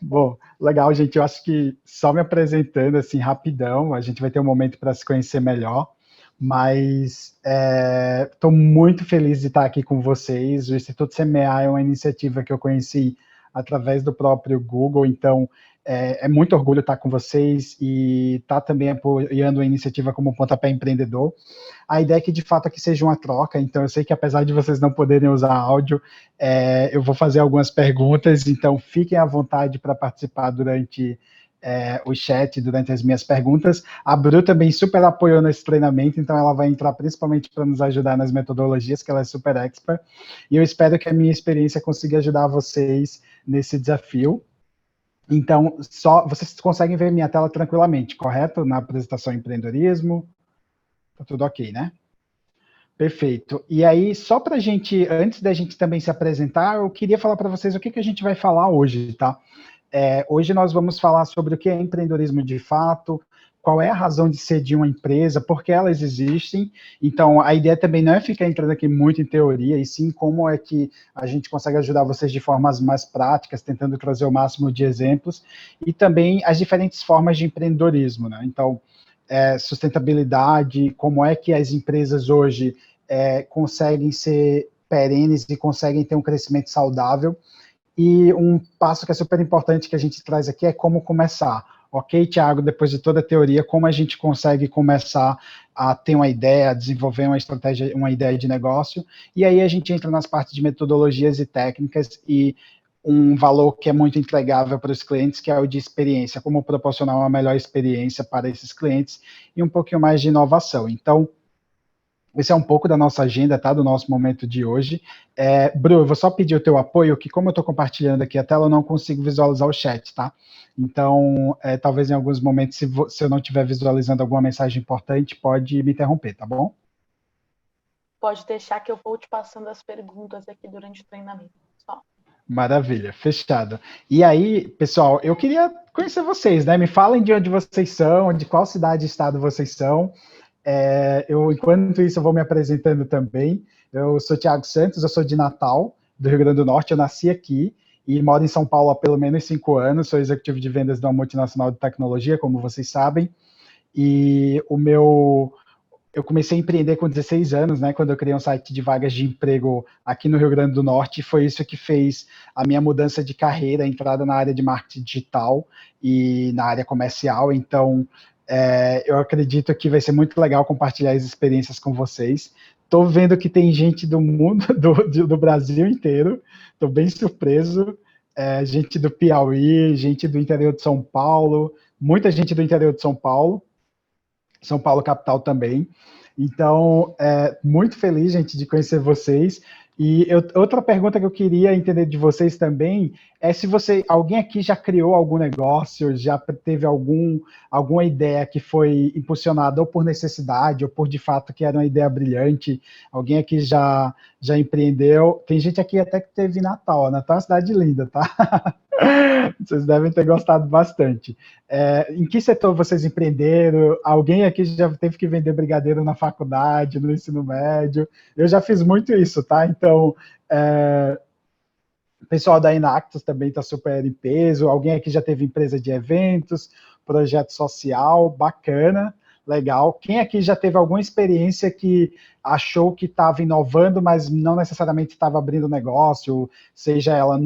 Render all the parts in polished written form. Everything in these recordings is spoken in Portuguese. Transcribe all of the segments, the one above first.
Bom, legal, gente. Eu acho que só me apresentando assim rapidão, a gente vai ter um momento para se conhecer melhor. Mas estou muito feliz de estar aqui com vocês. O Instituto Semear é uma iniciativa que eu conheci através do próprio Google, então é muito orgulho estar com vocês e estar também apoiando a iniciativa como Pontapé Empreendedor. A ideia é que de fato aqui seja uma troca, então eu sei que apesar de vocês não poderem usar áudio, eu vou fazer algumas perguntas, então fiquem à vontade para participar durante o chat, durante as minhas perguntas. A Bru também super apoiou nesse treinamento, então ela vai entrar principalmente para nos ajudar nas metodologias, que ela é super expert, e eu espero que a minha experiência consiga ajudar vocês nesse desafio. Então, vocês conseguem ver minha tela tranquilamente, correto? Na apresentação empreendedorismo, tá tudo ok, né? Perfeito. E aí, só para a gente, antes da gente também se apresentar, eu queria falar para vocês o que a gente vai falar hoje, tá? Hoje nós vamos falar sobre o que é empreendedorismo de fato, qual é a razão de ser de uma empresa, por que elas existem. Então, a ideia também não é ficar entrando aqui muito em teoria, e sim como é que a gente consegue ajudar vocês de formas mais práticas, tentando trazer o máximo de exemplos, e também as diferentes formas de empreendedorismo, né? Então, sustentabilidade, como é que as empresas hoje conseguem ser perenes e conseguem ter um crescimento saudável. E um passo que é super importante que a gente traz aqui é como começar. Ok, Tiago, depois de toda a teoria, como a gente consegue começar a ter uma ideia, a desenvolver uma estratégia, uma ideia de negócio, e aí a gente entra nas partes de metodologias e técnicas e um valor que é muito entregável para os clientes, que é o de experiência, como proporcionar uma melhor experiência para esses clientes e um pouquinho mais de inovação. Então, esse é um pouco da nossa agenda, tá? Do nosso momento de hoje. Bru, eu vou só pedir o teu apoio, que como eu estou compartilhando aqui a tela, eu não consigo visualizar o chat, tá? Então, talvez em alguns momentos, se eu não estiver visualizando alguma mensagem importante, pode me interromper, tá bom? Pode deixar que eu vou te passando as perguntas aqui durante o treinamento. Só. Maravilha, fechado. E aí, pessoal, eu queria conhecer vocês, né? Me falem de onde vocês são, de qual cidade e estado vocês são. Enquanto isso, eu vou me apresentando também. Eu sou Tiago Santos, eu sou de Natal, do Rio Grande do Norte. Eu nasci aqui e moro em São Paulo há pelo menos 5 anos. Sou executivo de vendas de uma multinacional de tecnologia, como vocês sabem. E eu comecei a empreender com 16 anos, né, quando eu criei um site de vagas de emprego aqui no Rio Grande do Norte, e foi isso que fez a minha mudança de carreira, a entrada na área de marketing digital e na área comercial. Então, eu acredito que vai ser muito legal compartilhar as experiências com vocês. Estou vendo que tem gente do mundo, do Brasil inteiro, estou bem surpreso. Gente do Piauí, gente do interior de São Paulo, muita gente do interior de São Paulo capital também. Então, muito feliz, gente, de conhecer vocês. E outra pergunta que eu queria entender de vocês também é se alguém aqui já criou algum negócio, já teve alguma ideia que foi impulsionada ou por necessidade ou por de fato que era uma ideia brilhante. Alguém aqui já empreendeu? Tem gente aqui até que teve Natal. Natal é uma cidade linda, tá? Vocês devem ter gostado bastante. Em que setor vocês empreenderam? Alguém aqui já teve que vender brigadeiro na faculdade, no ensino médio? Eu já fiz muito isso, tá? Então, o pessoal da Inactus também está super em peso. Alguém aqui já teve empresa de eventos, projeto social, bacana, legal. Quem aqui já teve alguma experiência que achou que estava inovando, mas não necessariamente estava abrindo negócio, seja ela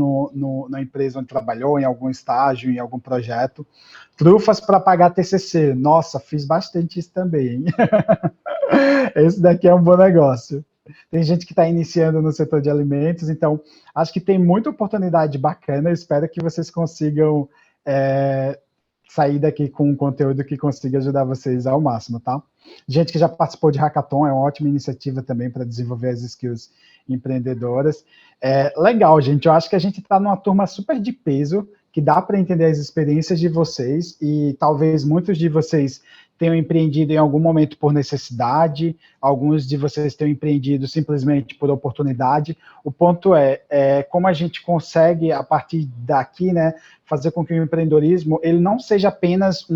na empresa onde trabalhou, em algum estágio, em algum projeto? Trufas para pagar TCC. Nossa, fiz bastante isso também, hein? Esse daqui é um bom negócio. Tem gente que está iniciando no setor de alimentos, então acho que tem muita oportunidade bacana. Eu espero que vocês consigam sair daqui com um conteúdo que consiga ajudar vocês ao máximo, tá? Gente que já participou de Hackathon, é uma ótima iniciativa também para desenvolver as skills empreendedoras. Legal, gente, eu acho que a gente está numa turma super de peso, que dá para entender as experiências de vocês, e talvez muitos de vocês tenham empreendido em algum momento por necessidade, alguns de vocês tenham empreendido simplesmente por oportunidade. O ponto é como a gente consegue, a partir daqui, né, fazer com que o empreendedorismo ele não seja apenas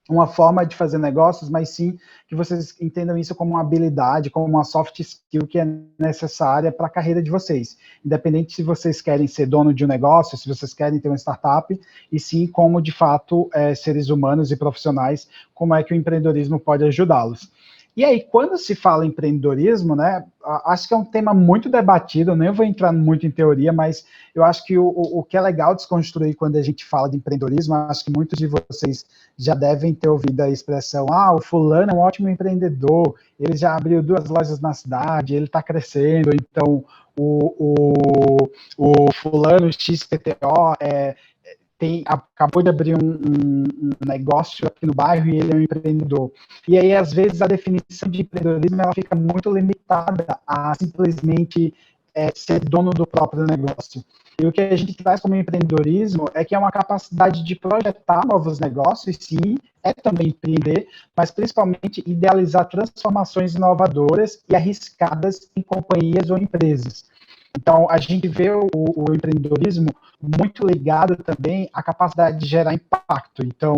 uma forma de fazer negócios, mas sim que vocês entendam isso como uma habilidade, como uma soft skill que é necessária para a carreira de vocês. Independente se vocês querem ser dono de um negócio, se vocês querem ter uma startup, e sim como, de fato, seres humanos e profissionais, como é que o empreendedorismo pode ajudá-los. E aí, quando se fala em empreendedorismo, né, acho que é um tema muito debatido, eu nem vou entrar muito em teoria, mas eu acho que o que é legal desconstruir quando a gente fala de empreendedorismo, acho que muitos de vocês já devem ter ouvido a expressão, o fulano é um ótimo empreendedor, ele já abriu 2 lojas na cidade, ele está crescendo, então o fulano XPTO acabou de abrir um negócio aqui no bairro e ele é um empreendedor. E aí, às vezes, a definição de empreendedorismo ela fica muito limitada a simplesmente ser dono do próprio negócio. E o que a gente traz como empreendedorismo é que é uma capacidade de projetar novos negócios, sim, é também empreender, mas principalmente idealizar transformações inovadoras e arriscadas em companhias ou empresas. Então, a gente vê o empreendedorismo muito ligado também à capacidade de gerar impacto. Então,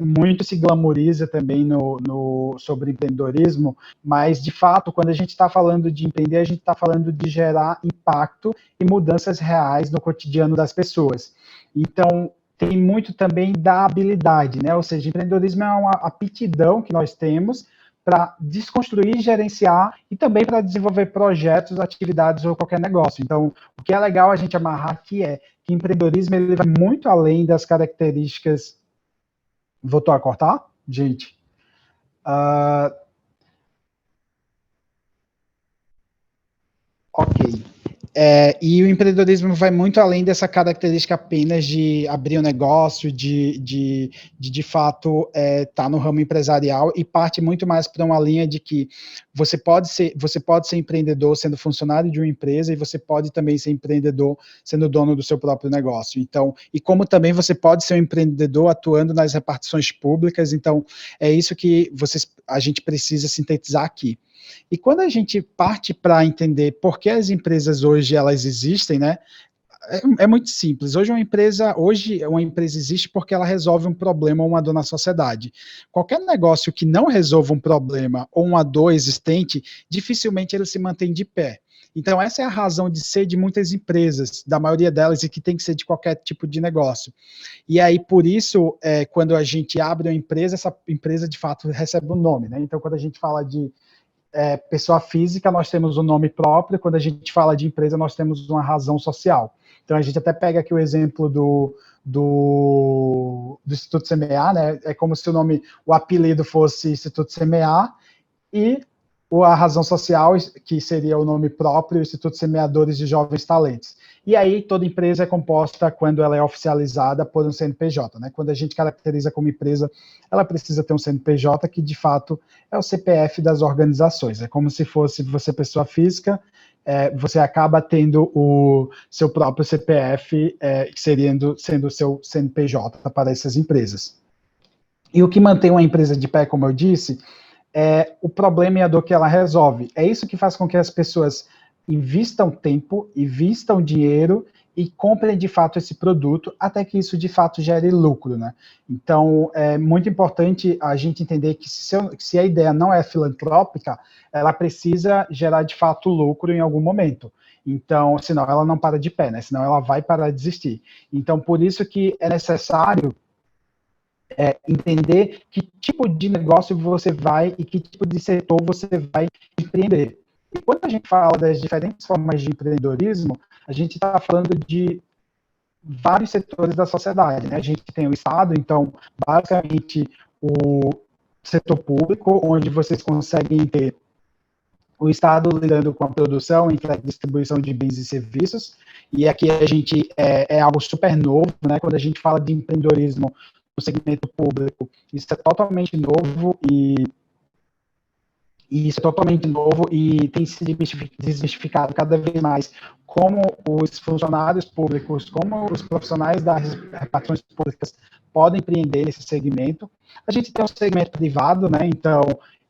muito se glamoriza também sobre empreendedorismo, mas, de fato, quando a gente está falando de empreender, a gente está falando de gerar impacto e mudanças reais no cotidiano das pessoas. Então, tem muito também da habilidade, né? Ou seja, empreendedorismo é uma aptidão que nós temos para desconstruir, gerenciar e também para desenvolver projetos, atividades ou qualquer negócio. Então, o que é legal a gente amarrar aqui é que empreendedorismo ele vai muito além das características. Voltou a cortar? Gente. Ok. E o empreendedorismo vai muito além dessa característica apenas de abrir um negócio, de fato, estar no ramo empresarial e parte muito mais para uma linha de que você pode ser empreendedor sendo funcionário de uma empresa e você pode também ser empreendedor sendo dono do seu próprio negócio. Então, e como também você pode ser um empreendedor atuando nas repartições públicas. Então, é isso que a gente precisa sintetizar aqui. E quando a gente parte para entender por que as empresas hoje elas existem, né? É muito simples. Hoje uma empresa existe porque ela resolve um problema ou uma dor na sociedade. Qualquer negócio que não resolva um problema ou uma dor existente, dificilmente ele se mantém de pé. Então, essa é a razão de ser de muitas empresas, da maioria delas, e que tem que ser de qualquer tipo de negócio. E aí, por isso, quando a gente abre uma empresa, essa empresa, de fato, recebe um nome, né? Então, quando a gente fala de pessoa física, nós temos um nome próprio, quando a gente fala de empresa, nós temos uma razão social. Então, a gente até pega aqui o exemplo do Instituto CMA, né? É como se o apelido fosse Instituto CMA, e a razão social, que seria o nome próprio, Instituto Semeadores de Jovens Talentos. E aí, toda empresa é composta, quando ela é oficializada, por um CNPJ, né? Quando a gente caracteriza como empresa, ela precisa ter um CNPJ, que, de fato, é o CPF das organizações. É como se fosse você, pessoa física, você acaba tendo o seu próprio CPF, sendo o seu CNPJ para essas empresas. E o que mantém uma empresa de pé, como eu disse, o problema e a dor que ela resolve. É isso que faz com que as pessoas invistam tempo, invistam dinheiro e comprem de fato esse produto, até que isso de fato gere lucro, né? Então, é muito importante a gente entender que se a ideia não é filantrópica, ela precisa gerar de fato lucro em algum momento. Então, senão ela não para de pé, né? Senão ela vai parar de existir. Então, por isso que é necessário entender que tipo de negócio você vai e que tipo de setor você vai empreender. E quando a gente fala das diferentes formas de empreendedorismo, a gente está falando de vários setores da sociedade, né? A gente tem o Estado, então, basicamente, o setor público, onde vocês conseguem ter o Estado lidando com a produção, entrega e distribuição de bens e serviços, e aqui a gente é algo super novo, né? Quando a gente fala de empreendedorismo no segmento público, isso é totalmente novo e tem se desmistificado cada vez mais como os funcionários públicos, como os profissionais das repartições públicas podem empreender nesse segmento. A gente tem um segmento privado, né? Então,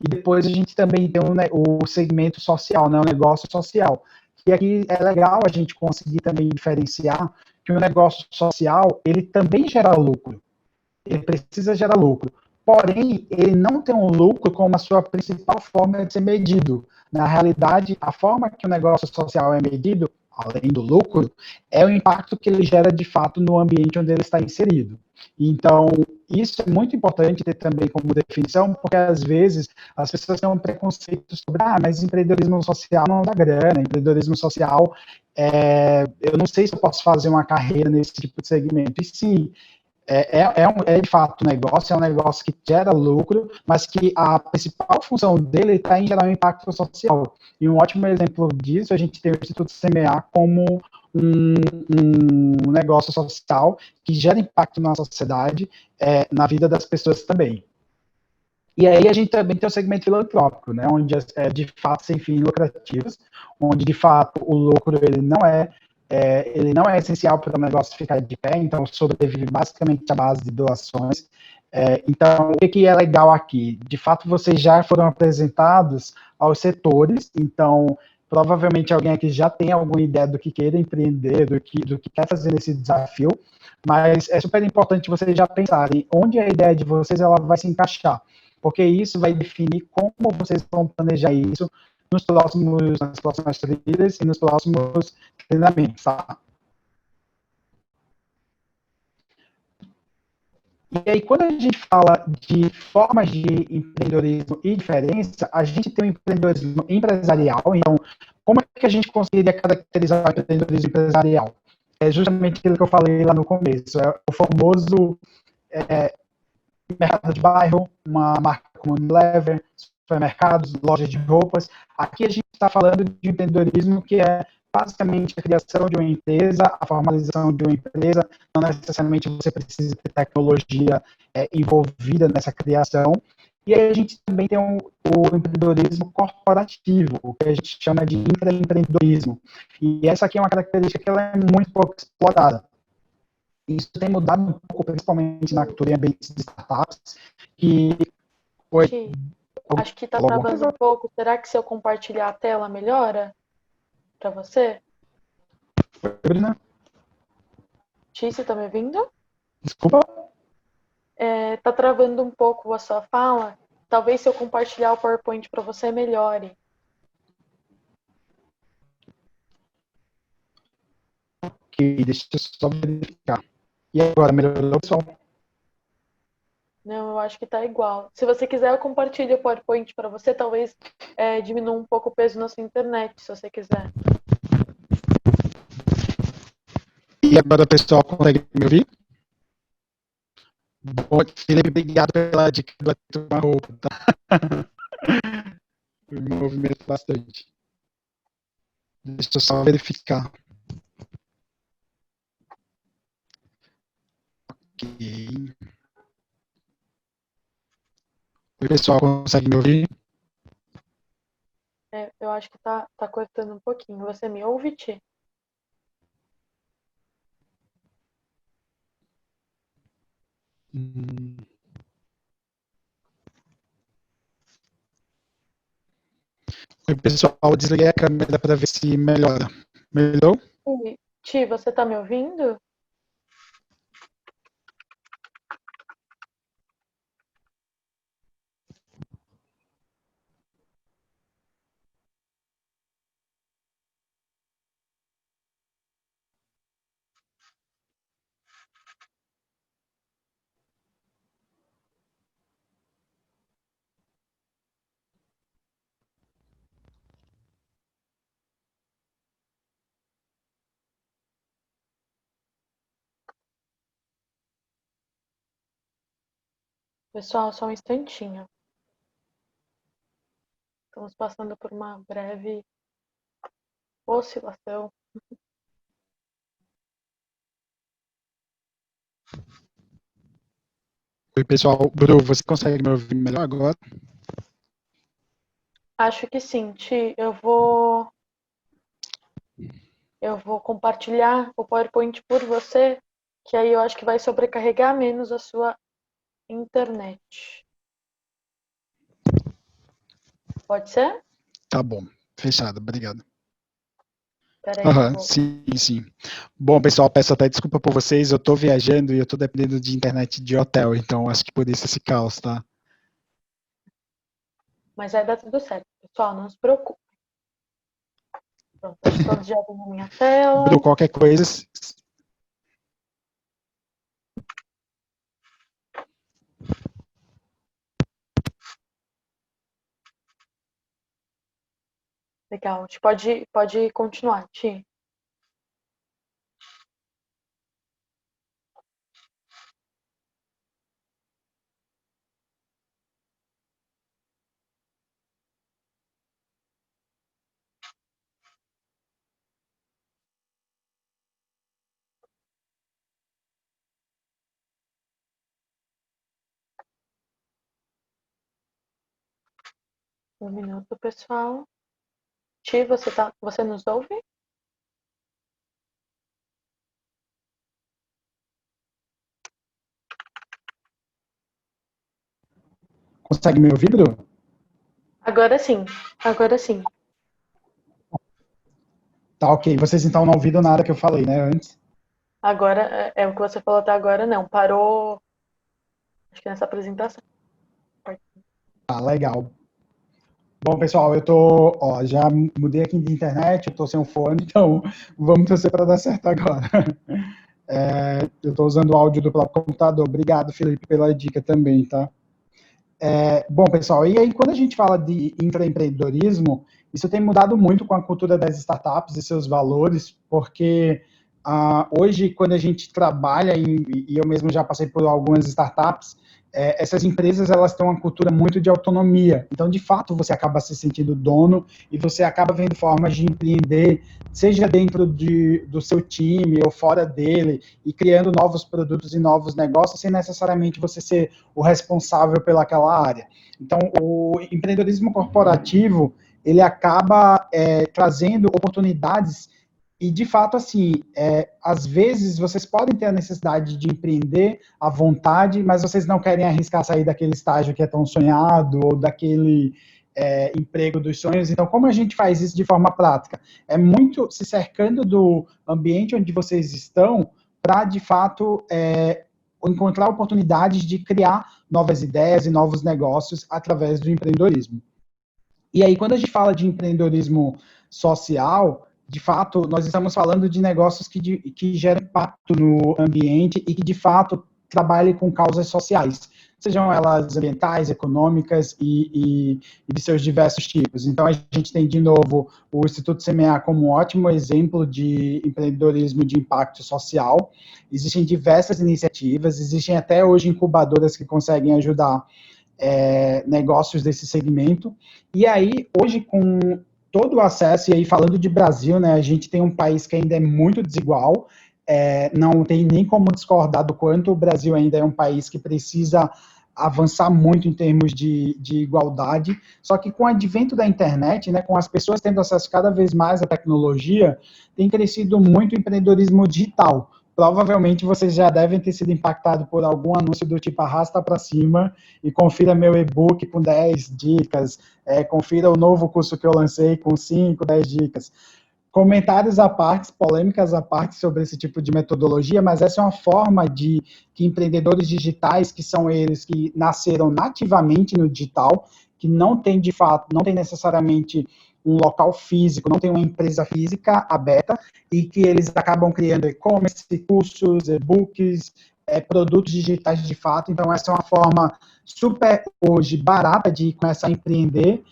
e depois a gente também tem o segmento social, né? O negócio social. E aqui é legal a gente conseguir também diferenciar que o negócio social, ele também gera lucro. Ele precisa gerar lucro. porém, ele não tem um lucro como a sua principal forma de ser medido. Na realidade, a forma que o negócio social é medido, além do lucro, é o impacto que ele gera de fato no ambiente onde ele está inserido. Então, isso é muito importante ter também como definição, porque às vezes as pessoas têm um preconceito sobre, mas empreendedorismo social não dá grana, empreendedorismo social, eu não sei se eu posso fazer uma carreira nesse tipo de segmento. E sim, é de fato um negócio, é um negócio que gera lucro, mas que a principal função dele está em gerar um impacto social. E um ótimo exemplo disso, a gente tem o Instituto CMA como um, um negócio social que gera impacto na sociedade, na vida das pessoas também. E aí a gente também tem o segmento filantrópico, né, onde é de fato sem fins lucrativos, onde de fato o lucro ele não é essencial para o negócio ficar de pé, então sobrevive basicamente à base de doações. Então, o que é legal aqui? De fato, vocês já foram apresentados aos setores, então provavelmente alguém aqui já tem alguma ideia do que queira empreender, do que quer fazer nesse desafio, mas é super importante vocês já pensarem onde a ideia de vocês ela vai se encaixar, porque isso vai definir como vocês vão planejar isso nas próximas trilhas e nos próximos treinamentos, tá? E aí, quando a gente fala de formas de empreendedorismo e diferença, a gente tem o empreendedorismo empresarial. Então, como é que a gente conseguiria caracterizar o empreendedorismo empresarial? É justamente aquilo que eu falei lá no começo, é o famoso mercado de bairro, uma marca como Unilever, supermercados, lojas de roupas. Aqui a gente está falando de empreendedorismo que é basicamente a criação de uma empresa, a formalização de uma empresa, não necessariamente você precisa ter tecnologia envolvida nessa criação. E aí a gente também tem o empreendedorismo corporativo, o que a gente chama de intraempreendedorismo. E essa aqui é uma característica que ela é muito pouco explorada. Isso tem mudado um pouco, principalmente na cultura e ambientes de startups. E, oi, acho que está travando um pouco. Será que se eu compartilhar a tela melhora para você? Oi, Bruna? Ti, você está me ouvindo? Desculpa. Tá travando um pouco a sua fala. Talvez se eu compartilhar o PowerPoint para você melhore. Ok, deixa eu só verificar. E agora, melhorou, pessoal? Não, eu acho que tá igual. Se você quiser, eu compartilho o PowerPoint para você. Talvez diminua um pouco o peso na sua internet, se você quiser. E agora, pessoal, consegue me ouvir? Bom, Felipe, obrigado pela dica do uma roupa, tá? Eu me movimento bastante. Deixa eu só verificar. Ok. Oi, pessoal, consegue me ouvir? Eu acho que tá cortando um pouquinho. Você me ouve, Ti? Oi, pessoal, desliguei a câmera para ver se melhora. Melhorou? Oi. Ti, você tá me ouvindo? Pessoal, só um instantinho. Estamos passando por uma breve oscilação. Oi, pessoal. Bru, você consegue me ouvir melhor agora? Acho que sim, Ti. Eu vou compartilhar o PowerPoint por você, que aí eu acho que vai sobrecarregar menos a sua internet. Pode ser? Tá bom. Fechado. Obrigado. Peraí, que eu vou... Sim, sim. Bom, pessoal, peço até desculpa por vocês, eu estou viajando e eu estou dependendo de internet de hotel, então acho que por isso esse caos, tá? Mas vai dar tudo certo, pessoal, não se preocupe. Pronto, acho que todos já viram na minha tela. Bru, qualquer coisa, Legal, a gente pode continuar, Ti. Um minuto, pessoal. Ti, você nos ouve? consegue me ouvir, Bru? Agora sim, agora sim. Tá, ok. Vocês então não ouviram nada que eu falei, né, antes? Agora é o que você falou até agora, não. Parou, acho que nessa apresentação. Ah, legal. Bom, pessoal, já mudei aqui de internet, eu tô sem o fone, então vamos torcer para dar certo agora. Eu estou usando o áudio do próprio computador. Obrigado, Felipe, pela dica também, tá? Bom, pessoal, e aí quando a gente fala de intraempreendedorismo, isso tem mudado muito com a cultura das startups e seus valores, porque hoje, quando a gente trabalha, e eu mesmo já passei por algumas startups, essas empresas elas têm uma cultura muito de autonomia. Então, de fato, você acaba se sentindo dono e você acaba vendo formas de empreender, seja dentro do seu time ou fora dele, e criando novos produtos e novos negócios, sem necessariamente você ser o responsável pelaquela área. Então, o empreendedorismo corporativo, ele acaba trazendo oportunidades e, de fato, assim, às vezes vocês podem ter a necessidade de empreender à vontade, mas vocês não querem arriscar sair daquele estágio que é tão sonhado ou daquele emprego dos sonhos. Então, como a gente faz isso de forma prática? É muito se cercando do ambiente onde vocês estão para, de fato, encontrar oportunidades de criar novas ideias e novos negócios através do empreendedorismo. E aí, quando a gente fala de empreendedorismo social, de fato, nós estamos falando de negócios que geram impacto no ambiente e que, de fato, trabalhem com causas sociais, sejam elas ambientais, econômicas e de seus diversos tipos. Então, a gente tem, de novo, o Instituto Semear como um ótimo exemplo de empreendedorismo de impacto social. Existem diversas iniciativas, existem até hoje incubadoras que conseguem ajudar negócios desse segmento. E aí, hoje, com todo o acesso, e aí falando de Brasil, né, a gente tem um país que ainda é muito desigual, não tem nem como discordar do quanto o Brasil ainda é um país que precisa avançar muito em termos de igualdade, só que com o advento da internet, né, com as pessoas tendo acesso cada vez mais à tecnologia, tem crescido muito o empreendedorismo digital. Provavelmente vocês já devem ter sido impactados por algum anúncio do tipo arrasta para cima e confira meu e-book com 10 dicas, confira o novo curso que eu lancei com 5, 10 dicas. Comentários à parte, polêmicas à parte sobre esse tipo de metodologia, mas essa é uma forma de que empreendedores digitais, que são eles que nasceram nativamente no digital, que não tem de fato, não tem necessariamente um local físico, não tem uma empresa física aberta, e que eles acabam criando e-commerce, cursos, e-books, produtos digitais de fato. Então, essa é uma forma super, hoje, barata de começar a empreender,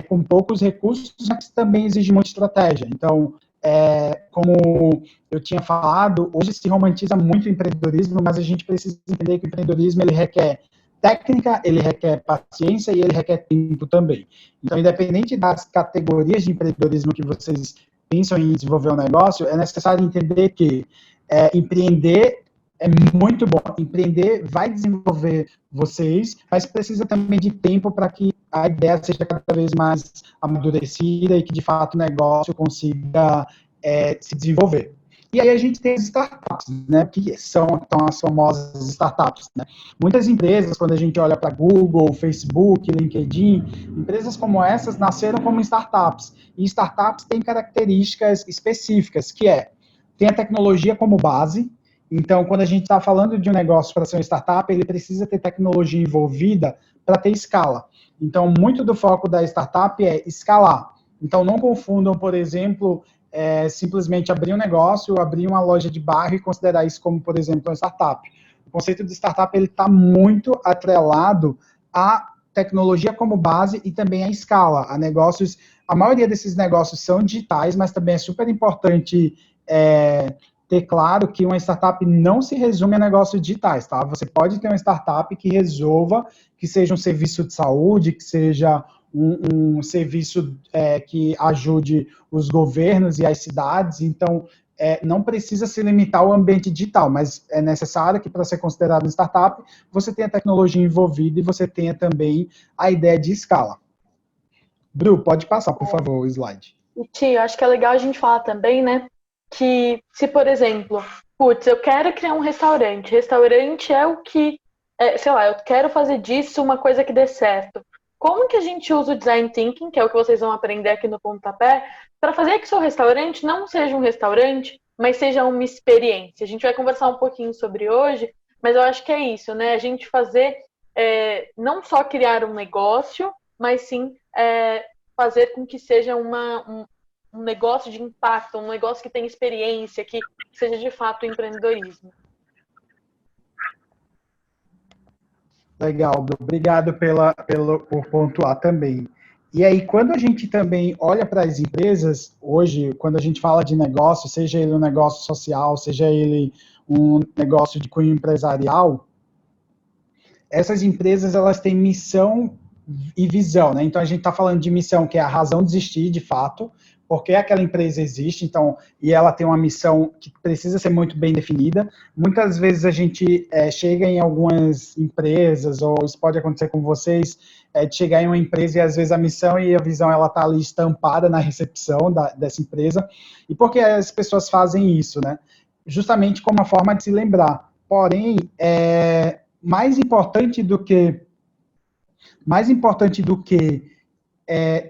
com poucos recursos, mas também exige muita estratégia. Então, como eu tinha falado, hoje se romantiza muito o empreendedorismo, mas a gente precisa entender que o empreendedorismo ele requer técnica, ele requer paciência e ele requer tempo também. Então, independente das categorias de empreendedorismo que vocês pensam em desenvolver um negócio, é necessário entender que empreender é muito bom. Empreender vai desenvolver vocês, mas precisa também de tempo para que a ideia seja cada vez mais amadurecida e que, de fato, o negócio consiga se desenvolver. E aí a gente tem as startups, né, que são então, as famosas startups. Né? Muitas empresas, quando a gente olha para Google, Facebook, LinkedIn, empresas como essas nasceram como startups. E startups têm características específicas, que tem a tecnologia como base. Então, quando a gente está falando de um negócio para ser uma startup, ele precisa ter tecnologia envolvida para ter escala. Então, muito do foco da startup é escalar. Então, não confundam, por exemplo, simplesmente abrir um negócio, abrir uma loja de bairro e considerar isso como, por exemplo, uma startup. O conceito de startup está muito atrelado à tecnologia como base e também à escala, a negócios. A maioria desses negócios são digitais, mas também é super importante ter claro que uma startup não se resume a negócios digitais, tá? Você pode ter uma startup que resolva, que seja um serviço de saúde, que seja um serviço que ajude os governos e as cidades, então não precisa se limitar ao ambiente digital, mas é necessário que para ser considerado uma startup, você tenha tecnologia envolvida e você tenha também a ideia de escala. Bru, pode passar, por favor, o slide. E, Tia, acho que é legal a gente falar também, né, que se, por exemplo, putz, eu quero criar um restaurante, restaurante é o que, sei lá, eu quero fazer disso uma coisa que dê certo. Como que a gente usa o design thinking, que é o que vocês vão aprender aqui no Pontapé, para fazer que seu restaurante não seja um restaurante, mas seja uma experiência? A gente vai conversar um pouquinho sobre hoje, mas eu acho que é isso, né? A gente fazer, não só criar um negócio, mas sim fazer com que seja um negócio de impacto, um negócio que tenha experiência, que seja de fato empreendedorismo. Legal, obrigado por pontuar também. E aí, quando a gente também olha para as empresas, hoje, quando a gente fala de negócio, seja ele um negócio social, seja ele um negócio de cunho empresarial, essas empresas, elas têm missão e visão, né? Então, a gente está falando de missão, que é a razão de existir, de fato, porque aquela empresa existe, então, e ela tem uma missão que precisa ser muito bem definida. Muitas vezes a gente chega em algumas empresas, ou isso pode acontecer com vocês, de chegar em uma empresa e às vezes a missão e a visão ela está ali estampada na recepção dessa empresa. E por que as pessoas fazem isso, né? Justamente como uma forma de se lembrar. Porém, mais importante do que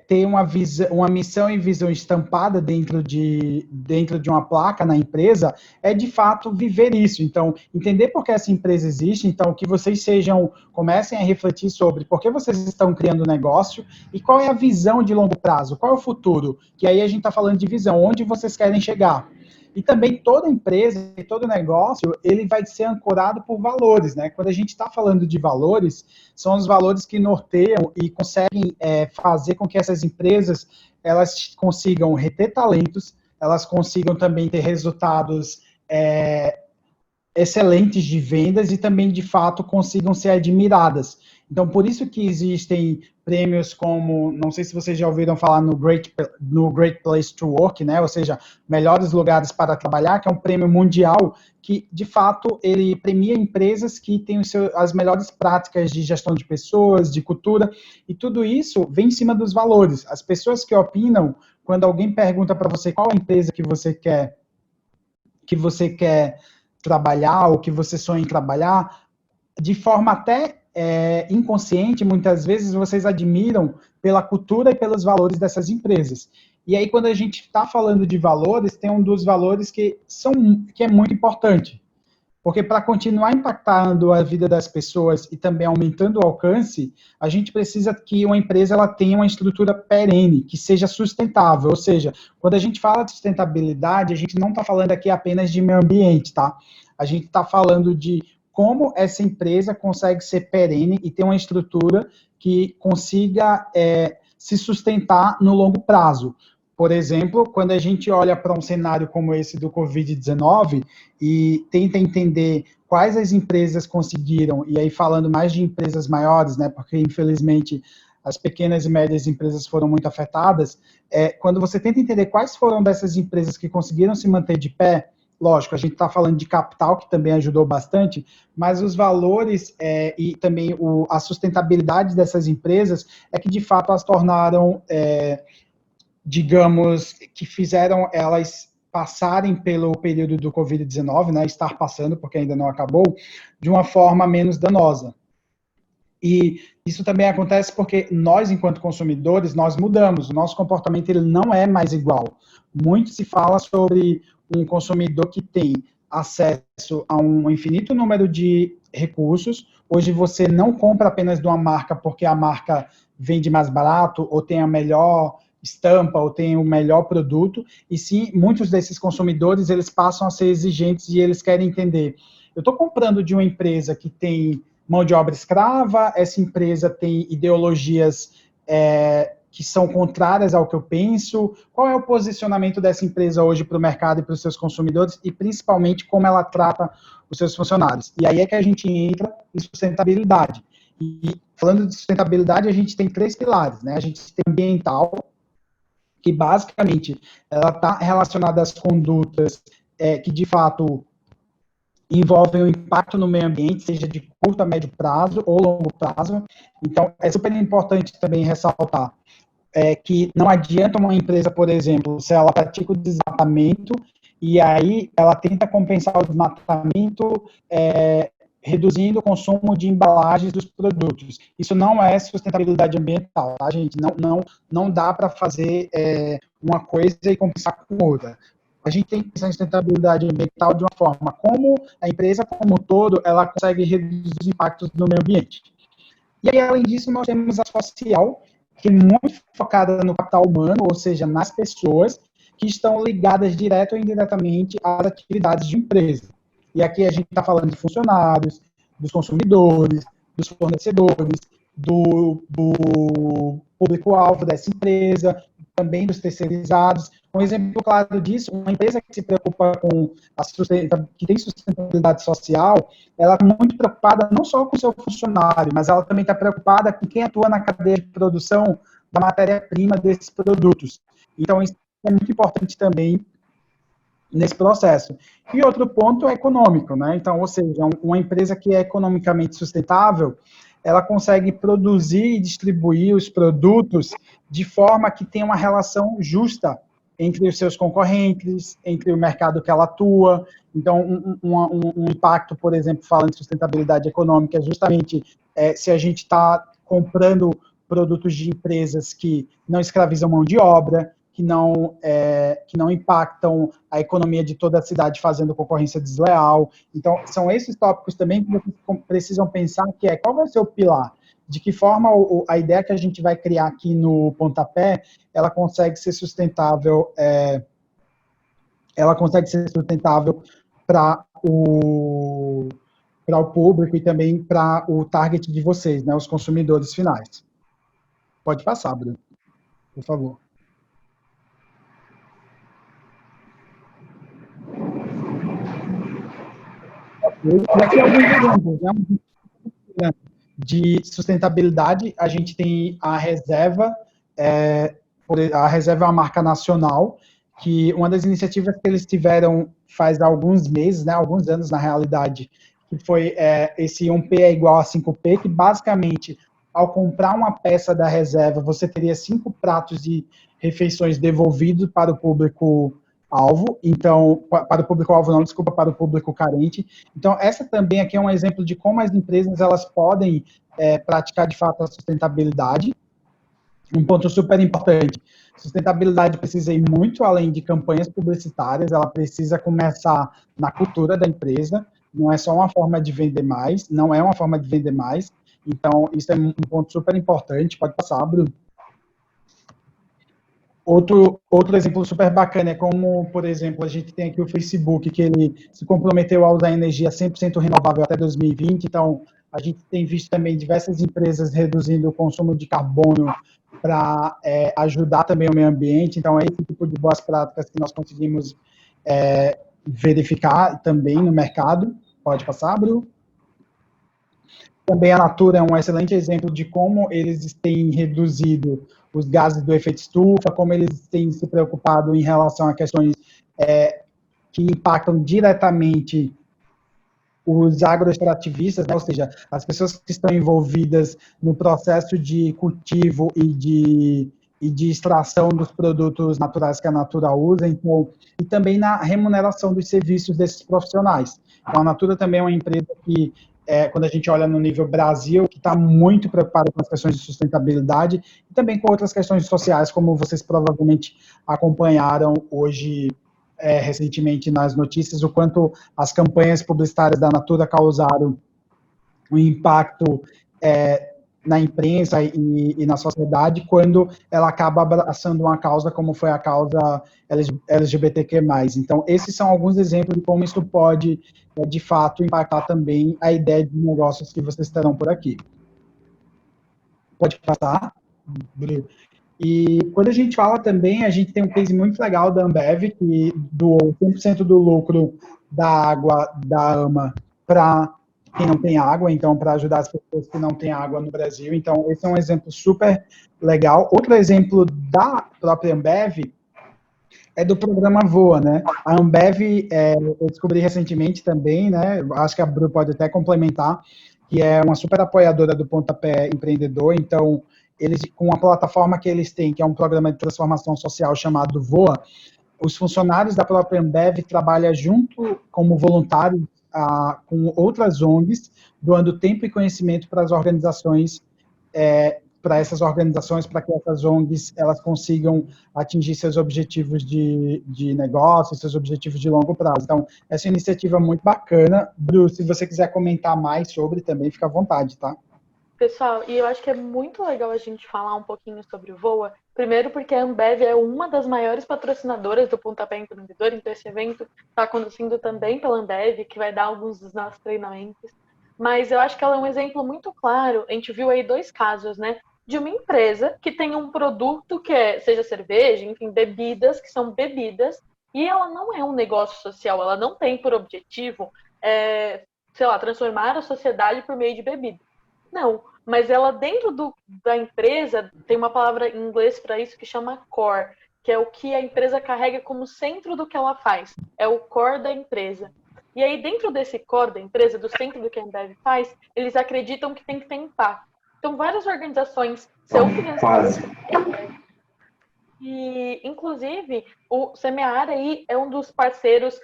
ter uma missão e visão estampada dentro de uma placa na empresa, é de fato viver isso. Então, entender por que essa empresa existe, então que vocês comecem a refletir sobre por que vocês estão criando o negócio e qual é a visão de longo prazo, qual é o futuro, que aí a gente está falando de visão, onde vocês querem chegar. E também toda empresa e todo negócio, ele vai ser ancorado por valores, né? Quando a gente está falando de valores, são os valores que norteiam e conseguem fazer com que essas empresas elas consigam reter talentos, elas consigam também ter resultados excelentes de vendas e também, de fato, consigam ser admiradas. Então, por isso que existem prêmios como, não sei se vocês já ouviram falar no Great Place to Work, né? Ou seja, melhores lugares para trabalhar, que é um prêmio mundial que, de fato, ele premia empresas que têm as melhores práticas de gestão de pessoas, de cultura, e tudo isso vem em cima dos valores. As pessoas que opinam, quando alguém pergunta para você qual a empresa que você quer trabalhar, ou que você sonha em trabalhar, de forma até inconsciente, muitas vezes vocês admiram pela cultura e pelos valores dessas empresas. E aí, quando a gente está falando de valores, tem um dos valores que é muito importante. Porque para continuar impactando a vida das pessoas e também aumentando o alcance, a gente precisa que uma empresa ela tenha uma estrutura perene, que seja sustentável. Ou seja, quando a gente fala de sustentabilidade, a gente não está falando aqui apenas de meio ambiente, tá? A gente está falando de como essa empresa consegue ser perene e ter uma estrutura que consiga se sustentar no longo prazo. Por exemplo, quando a gente olha para um cenário como esse do Covid-19 e tenta entender quais as empresas conseguiram, e aí falando mais de empresas maiores, né, porque infelizmente as pequenas e médias empresas foram muito afetadas, quando você tenta entender quais foram dessas empresas que conseguiram se manter de pé, lógico, a gente está falando de capital, que também ajudou bastante, mas os valores e também a sustentabilidade dessas empresas é que, de fato, as tornaram, digamos, que fizeram elas passarem pelo período do Covid-19, né, estar passando, porque ainda não acabou, de uma forma menos danosa. E isso também acontece porque nós, enquanto consumidores, nós mudamos, o nosso comportamento ele não é mais igual. Muito se fala sobre um consumidor que tem acesso a um infinito número de recursos. Hoje você não compra apenas de uma marca porque a marca vende mais barato, ou tem a melhor estampa, ou tem o melhor produto, e sim, muitos desses consumidores, eles passam a ser exigentes e eles querem entender. Eu estou comprando de uma empresa que tem mão de obra escrava, essa empresa tem ideologias que são contrárias ao que eu penso, qual é o posicionamento dessa empresa hoje para o mercado e para os seus consumidores, e principalmente como ela trata os seus funcionários. E aí é que a gente entra em sustentabilidade. E falando de sustentabilidade, a gente tem 3 pilares, né? A gente tem ambiental, que basicamente ela está relacionada às condutas que de fato envolvem o impacto no meio ambiente, seja de curto a médio prazo ou longo prazo. Então, é super importante também ressaltar que não adianta uma empresa, por exemplo, se ela pratica o desmatamento e aí ela tenta compensar o desmatamento reduzindo o consumo de embalagens dos produtos. Isso não é sustentabilidade ambiental, tá, gente? Não dá para fazer uma coisa e compensar com outra. A gente tem que pensar em sustentabilidade ambiental de uma forma como a empresa como um todo, ela consegue reduzir os impactos no meio ambiente. E aí, além disso, nós temos a social, que é muito focada no capital humano, ou seja, nas pessoas que estão ligadas direto ou indiretamente às atividades de empresa. E aqui a gente está falando de funcionários, dos consumidores, dos fornecedores, do público-alvo dessa empresa, também dos terceirizados. Um exemplo claro disso, uma empresa que se preocupa com que tem sustentabilidade social, ela está muito preocupada não só com o seu funcionário, mas ela também está preocupada com quem atua na cadeia de produção da matéria-prima desses produtos. Então, isso é muito importante também nesse processo. E outro ponto é econômico, né? Então, ou seja, uma empresa que é economicamente sustentável, ela consegue produzir e distribuir os produtos de forma que tenha uma relação justa entre os seus concorrentes, entre o mercado que ela atua. Então, um impacto, por exemplo, falando de sustentabilidade econômica, é justamente se a gente está comprando produtos de empresas que não escravizam mão de obra, que não impactam a economia de toda a cidade fazendo concorrência desleal. Então, são esses tópicos também que vocês precisam pensar, que é qual vai ser o pilar, de que forma a ideia que a gente vai criar aqui no pontapé, ela consegue ser sustentável, para o público e também para o target de vocês, né, os consumidores finais. Pode passar, Bruno, por favor. E aqui alguns exemplos, né? De sustentabilidade, a gente tem a reserva, a reserva é uma marca nacional, que uma das iniciativas que eles tiveram faz alguns meses, né, alguns anos na realidade, que foi esse 1P é igual a 5P, que basicamente, ao comprar uma peça da reserva, você teria 5 pratos de refeições devolvidos para o público-alvo, então, para o público-alvo não, desculpa, para o público carente. Então, essa também aqui é um exemplo de como as empresas elas podem praticar de fato a sustentabilidade. Um ponto super importante, sustentabilidade precisa ir muito além de campanhas publicitárias, ela precisa começar na cultura da empresa, não é só uma forma de vender mais, não é uma forma de vender mais, então isso é um ponto super importante, pode passar, Bruno. Outro exemplo super bacana é como, por exemplo, a gente tem aqui o Facebook, que ele se comprometeu a usar energia 100% renovável até 2020, então a gente tem visto também diversas empresas reduzindo o consumo de carbono para ajudar também o meio ambiente, então é esse tipo de boas práticas que nós conseguimos verificar também no mercado. Pode passar, Bruno? Também a Natura é um excelente exemplo de como eles têm reduzido os gases do efeito estufa, como eles têm se preocupado em relação a questões que impactam diretamente os agroextrativistas, né? Ou seja, as pessoas que estão envolvidas no processo de cultivo e de e de extração dos produtos naturais que a Natura usa, então, e também na remuneração dos serviços desses profissionais. Então, a Natura também é uma empresa que, quando a gente olha no nível Brasil, que está muito preocupada com as questões de sustentabilidade e também com outras questões sociais, como vocês provavelmente acompanharam hoje, recentemente nas notícias, o quanto as campanhas publicitárias da Natura causaram um impacto na imprensa e na sociedade, quando ela acaba abraçando uma causa como foi a causa LGBTQ+. Então, esses são alguns exemplos de como isso pode, de fato, impactar também a ideia de negócios que vocês terão por aqui. Pode passar, Bruno. E quando a gente fala também, a gente tem um case muito legal da Ambev, que doou 100% do lucro da água da AMA para quem não tem água, então, para ajudar as pessoas que não têm água no Brasil. Então, esse é um exemplo super legal. Outro exemplo da própria Ambev é do programa Voa, né? A Ambev, eu descobri recentemente também, né? Acho que a Bru pode até complementar, que é uma super apoiadora do Pontapé Empreendedor. Então, eles, com a plataforma que eles têm, que é um programa de transformação social chamado Voa, os funcionários da própria Ambev trabalham junto como voluntários com outras ONGs, doando tempo e conhecimento para as organizações, para essas organizações, para que essas ONGs elas consigam atingir seus objetivos de negócio, seus objetivos de longo prazo. Então, essa iniciativa é muito bacana. Bruce, se você quiser comentar mais sobre também, fica à vontade, tá? Pessoal, e eu acho que é muito legal a gente falar um pouquinho sobre o Voa. Primeiro porque a Ambev é uma das maiores patrocinadoras do Pontapé Empreendedor, então esse evento está acontecendo também pela Ambev, que vai dar alguns dos nossos treinamentos. Mas eu acho que ela é um exemplo muito claro. A gente viu aí 2 casos, né? De uma empresa que tem um produto que seja cerveja, enfim, bebidas, que são bebidas, e ela não é um negócio social, ela não tem por objetivo, sei lá, transformar a sociedade por meio de bebida. Não, mas ela dentro da empresa tem uma palavra em inglês para isso que chama core, que é o que a empresa carrega como centro do que ela faz. É o core da empresa. E aí, dentro desse core da empresa, do centro do que a Ambev faz, eles acreditam que tem que ter impacto. Então, várias organizações são financiadas pela Ambev. E, inclusive, o Semear aí é um dos parceiros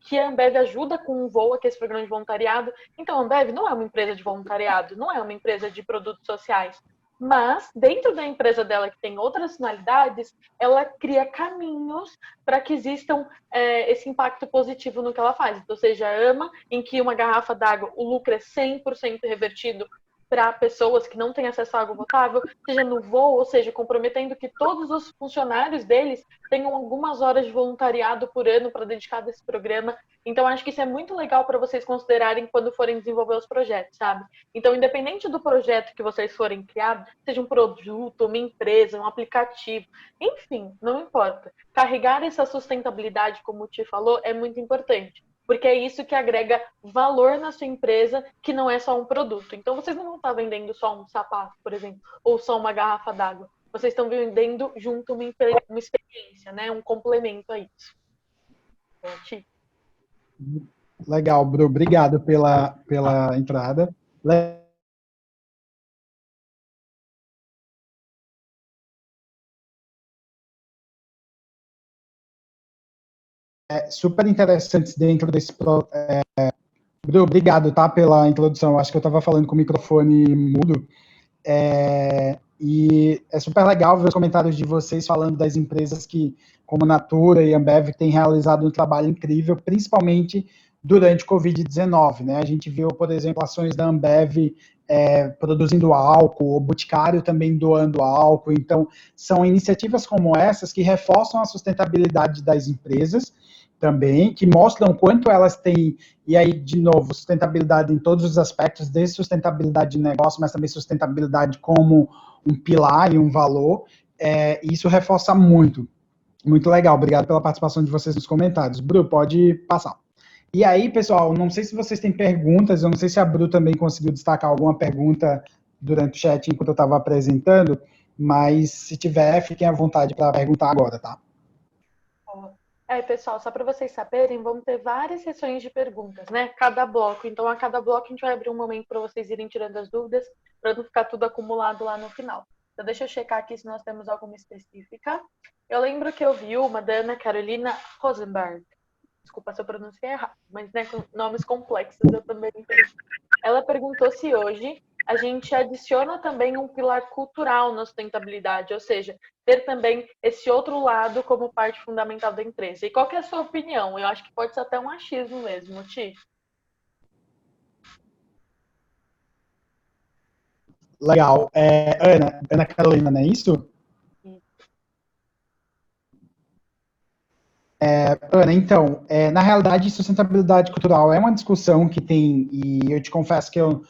que a Ambev ajuda com o Voa, que é esse programa de voluntariado. Então, a Ambev não é uma empresa de voluntariado, não é uma empresa de produtos sociais. Mas, dentro da empresa dela, que tem outras finalidades, ela cria caminhos para que existam esse impacto positivo no que ela faz. Então, seja a AMA, em que uma garrafa d'água, o lucro é 100% revertido para pessoas que não têm acesso à água potável, seja no voo, ou seja, comprometendo que todos os funcionários deles tenham algumas horas de voluntariado por ano para dedicar desse programa. Então, acho que isso é muito legal para vocês considerarem quando forem desenvolver os projetos, sabe? Então, independente do projeto que vocês forem criar, seja um produto, uma empresa, um aplicativo, enfim, não importa. Carregar essa sustentabilidade, como o Ti falou, é muito importante. Porque é isso que agrega valor na sua empresa, que não é só um produto. Então, vocês não vão estar vendendo só um sapato, por exemplo, ou só uma garrafa d'água. Vocês estão vendendo junto uma experiência, né? Um complemento a isso. Legal, Bru. Obrigado pela entrada. Super interessantes dentro desse. Bru, obrigado, tá, pela introdução. Acho que eu estava falando com o microfone mudo. E é super legal ver os comentários de vocês falando das empresas que, como Natura e Ambev, têm realizado um trabalho incrível, principalmente durante o Covid-19, né? A gente viu, por exemplo, ações da Ambev produzindo álcool, o Boticário também doando álcool. Então, são iniciativas como essas que reforçam a sustentabilidade das empresas também, que mostram quanto elas têm, e aí, de novo, sustentabilidade em todos os aspectos, desde sustentabilidade de negócio, mas também sustentabilidade como um pilar e um valor, e isso reforça muito. Muito legal, obrigado pela participação de vocês nos comentários. Bru, pode passar. E aí, pessoal, não sei se vocês têm perguntas, eu não sei se a Bru também conseguiu destacar alguma pergunta durante o chat enquanto eu estava apresentando, mas se tiver, fiquem à vontade para perguntar agora, tá? Pessoal, só para vocês saberem, vamos ter várias sessões de perguntas, né? Cada bloco. Então, a cada bloco, a gente vai abrir um momento para vocês irem tirando as dúvidas, para não ficar tudo acumulado lá no final. Então, deixa eu checar aqui se nós temos alguma específica. Eu lembro que eu vi uma da Ana Carolina Rosenberg. Desculpa se eu pronunciei errado, mas né, com nomes complexos eu também entendo. Ela perguntou se hoje a gente adiciona também um pilar cultural na sustentabilidade, ou seja, ter também esse outro lado como parte fundamental da empresa. E qual que é a sua opinião? Eu acho que pode ser até um achismo mesmo, Ti. Legal. Ana Carolina, não é isso? Ana, então, na realidade, sustentabilidade cultural é uma discussão que tem, e eu te confesso que eu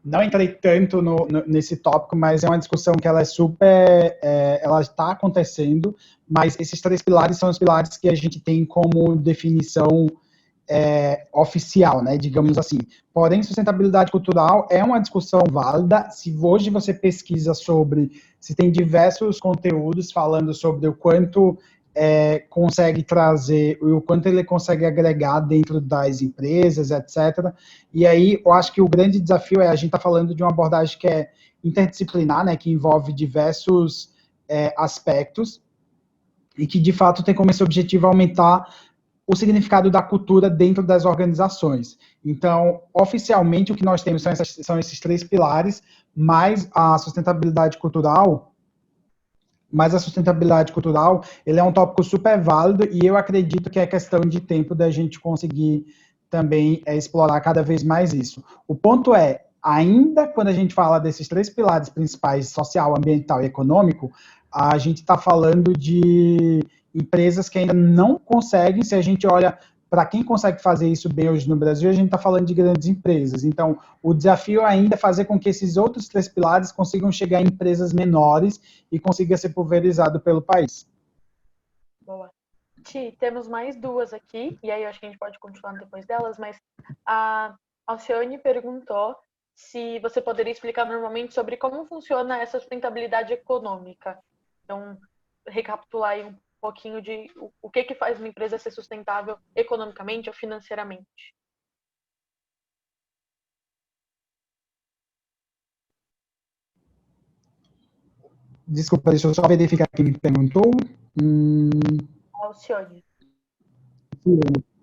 não entrei tanto nesse tópico, mas é uma discussão que ela é super, ela está acontecendo, mas esses três pilares são os pilares que a gente tem como definição oficial, né, digamos assim. Porém, sustentabilidade cultural é uma discussão válida. Se hoje você pesquisa sobre, se tem diversos conteúdos falando sobre o quanto consegue trazer, o quanto ele consegue agregar dentro das empresas, etc. E aí, eu acho que o grande desafio a gente está falando de uma abordagem que é interdisciplinar, né, que envolve diversos aspectos e que, de fato, tem como esse objetivo aumentar o significado da cultura dentro das organizações. Então, oficialmente, o que nós temos são esses três pilares, mais a sustentabilidade cultural, ele é um tópico super válido e eu acredito que é questão de tempo da gente conseguir também explorar cada vez mais isso. O ponto é, ainda quando a gente fala desses três pilares principais, social, ambiental e econômico, a gente está falando de empresas que ainda não conseguem, se a gente olha para quem consegue fazer isso bem hoje no Brasil, a gente está falando de grandes empresas. Então, o desafio ainda é fazer com que esses outros três pilares consigam chegar em empresas menores e consiga ser pulverizado pelo país. Boa. Ti, temos mais duas aqui, e aí eu acho que a gente pode continuar depois delas, mas a Alcione perguntou se você poderia explicar normalmente sobre como funciona essa sustentabilidade econômica. Então, recapitular aí um pouquinho de o que faz uma empresa ser sustentável economicamente ou financeiramente. Desculpa, deixa eu só verificar quem me perguntou. Alcione.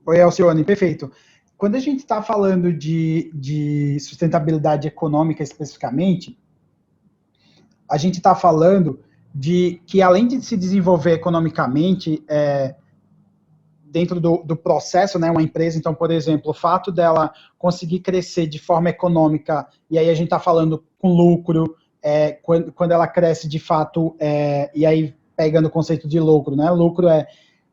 Oi, Alcione, perfeito. Quando a gente está falando de sustentabilidade econômica especificamente, a gente está falando de que, além de se desenvolver economicamente, dentro do processo, né, uma empresa, então, por exemplo, o fato dela conseguir crescer de forma econômica, e aí a gente está falando com lucro, quando ela cresce de fato, e aí pegando o conceito de lucro, né, lucro é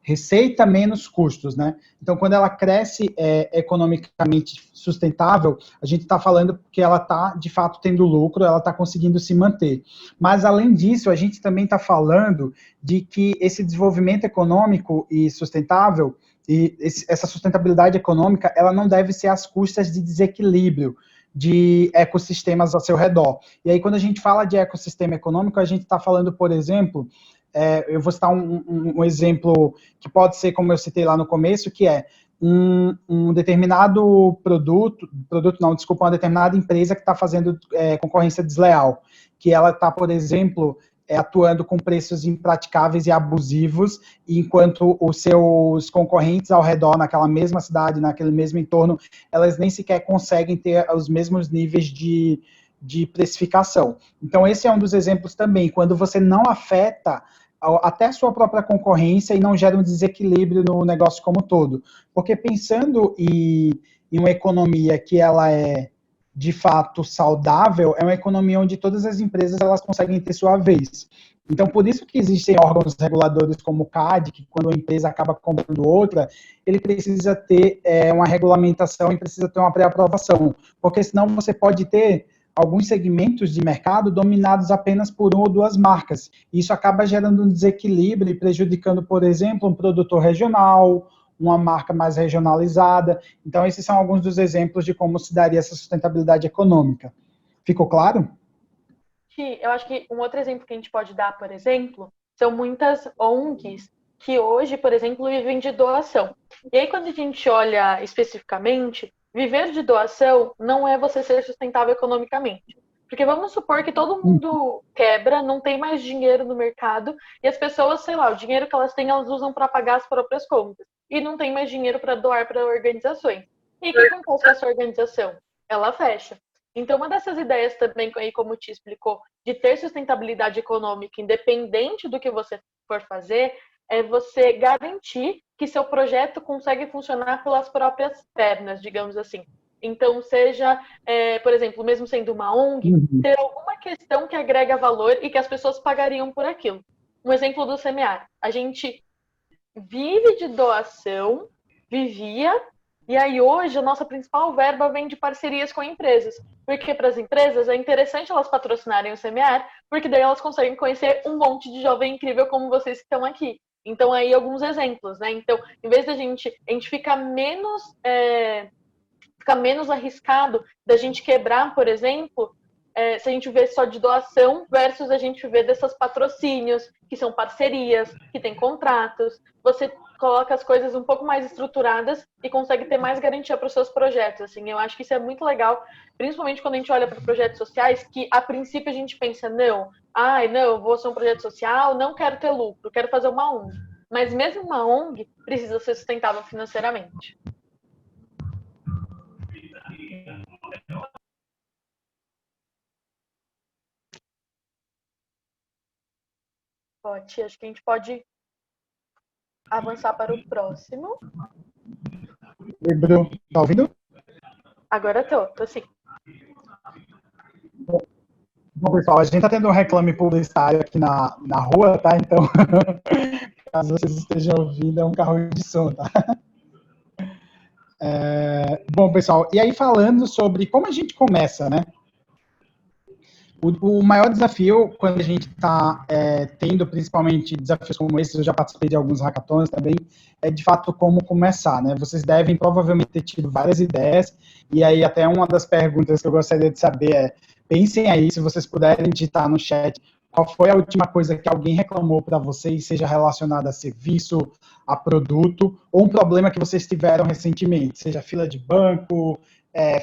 receita menos custos, né? Então, quando ela cresce economicamente sustentável, a gente está falando que ela está, de fato, tendo lucro, ela está conseguindo se manter. Mas, além disso, a gente também está falando de que esse desenvolvimento econômico e sustentável, e essa sustentabilidade econômica, ela não deve ser às custas de desequilíbrio de ecossistemas ao seu redor. E aí, quando a gente fala de ecossistema econômico, a gente está falando, por exemplo, eu vou citar um exemplo que pode ser, como eu citei lá no começo, que é um determinado uma determinada empresa que está fazendo concorrência desleal, que ela está, por exemplo, atuando com preços impraticáveis e abusivos, enquanto os seus concorrentes ao redor, naquela mesma cidade, naquele mesmo entorno, elas nem sequer conseguem ter os mesmos níveis de precificação. Então, esse é um dos exemplos também, quando você não afeta até a sua própria concorrência e não gera um desequilíbrio no negócio como um todo. Porque pensando em uma economia que ela é, de fato, saudável, é uma economia onde todas as empresas elas conseguem ter sua vez. Então, por isso que existem órgãos reguladores como o CAD, que quando a empresa acaba comprando outra, ele precisa ter uma regulamentação e precisa ter uma pré-aprovação, porque senão você pode ter alguns segmentos de mercado dominados apenas por uma ou duas marcas. Isso acaba gerando um desequilíbrio e prejudicando, por exemplo, um produtor regional, uma marca mais regionalizada. Então, esses são alguns dos exemplos de como se daria essa sustentabilidade econômica. Ficou claro? Eu acho que um outro exemplo que a gente pode dar, por exemplo, são muitas ONGs que hoje, por exemplo, vivem de doação. E aí, quando a gente olha especificamente, viver de doação não é você ser sustentável economicamente. Porque vamos supor que todo mundo quebra, não tem mais dinheiro no mercado, e as pessoas, sei lá, o dinheiro que elas têm, elas usam para pagar as próprias contas. E não tem mais dinheiro para doar para organizações. E o que acontece com essa organização? Ela fecha. Então, uma dessas ideias também, como te explicou, de ter sustentabilidade econômica, independente do que você for fazer, é você garantir que seu projeto consegue funcionar pelas próprias pernas, digamos assim. Então, seja, por exemplo, mesmo sendo uma ONG, ter alguma questão que agrega valor e que as pessoas pagariam por aquilo. Um exemplo do Semear. A gente vive de doação, vivia, e aí hoje a nossa principal verba vem de parcerias com empresas. Porque para as empresas é interessante elas patrocinarem o Semear, porque daí elas conseguem conhecer um monte de jovem incrível como vocês que estão aqui. Então, aí alguns exemplos, né? Então, em vez da gente fica menos arriscado da gente quebrar, por exemplo, se a gente vê só de doação versus a gente vê dessas patrocínios, que são parcerias, que tem contratos. Você coloca as coisas um pouco mais estruturadas e consegue ter mais garantia para os seus projetos. Assim, eu acho que isso é muito legal, principalmente quando a gente olha para projetos sociais, que a princípio a gente pensa, não, eu vou ser um projeto social, não quero ter lucro, quero fazer uma ONG. Mas mesmo uma ONG precisa ser sustentável financeiramente. Acho que a gente pode avançar para o próximo. Oi, Bruno, tá ouvindo? Agora tô sim. Bom, pessoal, a gente tá tendo um reclame publicitário aqui na rua, tá? Então, caso vocês estejam ouvindo, é um carro de som, tá? Bom, pessoal, e aí falando sobre como a gente começa, né? O maior desafio, quando a gente está tendo, principalmente, desafios como esses, eu já participei de alguns hackathons também, é de fato como começar, né? Vocês devem provavelmente ter tido várias ideias, e aí até uma das perguntas que eu gostaria de saber é, pensem aí, se vocês puderem digitar no chat, qual foi a última coisa que alguém reclamou para vocês, seja relacionada a serviço, a produto, ou um problema que vocês tiveram recentemente, seja fila de banco,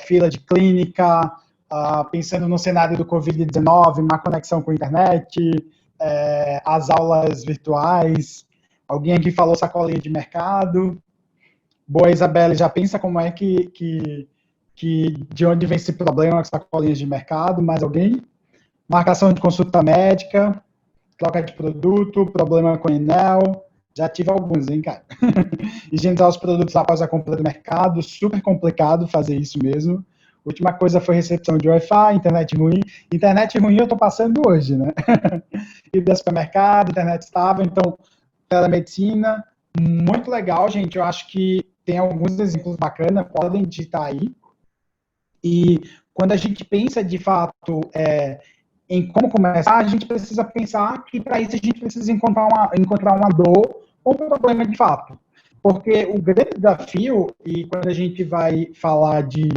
fila de clínica, pensando no cenário do Covid-19, má conexão com a internet, as aulas virtuais. Alguém aqui falou sacolinha de mercado. Boa, Isabelle, já pensa como é que de onde vem esse problema com sacolinhas de mercado? Mais alguém? Marcação de consulta médica, troca de produto, problema com Enel. Já tive alguns, hein, cara? Higienizar os produtos após a compra do mercado, super complicado fazer isso mesmo. Última coisa foi recepção de Wi-Fi, internet ruim. Internet ruim eu estou passando hoje, né? E do supermercado, internet estável, então, telemedicina, muito legal, gente. Eu acho que tem alguns exemplos bacanas, podem digitar aí. E quando a gente pensa, de fato, em como começar, a gente precisa pensar que, para isso, a gente precisa encontrar uma dor ou um problema de fato. Porque o grande desafio, e quando a gente vai falar de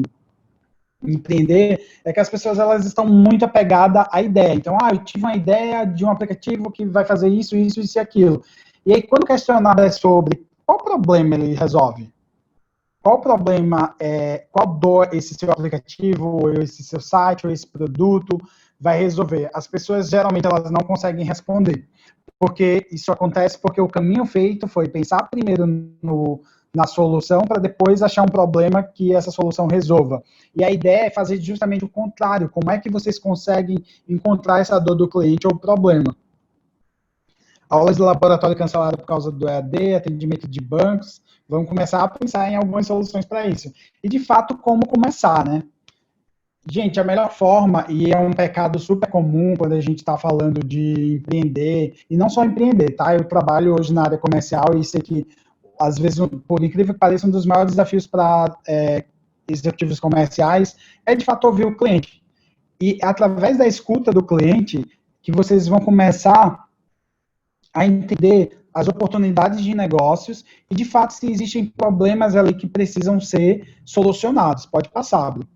empreender, é que as pessoas elas estão muito apegadas à ideia. Então, eu tive uma ideia de um aplicativo que vai fazer isso, isso, isso e aquilo. E aí, quando questionado é sobre qual problema ele resolve, qual problema, qual dor esse seu aplicativo, ou esse seu site, ou esse produto vai resolver, as pessoas geralmente elas não conseguem responder. Porque isso acontece porque o caminho feito foi pensar primeiro na solução para depois achar um problema que essa solução resolva. E a ideia é fazer justamente o contrário. Como é que vocês conseguem encontrar essa dor do cliente ou problema? Aulas de laboratório canceladas por causa do EAD, atendimento de bancos. Vamos começar a pensar em algumas soluções para isso. E, de fato, como começar, né? Gente, a melhor forma, e é um pecado super comum quando a gente está falando de empreender, e não só empreender, tá? Eu trabalho hoje na área comercial e sei que, às vezes, por incrível que pareça, um dos maiores desafios para executivos comerciais é, de fato, ouvir o cliente. E é através da escuta do cliente que vocês vão começar a entender as oportunidades de negócios e, de fato, se existem problemas ali que precisam ser solucionados. Pode passar, Bruno.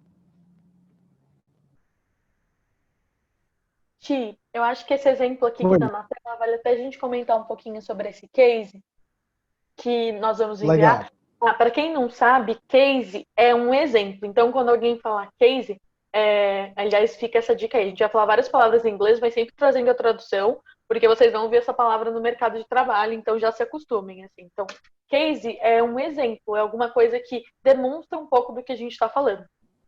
Ti, eu acho que esse exemplo aqui que Oi. está na tela vale até a gente comentar um pouquinho sobre esse case que nós vamos Legal. enviar. Para quem não sabe, case é um exemplo. Então, quando alguém fala case, Aliás, fica essa dica aí. A gente vai falar várias palavras em inglês, mas sempre trazendo a tradução, porque vocês vão ver essa palavra no mercado de trabalho, então já se acostumem. Assim. Então, case é um exemplo, é alguma coisa que demonstra um pouco do que a gente está falando.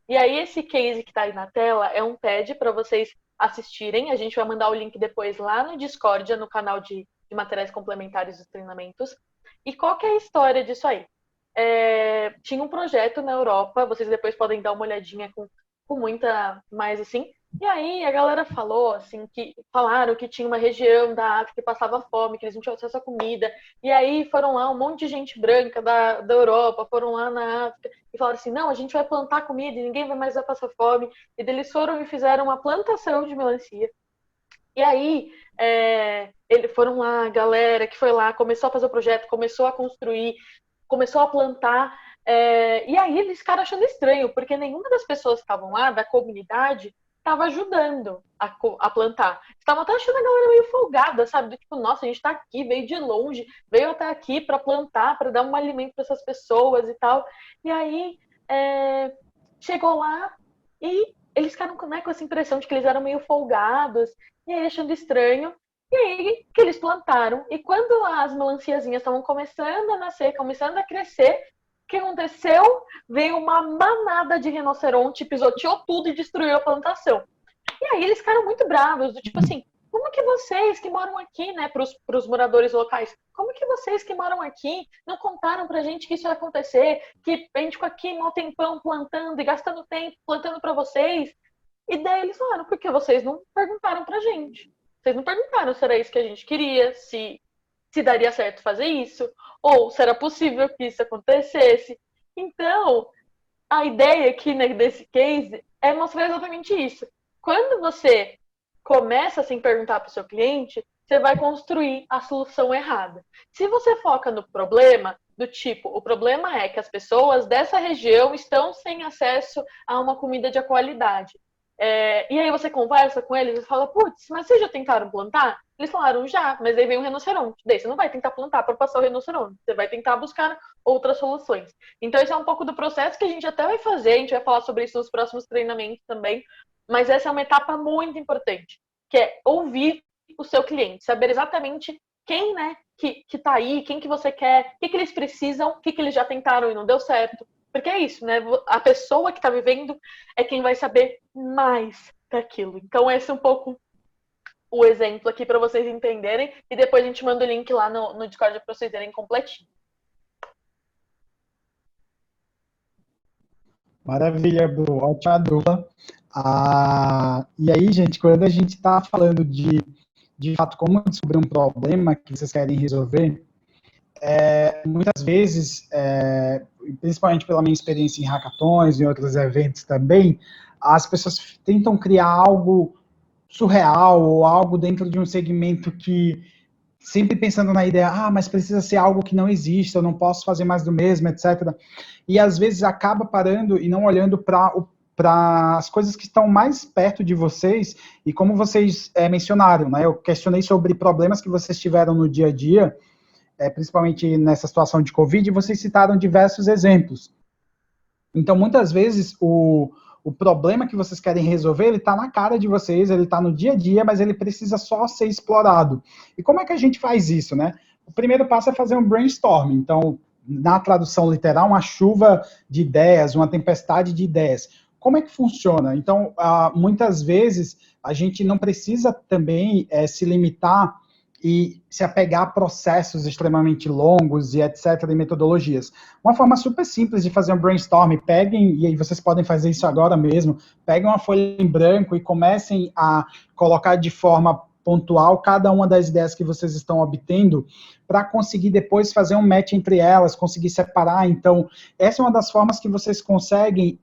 E aí, esse case que está aí na tela é um TED para vocês assistirem. A gente vai mandar o link depois lá no Discord, no canal de materiais complementares dos treinamentos. E qual que é a história disso aí? Tinha um projeto na Europa, vocês depois podem dar uma olhadinha com muita mais assim. E aí a galera falou assim falaram que tinha uma região da África que passava fome, que eles não tinham acesso à comida. E aí foram lá um monte de gente branca da Europa, foram lá na África e falaram assim: não, a gente vai plantar comida e ninguém vai mais passar fome. E daí eles foram e fizeram uma plantação de melancia. E aí, eles foram lá, a galera que foi lá, começou a fazer o projeto, começou a construir, começou a plantar. E aí eles ficaram achando estranho, porque nenhuma das pessoas que estavam lá, da comunidade, estava ajudando a plantar. Estavam até achando a galera meio folgada, sabe? Do tipo, nossa, a gente tá aqui, veio de longe, veio até aqui para plantar, para dar um alimento para essas pessoas e tal. E aí, chegou lá e eles ficaram com essa impressão de que eles eram meio folgados, e aí achando estranho. E aí que eles plantaram, e quando as melanciazinhas estavam começando a nascer, começando a crescer, o que aconteceu? Veio uma manada de rinoceronte, pisoteou tudo e destruiu a plantação. E aí eles ficaram muito bravos, do tipo assim, como que vocês que moram aqui, né, pros moradores locais, como que vocês que moram aqui não contaram pra gente que isso ia acontecer, que a gente ficou aqui mal tempão plantando e gastando tempo plantando pra vocês? E daí eles falaram, porque vocês não perguntaram pra gente. Vocês não perguntaram se era isso que a gente queria, se daria certo fazer isso, ou se era possível que isso acontecesse. Então, a ideia aqui, né, desse case é mostrar exatamente isso. Quando você começa sem perguntar para o seu cliente, você vai construir a solução errada. Se você foca no problema, do tipo, o problema é que as pessoas dessa região estão sem acesso a uma comida de qualidade. E aí você conversa com eles e fala, putz, mas vocês já tentaram plantar? Eles falaram, já, mas aí vem um rinoceronte. Daí você não vai tentar plantar para passar o rinoceronte, você vai tentar buscar outras soluções. Então esse é um pouco do processo que a gente até vai fazer, a gente vai falar sobre isso nos próximos treinamentos também, mas essa é uma etapa muito importante, que é ouvir o seu cliente, saber exatamente quem, né, que tá aí, quem que você quer, o que eles precisam, o que eles já tentaram e não deu certo. Porque é isso, né? A pessoa que está vivendo é quem vai saber mais daquilo. Então, esse é um pouco o exemplo aqui para vocês entenderem. E depois a gente manda o link lá no Discord para vocês terem completinho. Maravilha, Bru. Ótima dupla. E aí, gente, quando a gente está falando de fato como descobrir um problema que vocês querem resolver, muitas vezes, principalmente pela minha experiência em hackathons e em outros eventos também, as pessoas tentam criar algo surreal ou algo dentro de um segmento que, sempre pensando na ideia, mas precisa ser algo que não existe, eu não posso fazer mais do mesmo, etc. E às vezes acaba parando e não olhando para as coisas que estão mais perto de vocês, e como vocês mencionaram, né, eu questionei sobre problemas que vocês tiveram no dia a dia, principalmente nessa situação de Covid, e vocês citaram diversos exemplos. Então, muitas vezes, o problema que vocês querem resolver, ele está na cara de vocês, ele está no dia a dia, mas ele precisa só ser explorado. E como é que a gente faz isso, né? O primeiro passo é fazer um brainstorming. Então, na tradução literal, uma chuva de ideias, uma tempestade de ideias. Como é que funciona? Então, muitas vezes, a gente não precisa também se limitar e se apegar a processos extremamente longos e etc, e metodologias. Uma forma super simples de fazer um brainstorm, peguem, e aí vocês podem fazer isso agora mesmo, peguem uma folha em branco e comecem a colocar de forma pontual cada uma das ideias que vocês estão obtendo, para conseguir depois fazer um match entre elas, conseguir separar. Então, essa é uma das formas que vocês conseguem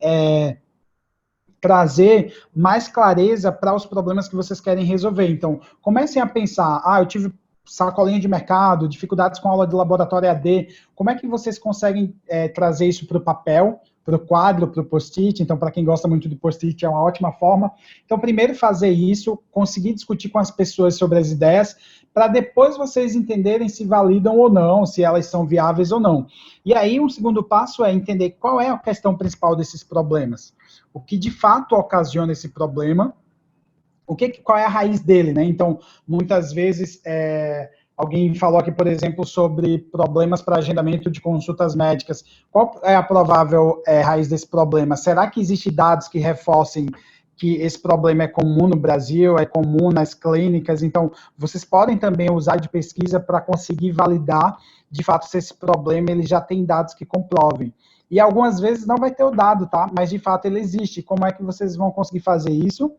trazer mais clareza para os problemas que vocês querem resolver. Então, comecem a pensar, eu tive sacolinha de mercado, dificuldades com aula de laboratório AD, como é que vocês conseguem trazer isso para o papel, para o quadro, para o post-it? Então, para quem gosta muito de post-it, é uma ótima forma. Então, primeiro fazer isso, conseguir discutir com as pessoas sobre as ideias, para depois vocês entenderem se validam ou não, se elas são viáveis ou não. E aí, um segundo passo é entender qual é a questão principal desses problemas. O que de fato ocasiona esse problema, qual é a raiz dele, né? Então, muitas vezes, alguém falou aqui, por exemplo, sobre problemas para agendamento de consultas médicas. Qual é a provável raiz desse problema? Será que existem dados que reforcem que esse problema é comum no Brasil, é comum nas clínicas? Então, vocês podem também usar de pesquisa para conseguir validar, de fato, se esse problema ele já tem dados que comprovem. E algumas vezes não vai ter o dado, tá? Mas, de fato, ele existe. Como é que vocês vão conseguir fazer isso?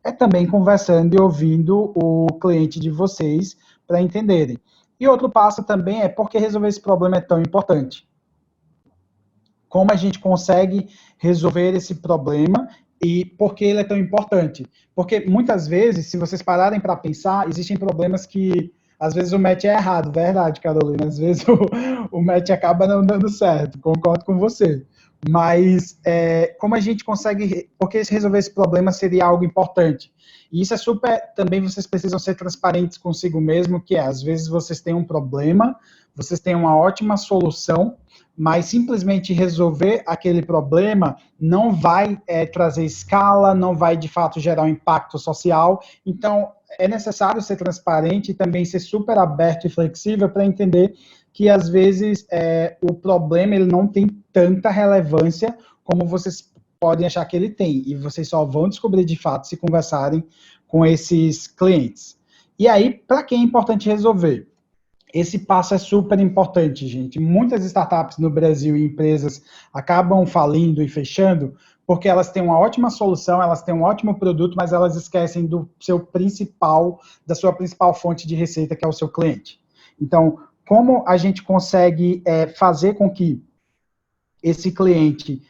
É também conversando e ouvindo o cliente de vocês para entenderem. E outro passo também é por que resolver esse problema é tão importante. Como a gente consegue resolver esse problema e por que ele é tão importante? Porque muitas vezes, se vocês pararem para pensar, existem problemas que às vezes o match é errado, verdade, Carolina? Às vezes o match acaba não dando certo, concordo com você. Mas como a gente consegue, porque resolver esse problema seria algo importante. E isso é super, também vocês precisam ser transparentes consigo mesmo, que às vezes vocês têm um problema, vocês têm uma ótima solução, mas simplesmente resolver aquele problema não vai trazer escala, não vai de fato gerar um impacto social. Então, é necessário ser transparente e também ser super aberto e flexível para entender que às vezes o problema ele não tem tanta relevância como vocês podem achar que ele tem, e vocês só vão descobrir de fato se conversarem com esses clientes. E aí, para quem é importante resolver? Esse passo é super importante, gente. Muitas startups no Brasil e empresas acabam falindo e fechando porque elas têm uma ótima solução, elas têm um ótimo produto, mas elas esquecem da sua principal fonte de receita, que é o seu cliente. Então, como a gente consegue fazer com que esse cliente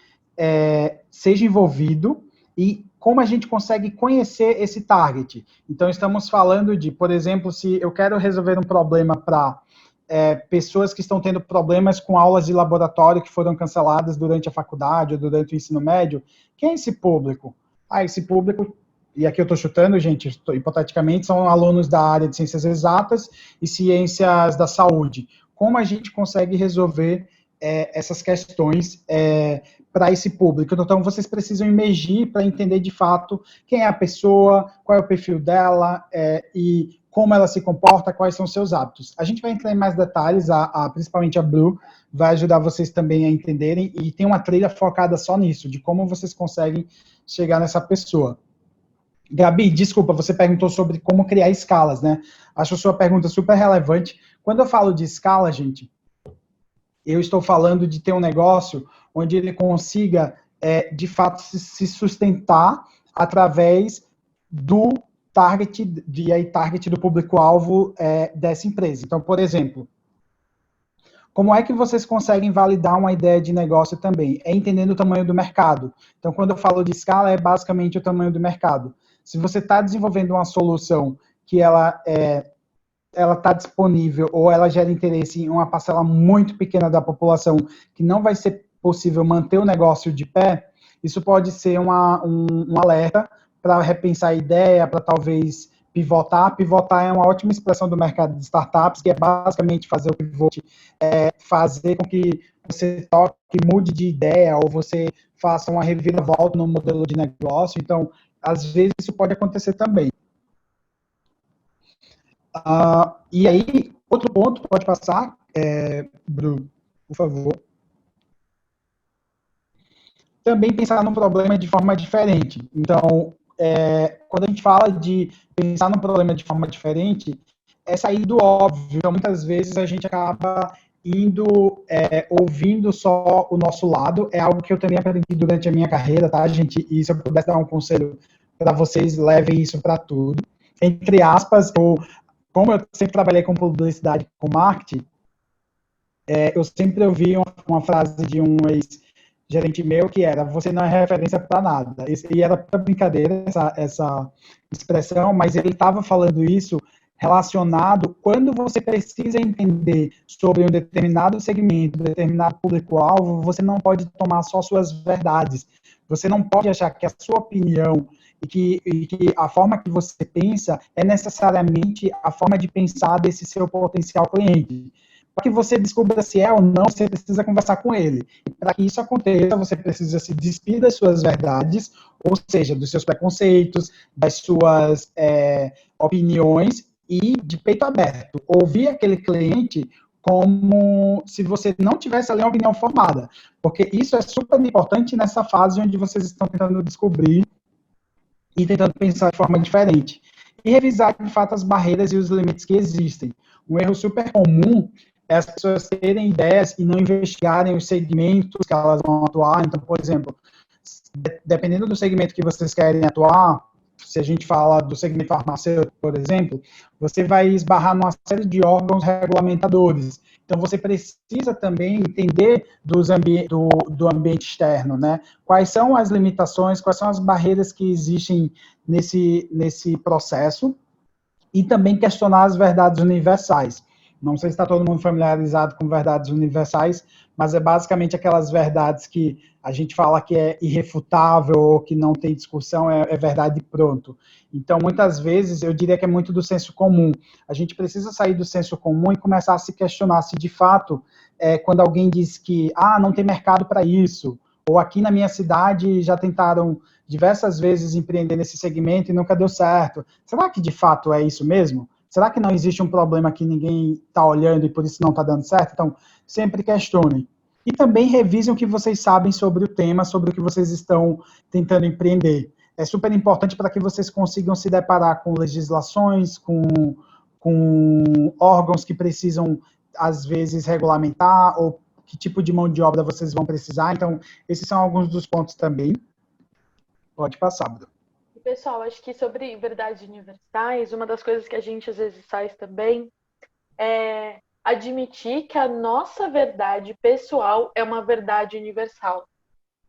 seja envolvido e como a gente consegue conhecer esse target. Então, estamos falando de, por exemplo, se eu quero resolver um problema para pessoas que estão tendo problemas com aulas de laboratório que foram canceladas durante a faculdade ou durante o ensino médio, quem é esse público? Esse público, e aqui eu estou chutando, gente, hipoteticamente, são alunos da área de ciências exatas e ciências da saúde. Como a gente consegue resolver essas questões para esse público? Então, vocês precisam imergir para entender de fato quem é a pessoa, qual é o perfil dela e como ela se comporta, quais são os seus hábitos. A gente vai entrar em mais detalhes, principalmente a Bru vai ajudar vocês também a entenderem, e tem uma trilha focada só nisso, de como vocês conseguem chegar nessa pessoa. Gabi, desculpa, você perguntou sobre como criar escalas, né? Acho a sua pergunta super relevante. Quando eu falo de escala, gente, eu estou falando de ter um negócio onde ele consiga, de fato, se sustentar através do target do público-alvo dessa empresa. Então, por exemplo, como é que vocês conseguem validar uma ideia de negócio também? É entendendo o tamanho do mercado. Então, quando eu falo de escala, é basicamente o tamanho do mercado. Se você está desenvolvendo uma solução que ela está disponível ou ela gera interesse em uma parcela muito pequena da população que não vai ser possível manter o negócio de pé, isso pode ser um alerta para repensar a ideia, para talvez pivotar. Pivotar é uma ótima expressão do mercado de startups, que é basicamente fazer o pivot, fazer com que você toque, mude de ideia, ou você faça uma reviravolta no modelo de negócio. Então, às vezes isso pode acontecer também. E aí, outro ponto, pode passar, Bru, por favor. Também pensar no problema de forma diferente. Então, quando a gente fala de pensar no problema de forma diferente, é sair do óbvio. Então, muitas vezes a gente acaba ouvindo só o nosso lado. É algo que eu também aprendi durante a minha carreira, tá, gente? E se eu pudesse dar um conselho para vocês, levem isso para tudo. Entre aspas, como eu sempre trabalhei com publicidade, com marketing, eu sempre ouvi uma frase de um ex-gerente meu que era: você não é referência para nada. E era para brincadeira essa expressão, mas ele estava falando isso relacionado quando você precisa entender sobre um determinado segmento, determinado público-alvo, você não pode tomar só suas verdades. Você não pode achar que a sua opinião e que a forma que você pensa é necessariamente a forma de pensar desse seu potencial cliente. Para que você descubra se é ou não, você precisa conversar com ele. Para que isso aconteça, você precisa se despir das suas verdades, ou seja, dos seus preconceitos, das suas opiniões, e de peito aberto, ouvir aquele cliente como se você não tivesse ali uma opinião formada, porque isso é super importante nessa fase onde vocês estão tentando descobrir e tentando pensar de forma diferente. E revisar, de fato, as barreiras e os limites que existem. Um erro super comum é as pessoas terem ideias e não investigarem os segmentos que elas vão atuar. Então, por exemplo, dependendo do segmento que vocês querem atuar, se a gente fala do segmento farmacêutico, por exemplo, você vai esbarrar numa série de órgãos regulamentadores. Então, você precisa também entender do ambiente externo, né? Quais são as limitações, quais são as barreiras que existem nesse processo, e também questionar as verdades universais. Não sei se está todo mundo familiarizado com verdades universais, mas é basicamente aquelas verdades que a gente fala que é irrefutável ou que não tem discussão, é verdade e pronto. Então, muitas vezes, eu diria que é muito do senso comum. A gente precisa sair do senso comum e começar a se questionar se, de fato, quando alguém diz que não tem mercado para isso, ou aqui na minha cidade já tentaram diversas vezes empreender nesse segmento e nunca deu certo. Será que, de fato, é isso mesmo? Será que não existe um problema que ninguém está olhando e por isso não está dando certo? Então, sempre questionem. E também revisem o que vocês sabem sobre o tema, sobre o que vocês estão tentando empreender. É super importante para que vocês consigam se deparar com legislações, com órgãos que precisam, às vezes, regulamentar, ou que tipo de mão de obra vocês vão precisar. Então, esses são alguns dos pontos também. Pode passar, Bruno. Pessoal, acho que sobre verdades universais, uma das coisas que a gente às vezes faz também é admitir que a nossa verdade pessoal é uma verdade universal.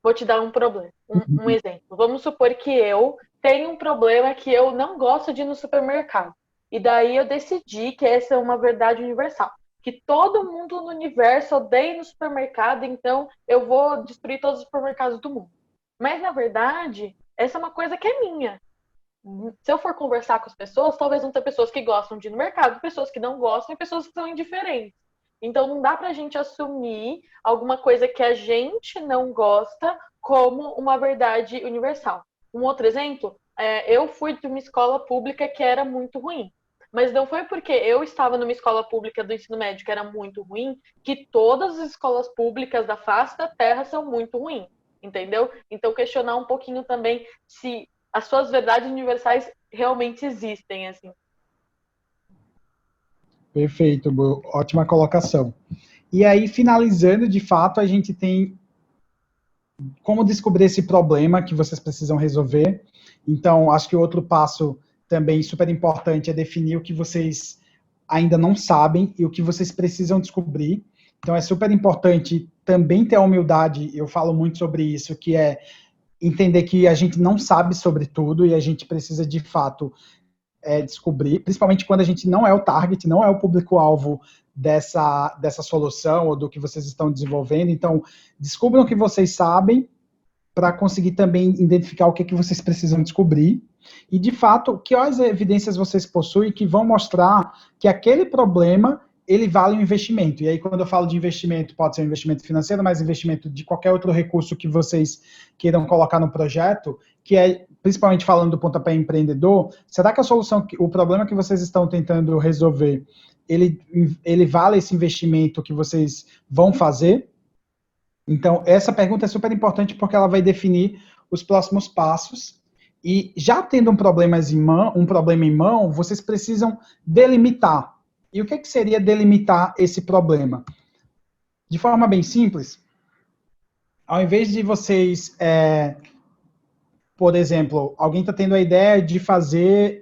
Vou te dar um problema, um exemplo. Vamos supor que eu tenho um problema que eu não gosto de ir no supermercado. E daí eu decidi que essa é uma verdade universal. Que todo mundo no universo odeia ir no supermercado, então eu vou destruir todos os supermercados do mundo. Mas, na verdade, essa é uma coisa que é minha. Se eu for conversar com as pessoas, talvez vão ter pessoas que gostam de ir no mercado, pessoas que não gostam e pessoas que são indiferentes. Então, não dá pra gente assumir alguma coisa que a gente não gosta como uma verdade universal. Um outro exemplo, eu fui de uma escola pública que era muito ruim. Mas não foi porque eu estava numa escola pública do ensino médio que era muito ruim, que todas as escolas públicas da face da terra são muito ruins. Entendeu? Então, questionar um pouquinho também se as suas verdades universais realmente existem, assim. Perfeito, Bu. Ótima colocação. E aí, finalizando, de fato, a gente tem como descobrir esse problema que vocês precisam resolver. Então, acho que outro passo também super importante é definir o que vocês ainda não sabem e o que vocês precisam descobrir. Então, é super importante também ter a humildade, eu falo muito sobre isso, que é entender que a gente não sabe sobre tudo e a gente precisa, de fato, descobrir, principalmente quando a gente não é o target, não é o público-alvo dessa solução ou do que vocês estão desenvolvendo. Então, descubram o que vocês sabem para conseguir também identificar o que vocês precisam descobrir. E, de fato, quais evidências vocês possuem que vão mostrar que aquele problema ele vale um investimento. E aí, quando eu falo de investimento, pode ser um investimento financeiro, mas investimento de qualquer outro recurso que vocês queiram colocar no projeto, que é, principalmente falando do pontapé empreendedor, será que a solução, o problema que vocês estão tentando resolver, ele vale esse investimento que vocês vão fazer? Então, essa pergunta é super importante porque ela vai definir os próximos passos. E já tendo um problema em mão, vocês precisam delimitar. E o que seria delimitar esse problema? De forma bem simples, ao invés de vocês, por exemplo, alguém está tendo a ideia de fazer,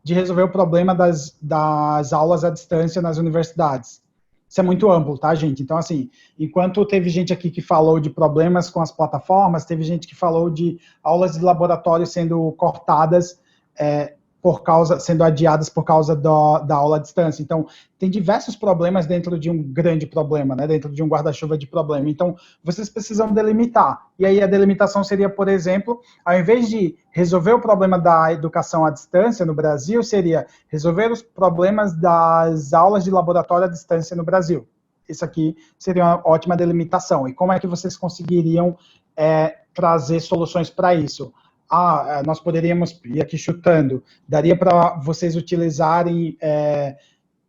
de resolver o problema das aulas à distância nas universidades. Isso é muito amplo, tá, gente? Então, assim, enquanto teve gente aqui que falou de problemas com as plataformas, teve gente que falou de aulas de laboratório sendo cortadas sendo adiadas por causa da aula à distância. Então, tem diversos problemas dentro de um grande problema, né? Dentro de um guarda-chuva de problema. Então, vocês precisam delimitar. E aí a delimitação seria, por exemplo, ao invés de resolver o problema da educação à distância no Brasil, seria resolver os problemas das aulas de laboratório à distância no Brasil. Isso aqui seria uma ótima delimitação. E como é que vocês conseguiriam trazer soluções para isso? Nós poderíamos ir aqui chutando, daria para vocês utilizarem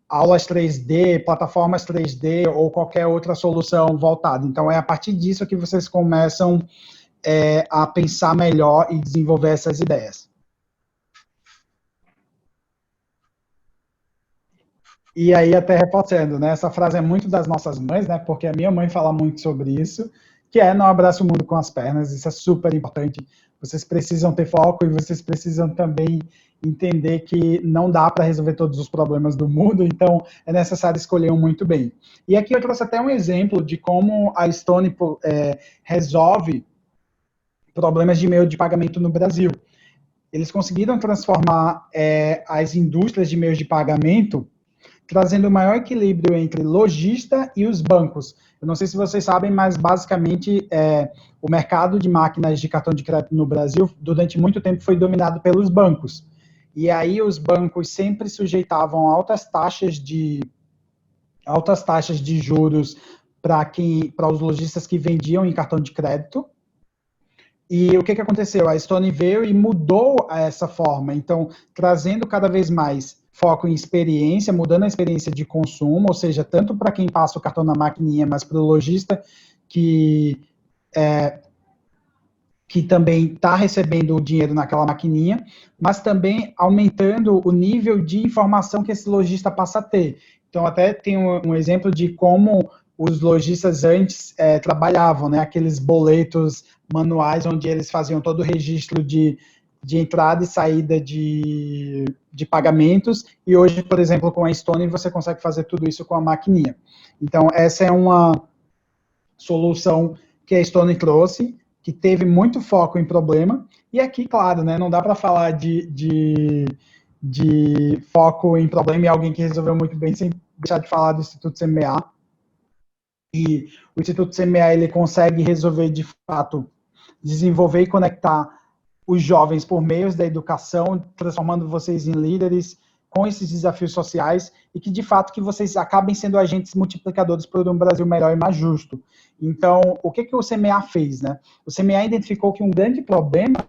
aulas 3D, plataformas 3D ou qualquer outra solução voltada. Então, é a partir disso que vocês começam a pensar melhor e desenvolver essas ideias. E aí, até reforçando, né? Essa frase é muito das nossas mães, né? Porque a minha mãe fala muito sobre isso, que é não abraça o mundo com as pernas. Isso é super importante. Vocês precisam ter foco e vocês precisam também entender que não dá para resolver todos os problemas do mundo, então é necessário escolher um muito bem. E aqui eu trouxe até um exemplo de como a Stone resolve problemas de meio de pagamento no Brasil. Eles conseguiram transformar as indústrias de meios de pagamento trazendo o maior equilíbrio entre lojista e os bancos. Eu não sei se vocês sabem, mas basicamente o mercado de máquinas de cartão de crédito no Brasil, durante muito tempo, foi dominado pelos bancos. E aí os bancos sempre sujeitavam altas taxas de juros para os lojistas que vendiam em cartão de crédito. E o que aconteceu? A Stone veio e mudou essa forma, então, trazendo cada vez mais foco em experiência, mudando a experiência de consumo, ou seja, tanto para quem passa o cartão na maquininha, mas para o lojista que também está recebendo o dinheiro naquela maquininha, mas também aumentando o nível de informação que esse lojista passa a ter. Então, até tem um exemplo de como os lojistas antes trabalhavam, né? Aqueles boletos manuais onde eles faziam todo o registro de entrada e saída de pagamentos, e hoje, por exemplo, com a Stone, você consegue fazer tudo isso com a maquininha. Então, essa é uma solução que a Stone trouxe, que teve muito foco em problema, e aqui, claro, né, não dá para falar de foco em problema e alguém que resolveu muito bem sem deixar de falar do Instituto CMA. E o Instituto CMA, ele consegue resolver, de fato, desenvolver e conectar os jovens por meios da educação, transformando vocês em líderes com esses desafios sociais e que, de fato, que vocês acabem sendo agentes multiplicadores por um Brasil melhor e mais justo. Então, o que o CMA fez, né? O CMA identificou que um grande problema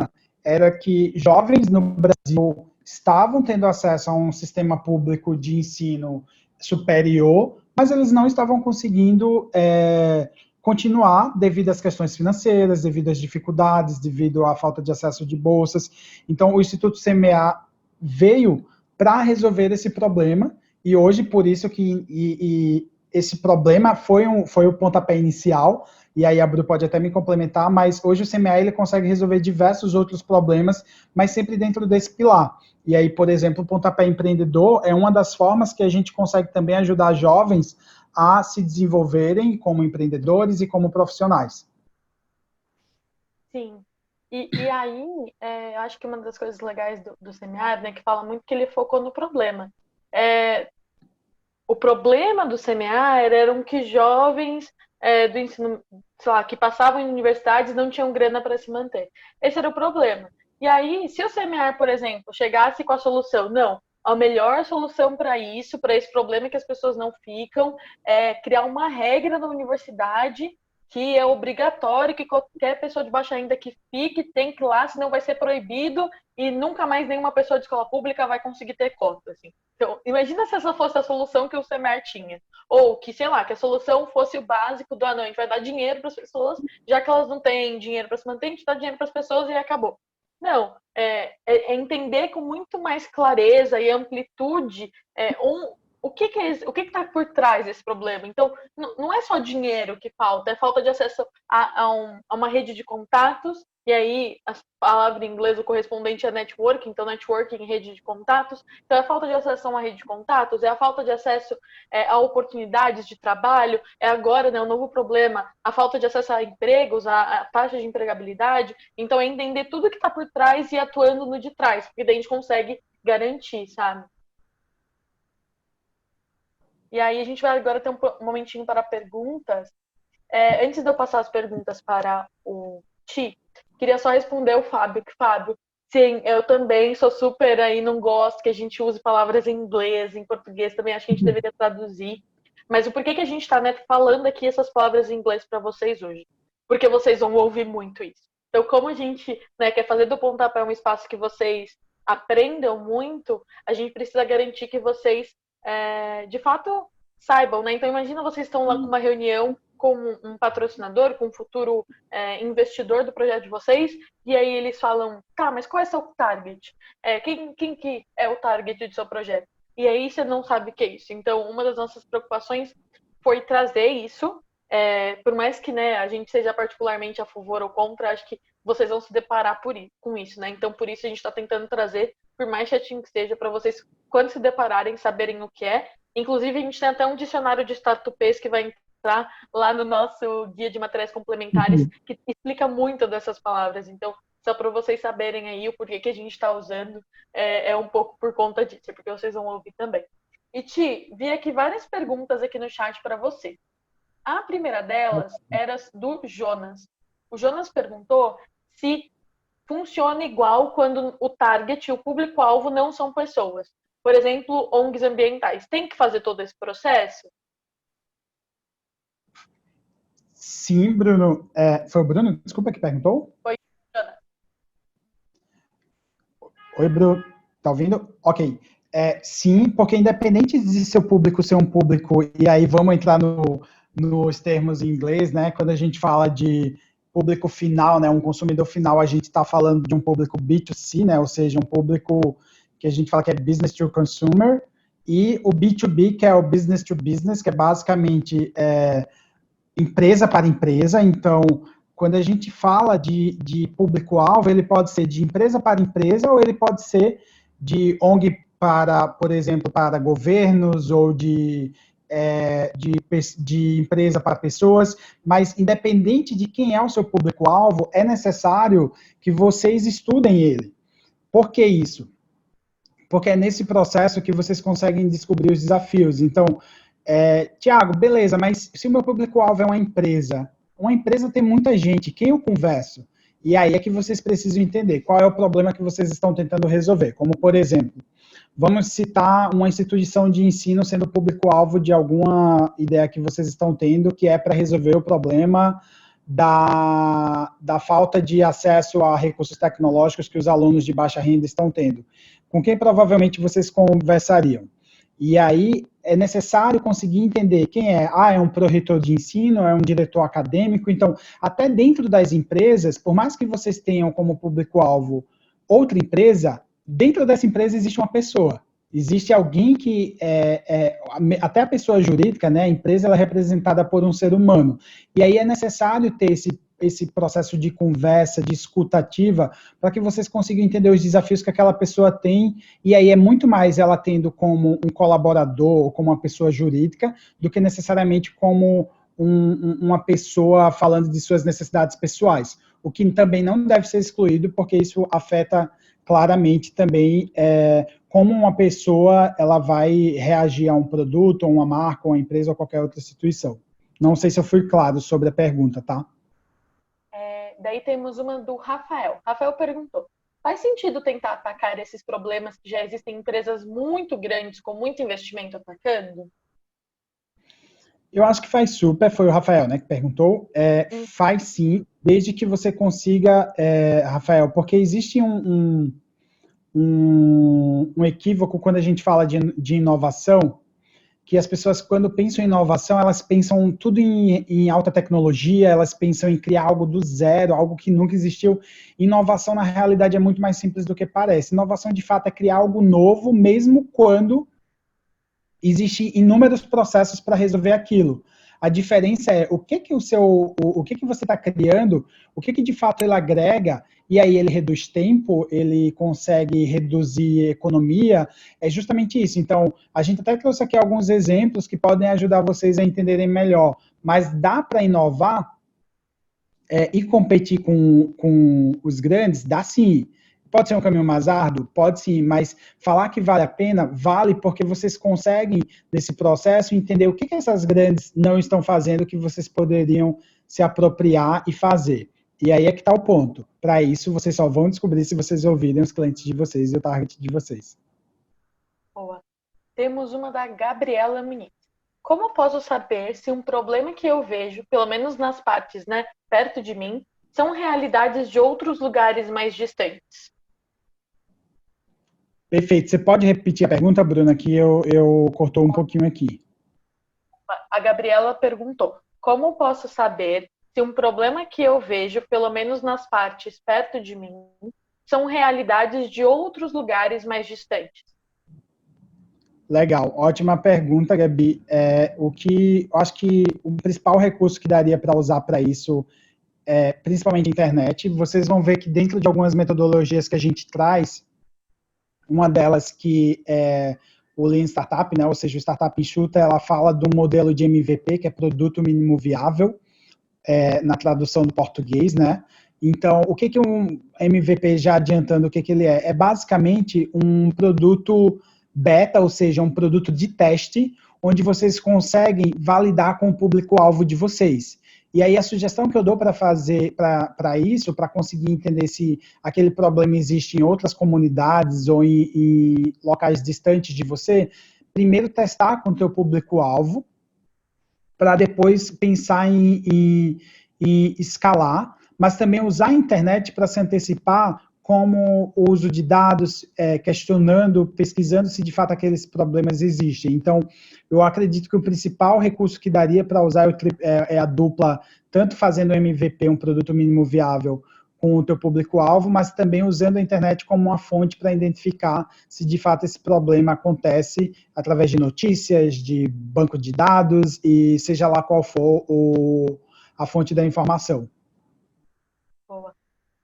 era que jovens no Brasil estavam tendo acesso a um sistema público de ensino superior, mas eles não estavam conseguindo continuar devido às questões financeiras, devido às dificuldades, devido à falta de acesso de bolsas. Então, o Instituto CMA veio para resolver esse problema, e hoje, por isso que esse problema foi o pontapé inicial, e aí a Bru pode até me complementar, mas hoje o CMA ele consegue resolver diversos outros problemas, mas sempre dentro desse pilar. E aí, por exemplo, o pontapé empreendedor é uma das formas que a gente consegue também ajudar jovens a se desenvolverem como empreendedores e como profissionais. Sim. E aí, eu acho que uma das coisas legais do CMA, né, que fala muito que ele focou no problema. O problema do CMA eram que jovens do ensino, sei lá, que passavam em universidades não tinham grana para se manter. Esse era o problema. E aí, se o CMA, por exemplo, chegasse com a solução, não, a melhor solução para isso, para esse problema que as pessoas não ficam, é criar uma regra na universidade que é obrigatório que qualquer pessoa de baixa renda que fique tem que ir lá, senão vai ser proibido e nunca mais nenhuma pessoa de escola pública vai conseguir ter cota. Assim. Então, imagina se essa fosse a solução que o CMER tinha. Ou que, sei lá, que a solução fosse o básico do, não, a gente vai dar dinheiro para as pessoas, já que elas não têm dinheiro para se manter, a gente dá dinheiro para as pessoas e acabou. Não, é entender com muito mais clareza e amplitude o que está por trás desse problema. Então, não é só dinheiro que falta, é falta de acesso a uma rede de contatos, e aí a palavra em inglês, o correspondente é networking, então networking, rede de contatos. Então, é a falta de acesso a uma rede de contatos, é a falta de acesso a oportunidades de trabalho, é agora, né, o novo problema, a falta de acesso a empregos, a taxa de empregabilidade. Então, é entender tudo que está por trás e atuando no de trás, porque daí a gente consegue garantir, sabe? E aí a gente vai agora ter um momentinho para perguntas. Antes de eu passar as perguntas para o Ti, queria só responder o Fábio, que Fábio, sim, eu também sou super aí, não gosto que a gente use palavras em inglês, em português também, acho que a gente deveria traduzir. Mas o porquê que a gente está, né, falando aqui essas palavras em inglês para vocês hoje? Porque vocês vão ouvir muito isso. Então, como a gente, né, quer fazer do Pontapé um espaço que vocês aprendam muito, a gente precisa garantir que vocês, de fato, saibam, né? Então, imagina vocês estão lá com uma reunião com um patrocinador, com um futuro investidor do projeto de vocês, e aí eles falam, tá, mas qual é seu target? Quem que é o target do seu projeto? E aí você não sabe o que é isso. Então, uma das nossas preocupações foi trazer isso, por mais que, né, a gente seja particularmente a favor ou contra, acho que vocês vão se deparar com isso, né? Então, por isso a gente está tentando trazer, por mais chatinho que seja, para vocês, quando se depararem, saberem o que é. Inclusive, a gente tem até um dicionário de startupês que vai entrar lá no nosso guia de materiais complementares, que explica muito dessas palavras. Então, só para vocês saberem aí o porquê que a gente está usando, um pouco por conta disso, porque vocês vão ouvir também. E Ti, vi aqui várias perguntas aqui no chat para você. A primeira delas era do Jonas. O Jonas perguntou se funciona igual quando o target, o público-alvo não são pessoas. Por exemplo, ONGs ambientais. Tem que fazer todo esse processo? Sim, Bruno. Foi o Bruno, desculpa, que perguntou? Foi, Jonas. Oi, Bruno. Tá ouvindo? Ok. Sim, porque independente de seu público ser um público, e aí vamos entrar nos termos em inglês, né? Quando a gente fala de público final, né? Um consumidor final, a gente está falando de um público B2C, né? Ou seja, um público que a gente fala que é business to consumer, e o B2B, que é o business to business, que é basicamente empresa para empresa. Então, quando a gente fala de público-alvo, ele pode ser de empresa para empresa, ou ele pode ser de ONG para, por exemplo, para governos, ou de empresa para pessoas, mas independente de quem é o seu público-alvo, é necessário que vocês estudem ele. Por que isso? Porque é nesse processo que vocês conseguem descobrir os desafios. Então, Tiago, beleza, mas se o meu público-alvo é uma empresa tem muita gente, quem eu converso? E aí é que vocês precisam entender qual é o problema que vocês estão tentando resolver. Como, por exemplo, vamos citar uma instituição de ensino sendo público-alvo de alguma ideia que vocês estão tendo, que é para resolver o problema da falta de acesso a recursos tecnológicos que os alunos de baixa renda estão tendo. Com quem provavelmente vocês conversariam? E aí é necessário conseguir entender quem é. É um pró-reitor de ensino, é um diretor acadêmico. Então, até dentro das empresas, por mais que vocês tenham como público-alvo outra empresa, dentro dessa empresa existe uma pessoa. Existe alguém que, até a pessoa jurídica, né, a empresa ela é representada por um ser humano. E aí é necessário ter esse processo de conversa, de escuta ativa, para que vocês consigam entender os desafios que aquela pessoa tem, e aí é muito mais ela tendo como um colaborador, ou como uma pessoa jurídica, do que necessariamente como uma pessoa falando de suas necessidades pessoais, o que também não deve ser excluído, porque isso afeta claramente também como uma pessoa ela vai reagir a um produto, ou uma marca, ou uma empresa, ou qualquer outra instituição. Não sei se eu fui claro sobre a pergunta, tá? Daí temos uma do Rafael. Rafael perguntou, faz sentido tentar atacar esses problemas que já existem em empresas muito grandes, com muito investimento atacando? Eu acho que faz super, foi o Rafael, né, que perguntou. Faz sim, desde que você consiga, Rafael, porque existe um equívoco quando a gente fala de inovação, que as pessoas, quando pensam em inovação, elas pensam tudo em alta tecnologia, elas pensam em criar algo do zero, algo que nunca existiu. Inovação, na realidade, é muito mais simples do que parece. Inovação, de fato, é criar algo novo, mesmo quando existem inúmeros processos para resolver aquilo. A diferença é o que você está criando, o que de fato ele agrega, e aí ele reduz tempo, ele consegue reduzir economia, é justamente isso. Então, a gente até trouxe aqui alguns exemplos que podem ajudar vocês a entenderem melhor, mas dá para inovar e competir com os grandes? Dá sim. Pode ser um caminho mais árduo? Pode sim, mas falar que vale a pena, vale porque vocês conseguem, nesse processo, entender o que essas grandes não estão fazendo que vocês poderiam se apropriar e fazer. E aí é que está o ponto. Para isso, vocês só vão descobrir se vocês ouvirem os clientes de vocês e o target de vocês. Boa. Temos uma da Gabriela Muniz. Como posso saber se um problema que eu vejo, pelo menos nas partes, né, perto de mim, são realidades de outros lugares mais distantes? Perfeito. Você pode repetir a pergunta, Bruna, que eu cortou um pouquinho aqui. A Gabriela perguntou: como posso saber se um problema que eu vejo, pelo menos nas partes perto de mim, são realidades de outros lugares mais distantes? Legal, ótima pergunta, Gabi. Eu acho que o principal recurso que daria para usar para isso principalmente a internet. Vocês vão ver que dentro de algumas metodologias que a gente traz, uma delas que é o Lean Startup, né, ou seja, o Startup Enxuta, ela fala do modelo de MVP, que é Produto Mínimo Viável, na tradução do português, né? Então, o que um MVP, já adiantando o que ele é? É basicamente um produto beta, ou seja, um produto de teste, onde vocês conseguem validar com o público-alvo de vocês. E aí a sugestão que eu dou para fazer para isso, para conseguir entender se aquele problema existe em outras comunidades ou em locais distantes de você, primeiro testar com o teu público-alvo, para depois pensar em escalar, mas também usar a internet para se antecipar, como o uso de dados, questionando, pesquisando se de fato aqueles problemas existem. Então, eu acredito que o principal recurso que daria para usar é a dupla, tanto fazendo o MVP, um produto mínimo viável, com o teu público-alvo, mas também usando a internet como uma fonte para identificar se de fato esse problema acontece através de notícias, de banco de dados e seja lá qual for a fonte da informação. Boa.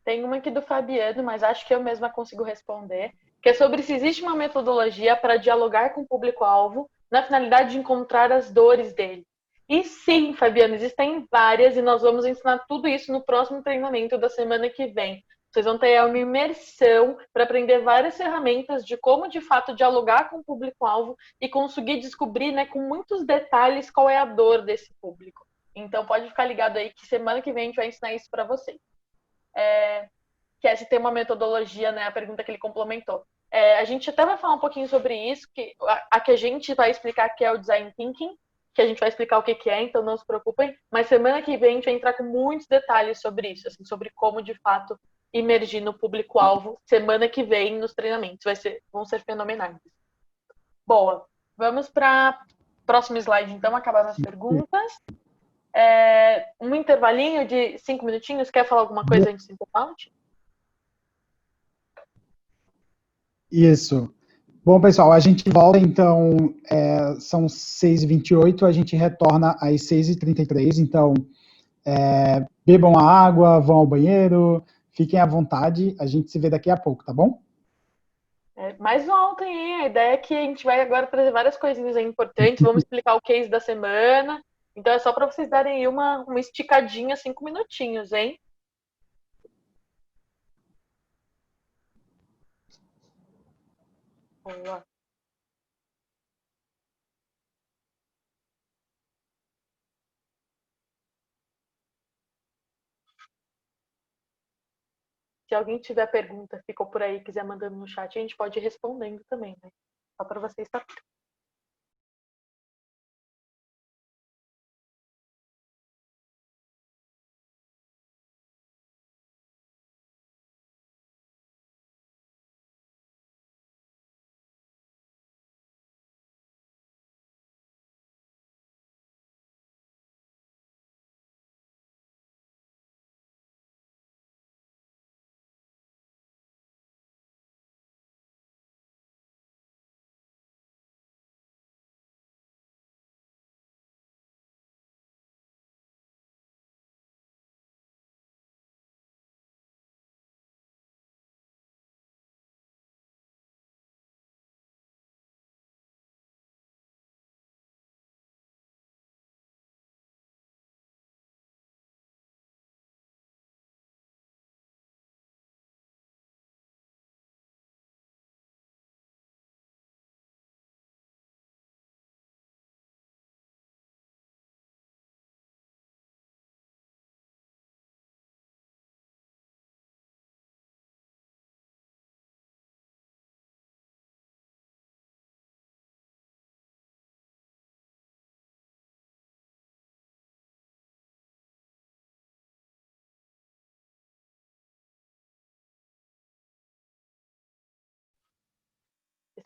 Tem uma aqui do Fabiano, mas acho que eu mesma consigo responder, que é sobre se existe uma metodologia para dialogar com o público-alvo na finalidade de encontrar as dores dele. E sim, Fabiano, existem várias e nós vamos ensinar tudo isso no próximo treinamento da semana que vem. Vocês vão ter uma imersão para aprender várias ferramentas de como de fato dialogar com o público-alvo e conseguir descobrir, né, com muitos detalhes qual é a dor desse público. Então pode ficar ligado aí que semana que vem a gente vai ensinar isso para vocês. Que é se tem uma metodologia, né? A pergunta que ele complementou. A gente até vai falar um pouquinho sobre isso, que a que a gente vai explicar que é o Design Thinking, que a gente vai explicar o que é, então não se preocupem. Mas semana que vem a gente vai entrar com muitos detalhes sobre isso, assim, sobre como de fato imergir no público-alvo semana que vem nos treinamentos. Vão ser fenomenais. Boa. Vamos para próximo slide, então, acabar as perguntas. Um intervalinho de 5 minutinhos. Quer falar alguma coisa antes do intervalo? Isso. Bom, pessoal, a gente volta, então, são 6h28, a gente retorna às 6h33, então, bebam água, vão ao banheiro, fiquem à vontade, a gente se vê daqui a pouco, tá bom? Mas voltem, hein? A ideia é que a gente vai agora trazer várias coisinhas aí importantes, vamos explicar o case da semana, então é só para vocês darem aí uma esticadinha, 5 minutinhos, hein? Boa. Se alguém tiver pergunta, ficou por aí, quiser mandando no chat, a gente pode ir respondendo também, né? Só para vocês saberem.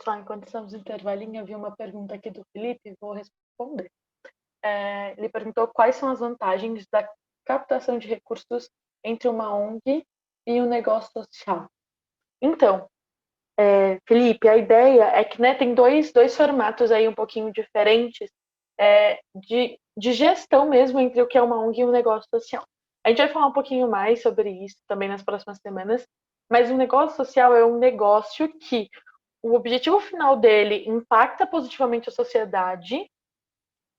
Só enquanto estamos no intervalinho, eu vi uma pergunta aqui do Felipe, vou responder. Ele perguntou quais são as vantagens da captação de recursos entre uma ONG e um negócio social. Então, Felipe, a ideia é que, né, tem dois formatos aí um pouquinho diferentes de gestão mesmo entre o que é uma ONG e um negócio social. A gente vai falar um pouquinho mais sobre isso também nas próximas semanas, mas o negócio social é um negócio que o objetivo final dele impacta positivamente a sociedade,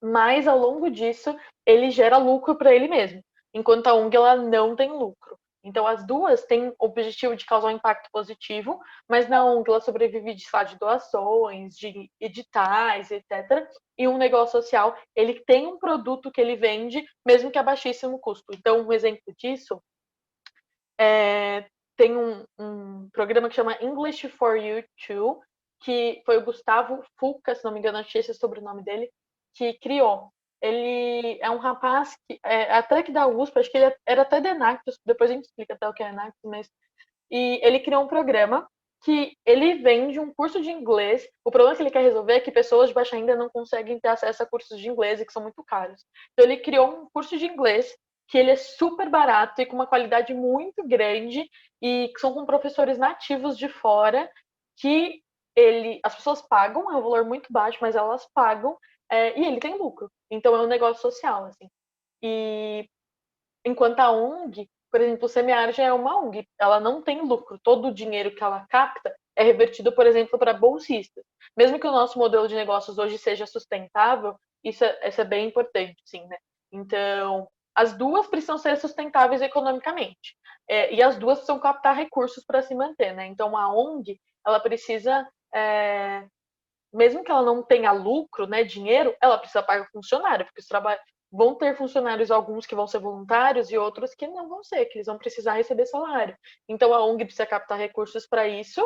mas ao longo disso ele gera lucro para ele mesmo, enquanto a ONG ela não tem lucro. Então as duas têm o objetivo de causar um impacto positivo, mas na ONG ela sobrevive de doações, de editais, etc. E um negócio social, ele tem um produto que ele vende, mesmo que a baixíssimo custo. Então um exemplo disso tem um programa que chama English for You Too, que foi o Gustavo Fuca, se não me engano, achei esse sobrenome dele, que criou. Ele é um rapaz que até que da USP, acho que ele era até da Enactus, depois a gente explica até o que é Enactus, mas e ele criou um programa que ele vende um curso de inglês. O problema que ele quer resolver é que pessoas de baixa renda não conseguem ter acesso a cursos de inglês e que são muito caros. Então ele criou um curso de inglês que ele é super barato e com uma qualidade muito grande e que são com professores nativos de fora que as pessoas pagam, é um valor muito baixo, mas elas pagam e ele tem lucro. Então é um negócio social, assim. E enquanto a ONG, por exemplo, o Semear já é uma ONG, ela não tem lucro. Todo o dinheiro que ela capta é revertido, por exemplo, para bolsistas. Mesmo que o nosso modelo de negócios hoje seja sustentável, isso é bem importante, sim, né? Então, as duas precisam ser sustentáveis economicamente. E as duas precisam captar recursos para se manter, né? Então, a ONG, ela precisa mesmo que ela não tenha lucro, né, dinheiro, ela precisa pagar funcionário, porque os trabalhos vão ter funcionários, alguns que vão ser voluntários e outros que não vão ser, que eles vão precisar receber salário. Então a ONG precisa captar recursos para isso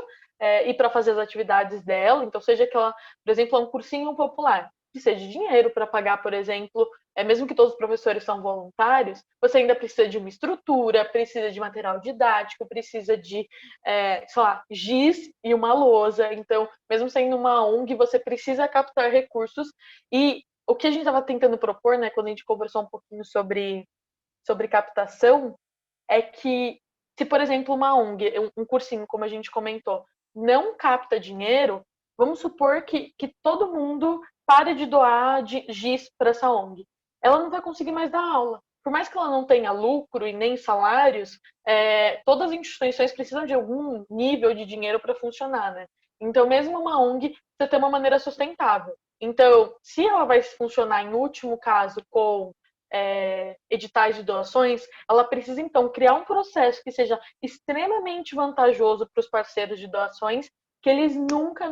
e para fazer as atividades dela. Então, seja que ela, por exemplo, é um cursinho popular, precisa de dinheiro para pagar, por exemplo, mesmo que todos os professores são voluntários, você ainda precisa de uma estrutura, precisa de material didático, precisa de, sei lá, giz e uma lousa. Então, mesmo sendo uma ONG, você precisa captar recursos. E o que a gente estava tentando propor, né, quando a gente conversou um pouquinho sobre captação, é que se, por exemplo, uma ONG, um cursinho, como a gente comentou, não capta dinheiro, vamos supor que todo mundo pare de doar giz para essa ONG. Ela não vai conseguir mais dar aula. Por mais que ela não tenha lucro e nem salários, todas as instituições precisam de algum nível de dinheiro para funcionar, né? Então, mesmo uma ONG precisa ter uma maneira sustentável. Então, se ela vai funcionar, em último caso, com editais de doações, ela precisa, então, criar um processo que seja extremamente vantajoso para os parceiros de doações, que eles nunca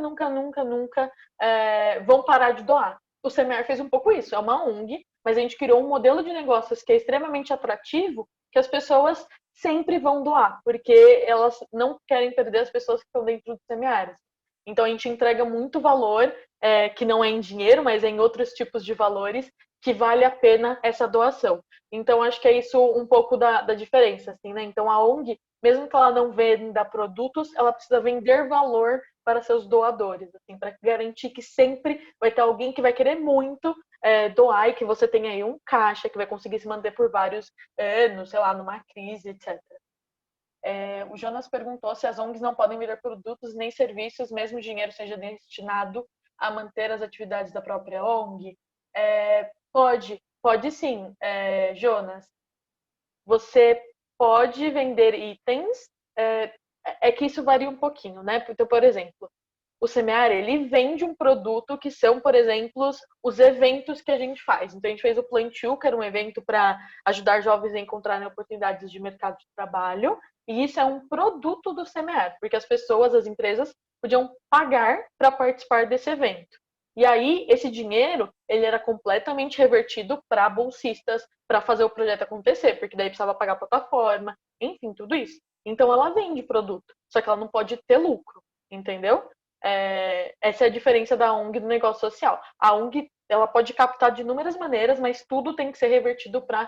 vão parar de doar. O Semear fez um pouco isso, é uma ONG, mas a gente criou um modelo de negócios que é extremamente atrativo, que as pessoas sempre vão doar, porque elas não querem perder as pessoas que estão dentro do Semear. Então a gente entrega muito valor, que não é em dinheiro, mas é em outros tipos de valores, que vale a pena essa doação. Então acho que é isso um pouco da diferença, assim, né? Então a ONG, mesmo que ela não venda produtos, ela precisa vender valor para seus doadores, assim, para garantir que sempre vai ter alguém que vai querer muito doar e que você tenha aí um caixa que vai conseguir se manter por vários anos, sei lá, numa crise, etc. O Jonas perguntou se as ONGs não podem vender produtos nem serviços, mesmo o dinheiro seja destinado a manter as atividades da própria ONG. Pode sim, Jonas. Você pode vender itens, que isso varia um pouquinho, né? Então, por exemplo, o Semear, ele vende um produto que são, por exemplo, os eventos que a gente faz. Então, a gente fez o Plant You, que era um evento para ajudar jovens a encontrarem oportunidades de mercado de trabalho. E isso é um produto do Semear, porque as pessoas, as empresas, podiam pagar para participar desse evento. E aí, esse dinheiro, ele era completamente revertido para bolsistas, para fazer o projeto acontecer, porque daí precisava pagar a plataforma, enfim, tudo isso. Então, ela vende produto, só que ela não pode ter lucro, entendeu? Essa é a diferença da ONG do negócio social. A ONG, ela pode captar de inúmeras maneiras, mas tudo tem que ser revertido para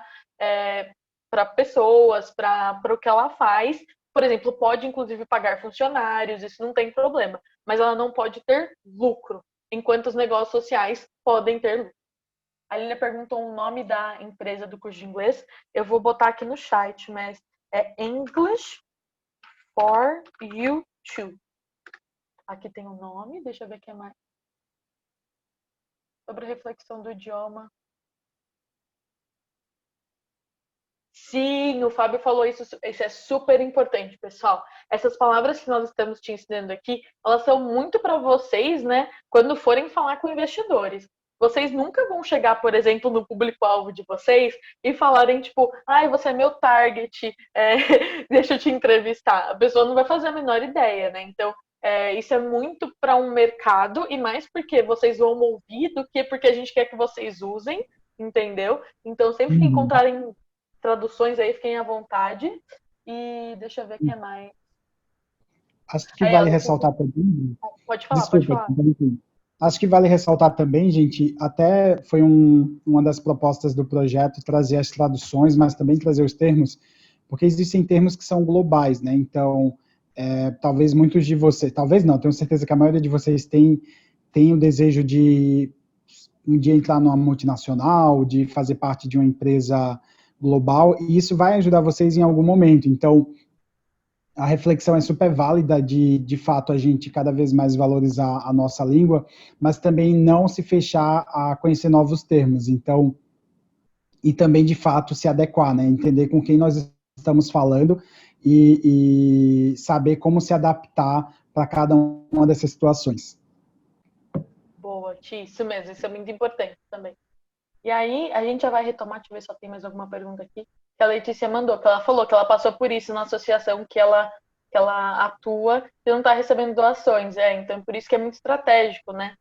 pessoas, para o que ela faz, por exemplo, pode inclusive pagar funcionários, isso não tem problema, mas ela não pode ter lucro, enquanto os negócios sociais podem ter lucro. A Lilia perguntou o nome da empresa do curso de inglês. Eu vou botar aqui no chat, mas é English for You Too. Aqui tem o nome, deixa eu ver o que é mais. Sobre a reflexão do idioma. Sim, o Fábio falou isso é super importante, pessoal. Essas palavras que nós estamos te ensinando aqui, elas são muito para vocês, né, quando forem falar com investidores. Vocês nunca vão chegar, por exemplo, no público-alvo de vocês e falarem, tipo, ai, você é meu target, deixa eu te entrevistar. A pessoa não vai fazer a menor ideia, né? Então, isso é muito para um mercado e mais porque vocês vão ouvir do que porque a gente quer que vocês usem, entendeu? Então, sempre que encontrarem traduções aí, fiquem à vontade. E deixa eu ver o que é mais. Acho que vale ressaltar também. Pode falar, Desculpa, pode falar. Acho que vale ressaltar também, gente, até foi uma das propostas do projeto trazer as traduções, mas também trazer os termos, porque existem termos que são globais, né? Então, talvez muitos de vocês, talvez não, tenho certeza que a maioria de vocês tem o desejo de um dia entrar numa multinacional, de fazer parte de uma empresa global, e isso vai ajudar vocês em algum momento. Então, a reflexão é super válida de fato, a gente cada vez mais valorizar a nossa língua, mas também não se fechar a conhecer novos termos. Então, e também, de fato, se adequar, né? Entender com quem nós estamos falando e saber como se adaptar para cada uma dessas situações. Boa, Ti, isso mesmo, isso é muito importante também. E aí, a gente já vai retomar, deixa eu ver se só tem mais alguma pergunta aqui, que a Letícia mandou, que ela falou que ela passou por isso na associação que ela atua e não está recebendo doações. Então, por isso que é muito estratégico, né?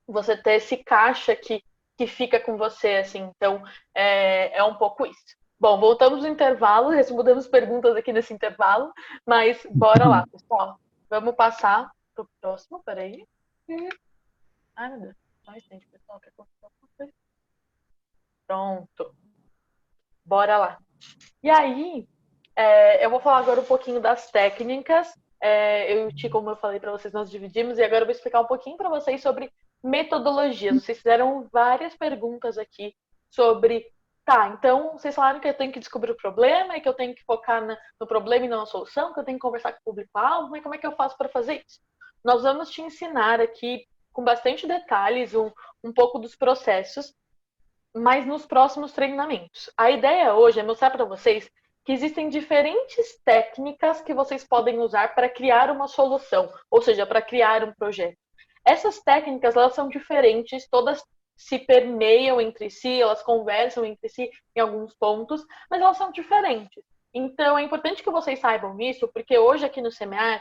Você ter esse caixa que fica com você, assim. Então, é um pouco isso. Bom, voltamos no intervalo, respondemos perguntas aqui nesse intervalo, mas bora lá, pessoal. Vamos passar para o próximo, peraí. Ai, meu Deus. Ai, gente, pessoal, quer contar alguma coisa? Pronto. Bora lá. E aí, eu vou falar agora um pouquinho das técnicas. Eu e o Ti, como eu falei para vocês, nós dividimos, e agora eu vou explicar um pouquinho para vocês sobre metodologias. Vocês fizeram várias perguntas aqui sobre, tá, então vocês falaram que eu tenho que descobrir o problema e que eu tenho que focar no problema e não na solução, que eu tenho que conversar com o público-alvo, mas como é que eu faço para fazer isso? Nós vamos te ensinar aqui, com bastante detalhes, um pouco dos processos, mas nos próximos treinamentos. A ideia hoje é mostrar para vocês que existem diferentes técnicas que vocês podem usar para criar uma solução, ou seja, para criar um projeto. Essas técnicas, elas são diferentes, todas se permeiam entre si, elas conversam entre si em alguns pontos, mas elas são diferentes. Então, é importante que vocês saibam isso, porque hoje aqui no CMA,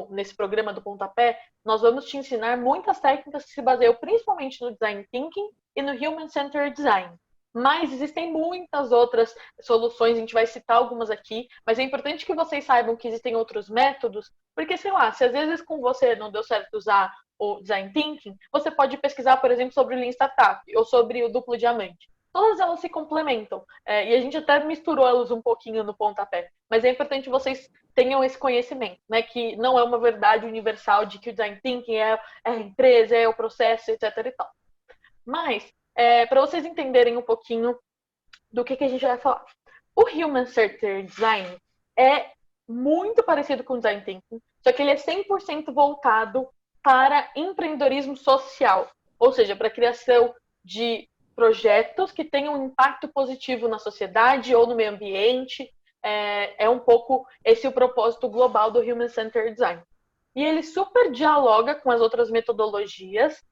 nesse programa do Pontapé, nós vamos te ensinar muitas técnicas que se baseiam principalmente no Design Thinking e no Human Centered Design. Mas existem muitas outras soluções, a gente vai citar algumas aqui, mas é importante que vocês saibam que existem outros métodos, porque, sei lá, se às vezes com você não deu certo usar o Design Thinking, você pode pesquisar, por exemplo, sobre o Lean Startup ou sobre o duplo diamante. Todas elas se complementam, e a gente até misturou elas um pouquinho no pontapé, mas é importante vocês tenham esse conhecimento, né, que não é uma verdade universal de que o Design Thinking é a empresa, é o processo, etc. e tal. Mas, para vocês entenderem um pouquinho do que a gente vai falar. O Human Centered Design é muito parecido com o Design Thinking, só que ele é 100% voltado para empreendedorismo social, ou seja, para a criação de projetos que tenham um impacto positivo na sociedade ou no meio ambiente. É um pouco esse o propósito global do Human Centered Design. E ele super dialoga com as outras metodologias.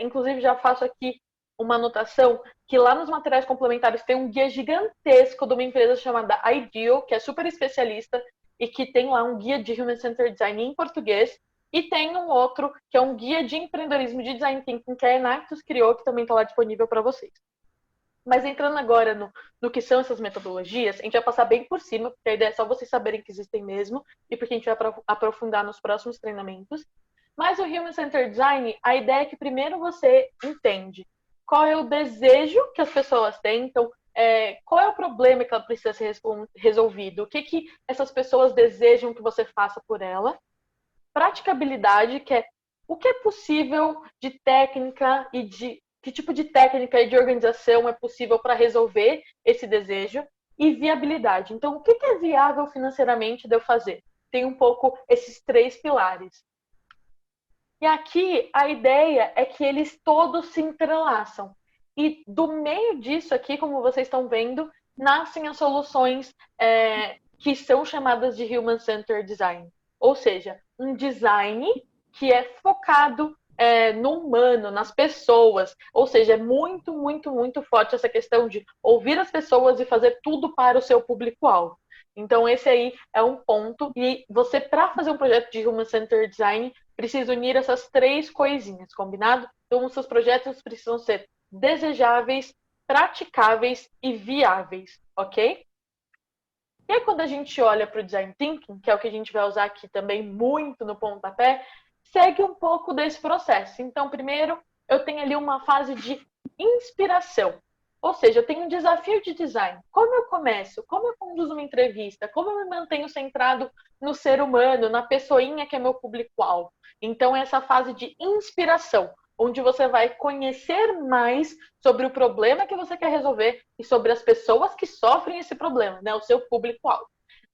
Inclusive, já faço aqui uma anotação que lá nos materiais complementares tem um guia gigantesco de uma empresa chamada Ideal, que é super especialista e que tem lá um guia de Human Centered Design em português. E tem um outro, que é um guia de empreendedorismo de Design Thinking, que a Enactus criou, que também está lá disponível para vocês. Mas entrando agora no que são essas metodologias, a gente vai passar bem por cima, porque a ideia é só vocês saberem que existem mesmo, e porque a gente vai aprofundar nos próximos treinamentos. Mas o Human Centered Design, a ideia é que primeiro você entende qual é o desejo que as pessoas têm. Então, qual é o problema que ela precisa ser resolvido, o que essas pessoas desejam que você faça por ela. Praticabilidade, que é o que é possível de técnica e de que tipo de técnica e de organização é possível para resolver esse desejo, e viabilidade. Então, o que é viável financeiramente de eu fazer? Tem um pouco esses 3 pilares. E aqui a ideia é que eles todos se entrelaçam. E do meio disso aqui, como vocês estão vendo, nascem as soluções que são chamadas de Human Centered Design. Ou seja, um design que é focado no humano, nas pessoas. Ou seja, é muito, muito, muito forte essa questão de ouvir as pessoas e fazer tudo para o seu público-alvo. Então, esse aí é um ponto. E você, para fazer um projeto de Human Centered Design, precisa unir essas 3 coisinhas, combinado? Então, os seus projetos precisam ser desejáveis, praticáveis e viáveis, ok? E aí, quando a gente olha para o Design Thinking, que é o que a gente vai usar aqui também muito no pontapé, segue um pouco desse processo. Então, primeiro, eu tenho ali uma fase de inspiração. Ou seja, eu tenho um desafio de design. Como eu começo? Como eu conduzo uma entrevista? Como eu me mantenho centrado no ser humano, na pessoinha que é meu público-alvo? Então, essa fase de inspiração, onde você vai conhecer mais sobre o problema que você quer resolver e sobre as pessoas que sofrem esse problema, né? O seu público-alvo.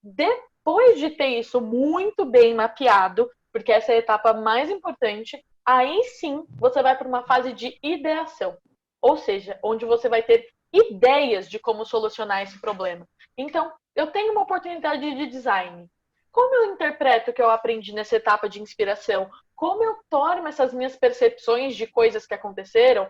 Depois de ter isso muito bem mapeado, porque essa é a etapa mais importante, aí sim você vai para uma fase de ideação. Ou seja, onde você vai ter ideias de como solucionar esse problema. Então, eu tenho uma oportunidade de design. Como eu interpreto o que eu aprendi nessa etapa de inspiração? Como eu torno essas minhas percepções de coisas que aconteceram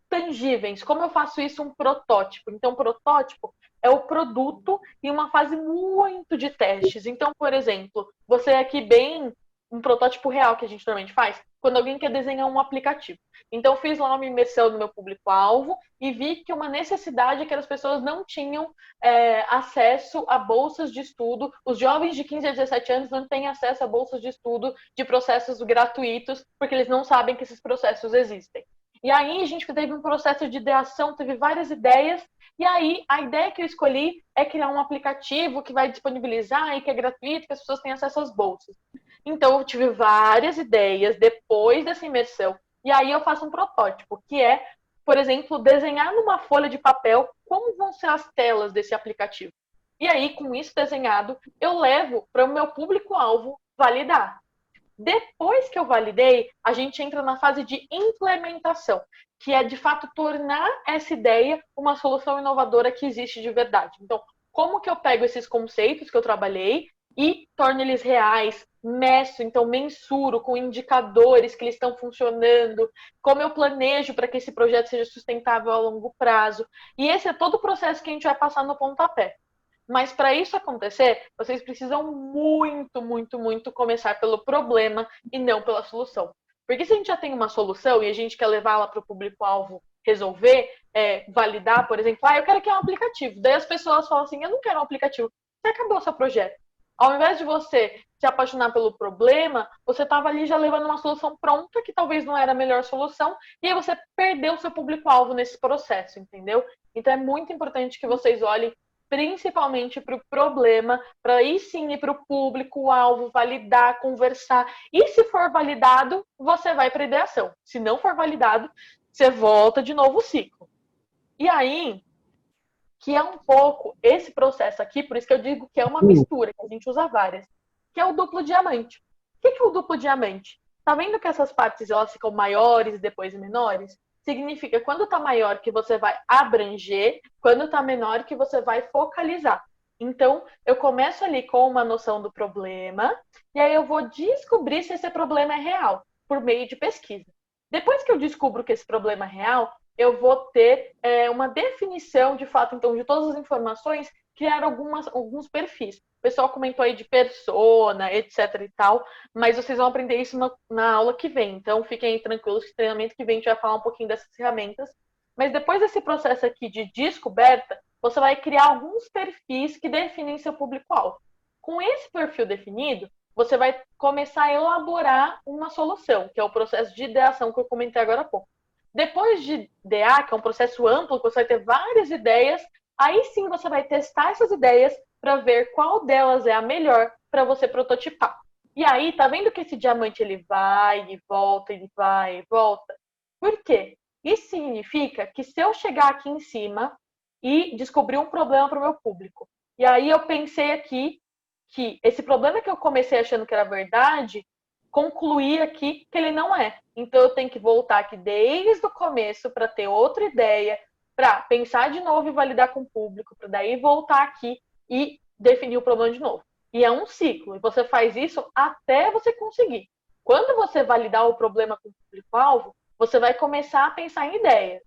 tangíveis? Como eu faço isso um protótipo? Então, protótipo é o produto em uma fase muito de testes. Então, por exemplo, você aqui bem um protótipo real que a gente normalmente faz, quando alguém quer desenhar um aplicativo. Então, fiz lá uma imersão no meu público-alvo e vi que uma necessidade é que as pessoas não tinham acesso a bolsas de estudo. Os jovens de 15 a 17 anos não têm acesso a bolsas de estudo de processos gratuitos, porque eles não sabem que esses processos existem. E aí a gente teve um processo de ideação, teve várias ideias, e aí a ideia que eu escolhi é criar um aplicativo que vai disponibilizar e que é gratuito, que as pessoas têm acesso às bolsas. Então eu tive várias ideias depois dessa imersão, e aí eu faço um protótipo, que é, por exemplo, desenhar numa folha de papel como vão ser as telas desse aplicativo. E aí, com isso desenhado, eu levo para o meu público-alvo validar. Depois que eu validei, a gente entra na fase de implementação, que é de fato tornar essa ideia uma solução inovadora que existe de verdade. Então, como que eu pego esses conceitos que eu trabalhei e torno eles reais, meço, então mensuro com indicadores que eles estão funcionando, como eu planejo para que esse projeto seja sustentável a longo prazo. E esse é todo o processo que a gente vai passar no pontapé. Mas para isso acontecer, vocês precisam muito, muito, muito começar pelo problema e não pela solução. Porque se a gente já tem uma solução e a gente quer levá-la para o público-alvo resolver, validar, por exemplo, eu quero criar um aplicativo. Daí as pessoas falam assim, eu não quero um aplicativo. Você acabou o seu projeto. Ao invés de você se apaixonar pelo problema, você estava ali já levando uma solução pronta, que talvez não era a melhor solução, e aí você perdeu o seu público-alvo nesse processo, entendeu? Então é muito importante que vocês olhem principalmente para o problema, para aí sim ir para o público-alvo, validar, conversar. E se for validado, você vai para a ideação. Se não for validado, você volta de novo o ciclo. E aí, que é um pouco esse processo aqui, por isso que eu digo que é uma mistura, que a gente usa várias, que é o duplo diamante. O que é o duplo diamante? Tá vendo que essas partes elas ficam maiores e depois menores? Significa quando está maior que você vai abranger, quando está menor que você vai focalizar. Então, eu começo ali com uma noção do problema, e aí eu vou descobrir se esse problema é real, por meio de pesquisa. Depois que eu descubro que esse problema é real, eu vou ter uma definição, de fato, então, de todas as informações, criar alguns perfis. O pessoal comentou aí de persona, etc e tal, mas vocês vão aprender isso na aula que vem. Então, fiquem tranquilos que no treinamento que vem a gente vai falar um pouquinho dessas ferramentas. Mas depois desse processo aqui de descoberta, você vai criar alguns perfis que definem seu público-alvo. Com esse perfil definido, você vai começar a elaborar uma solução, que é o processo de ideação que eu comentei agora há pouco. Depois de idear, que é um processo amplo, que você vai ter várias ideias, Aí sim você vai testar essas ideias para ver qual delas é a melhor para você prototipar. E aí, tá vendo que esse diamante ele vai e volta, ele vai e volta? Por quê? Isso significa que se eu chegar aqui em cima e descobrir um problema para o meu público, e aí eu pensei aqui que esse problema que eu comecei achando que era verdade, concluir aqui que ele não é. Então eu tenho que voltar aqui desde o começo para ter outra ideia, para pensar de novo e validar com o público, para daí voltar aqui e definir o problema de novo. E é um ciclo, e você faz isso até você conseguir. Quando você validar o problema com o público-alvo, você vai começar a pensar em ideias.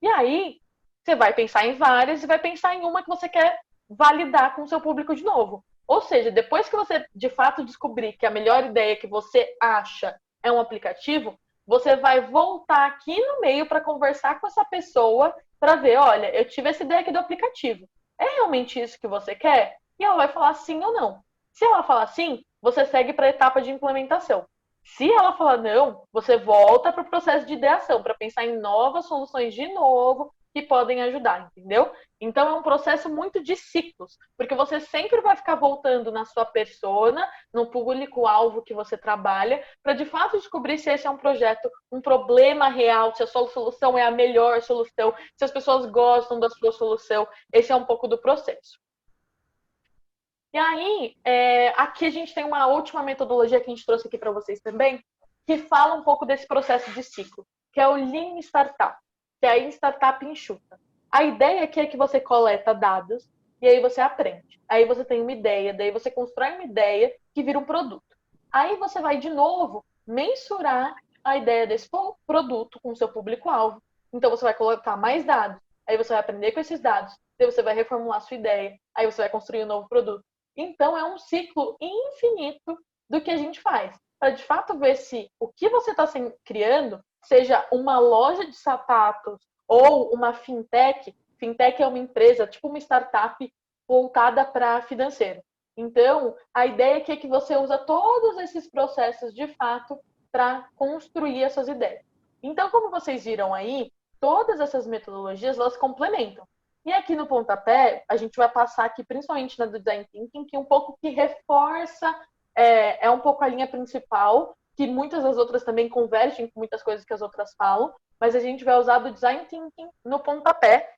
E aí, você vai pensar em várias e vai pensar em uma que você quer validar com o seu público de novo. Ou seja, depois que você de fato descobrir que a melhor ideia que você acha é um aplicativo, você vai voltar aqui no meio para conversar com essa pessoa para ver, olha, eu tive essa ideia aqui do aplicativo. É realmente isso que você quer? E ela vai falar sim ou não. Se ela falar sim, você segue para a etapa de implementação. Se ela falar não, você volta para o processo de ideação, para pensar em novas soluções de novo que podem ajudar, entendeu? Então é um processo muito de ciclos, porque você sempre vai ficar voltando na sua persona, no público-alvo que você trabalha, para de fato descobrir se esse é um projeto, um problema real, se a sua solução é a melhor solução, se as pessoas gostam da sua solução. Esse é um pouco do processo. E aí, aqui a gente tem uma última metodologia que a gente trouxe aqui para vocês também, que fala um pouco desse processo de ciclo, que é o Lean Startup, que é a startup enxuta. A ideia aqui é que você coleta dados e aí você aprende. Aí você tem uma ideia, daí você constrói uma ideia que vira um produto. Aí você vai, de novo, mensurar a ideia desse produto com o seu público-alvo. Então você vai coletar mais dados, aí você vai aprender com esses dados, aí você vai reformular a sua ideia, aí você vai construir um novo produto. Então, é um ciclo infinito do que a gente faz. Para, de fato, ver se o que você está criando, seja uma loja de sapatos ou uma fintech. Fintech é uma empresa, tipo uma startup voltada para financeiro. Então, a ideia aqui é que você usa todos esses processos, de fato, para construir essas ideias. Então, como vocês viram aí, todas essas metodologias, elas complementam. E aqui no pontapé, a gente vai passar aqui, principalmente na do Design Thinking, que um pouco que reforça, é um pouco a linha principal, que muitas das outras também convergem com muitas coisas que as outras falam, mas a gente vai usar do Design Thinking no pontapé,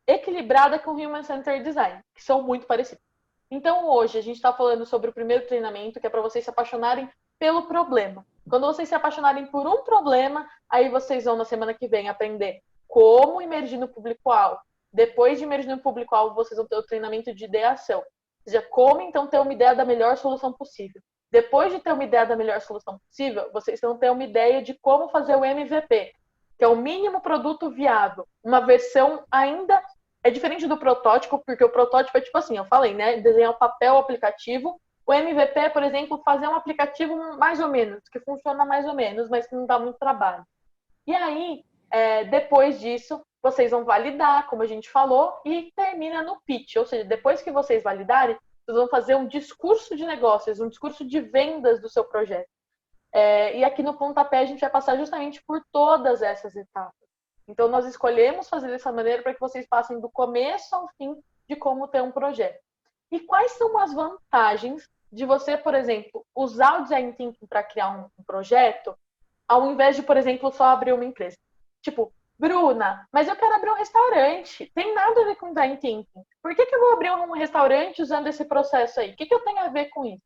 equilibrada com Human Centered Design, que são muito parecidos. Então, hoje, a gente está falando sobre o primeiro treinamento, que é para vocês se apaixonarem pelo problema. Quando vocês se apaixonarem por um problema, aí vocês vão, na semana que vem, aprender como emergir no público-alvo. Depois de emergir no público-alvo, vocês vão ter o treinamento de ideação. Ou seja, como então ter uma ideia da melhor solução possível. Depois de ter uma ideia da melhor solução possível, vocês vão ter uma ideia de como fazer o MVP, que é o mínimo produto viável. Uma versão ainda é diferente do protótipo, porque o protótipo é tipo assim, eu falei, né? Desenhar o papel, o aplicativo. O MVP é, por exemplo, fazer um aplicativo mais ou menos, que funciona mais ou menos, mas que não dá muito trabalho. E aí, depois disso, vocês vão validar, como a gente falou, e termina no pitch. Ou seja, depois que vocês validarem, vocês vão fazer um discurso de negócios, um discurso de vendas do seu projeto. E aqui no pontapé a gente vai passar justamente por todas essas etapas. Então, nós escolhemos fazer dessa maneira para que vocês passem do começo ao fim de como ter um projeto. E quais são as vantagens de você, por exemplo, usar o Design Thinking para criar um projeto, ao invés de, por exemplo, só abrir uma empresa? Tipo, Bruna, mas eu quero abrir um restaurante. Tem nada a ver com Design Thinking. Por que eu vou abrir um restaurante usando esse processo aí? O que eu tenho a ver com isso?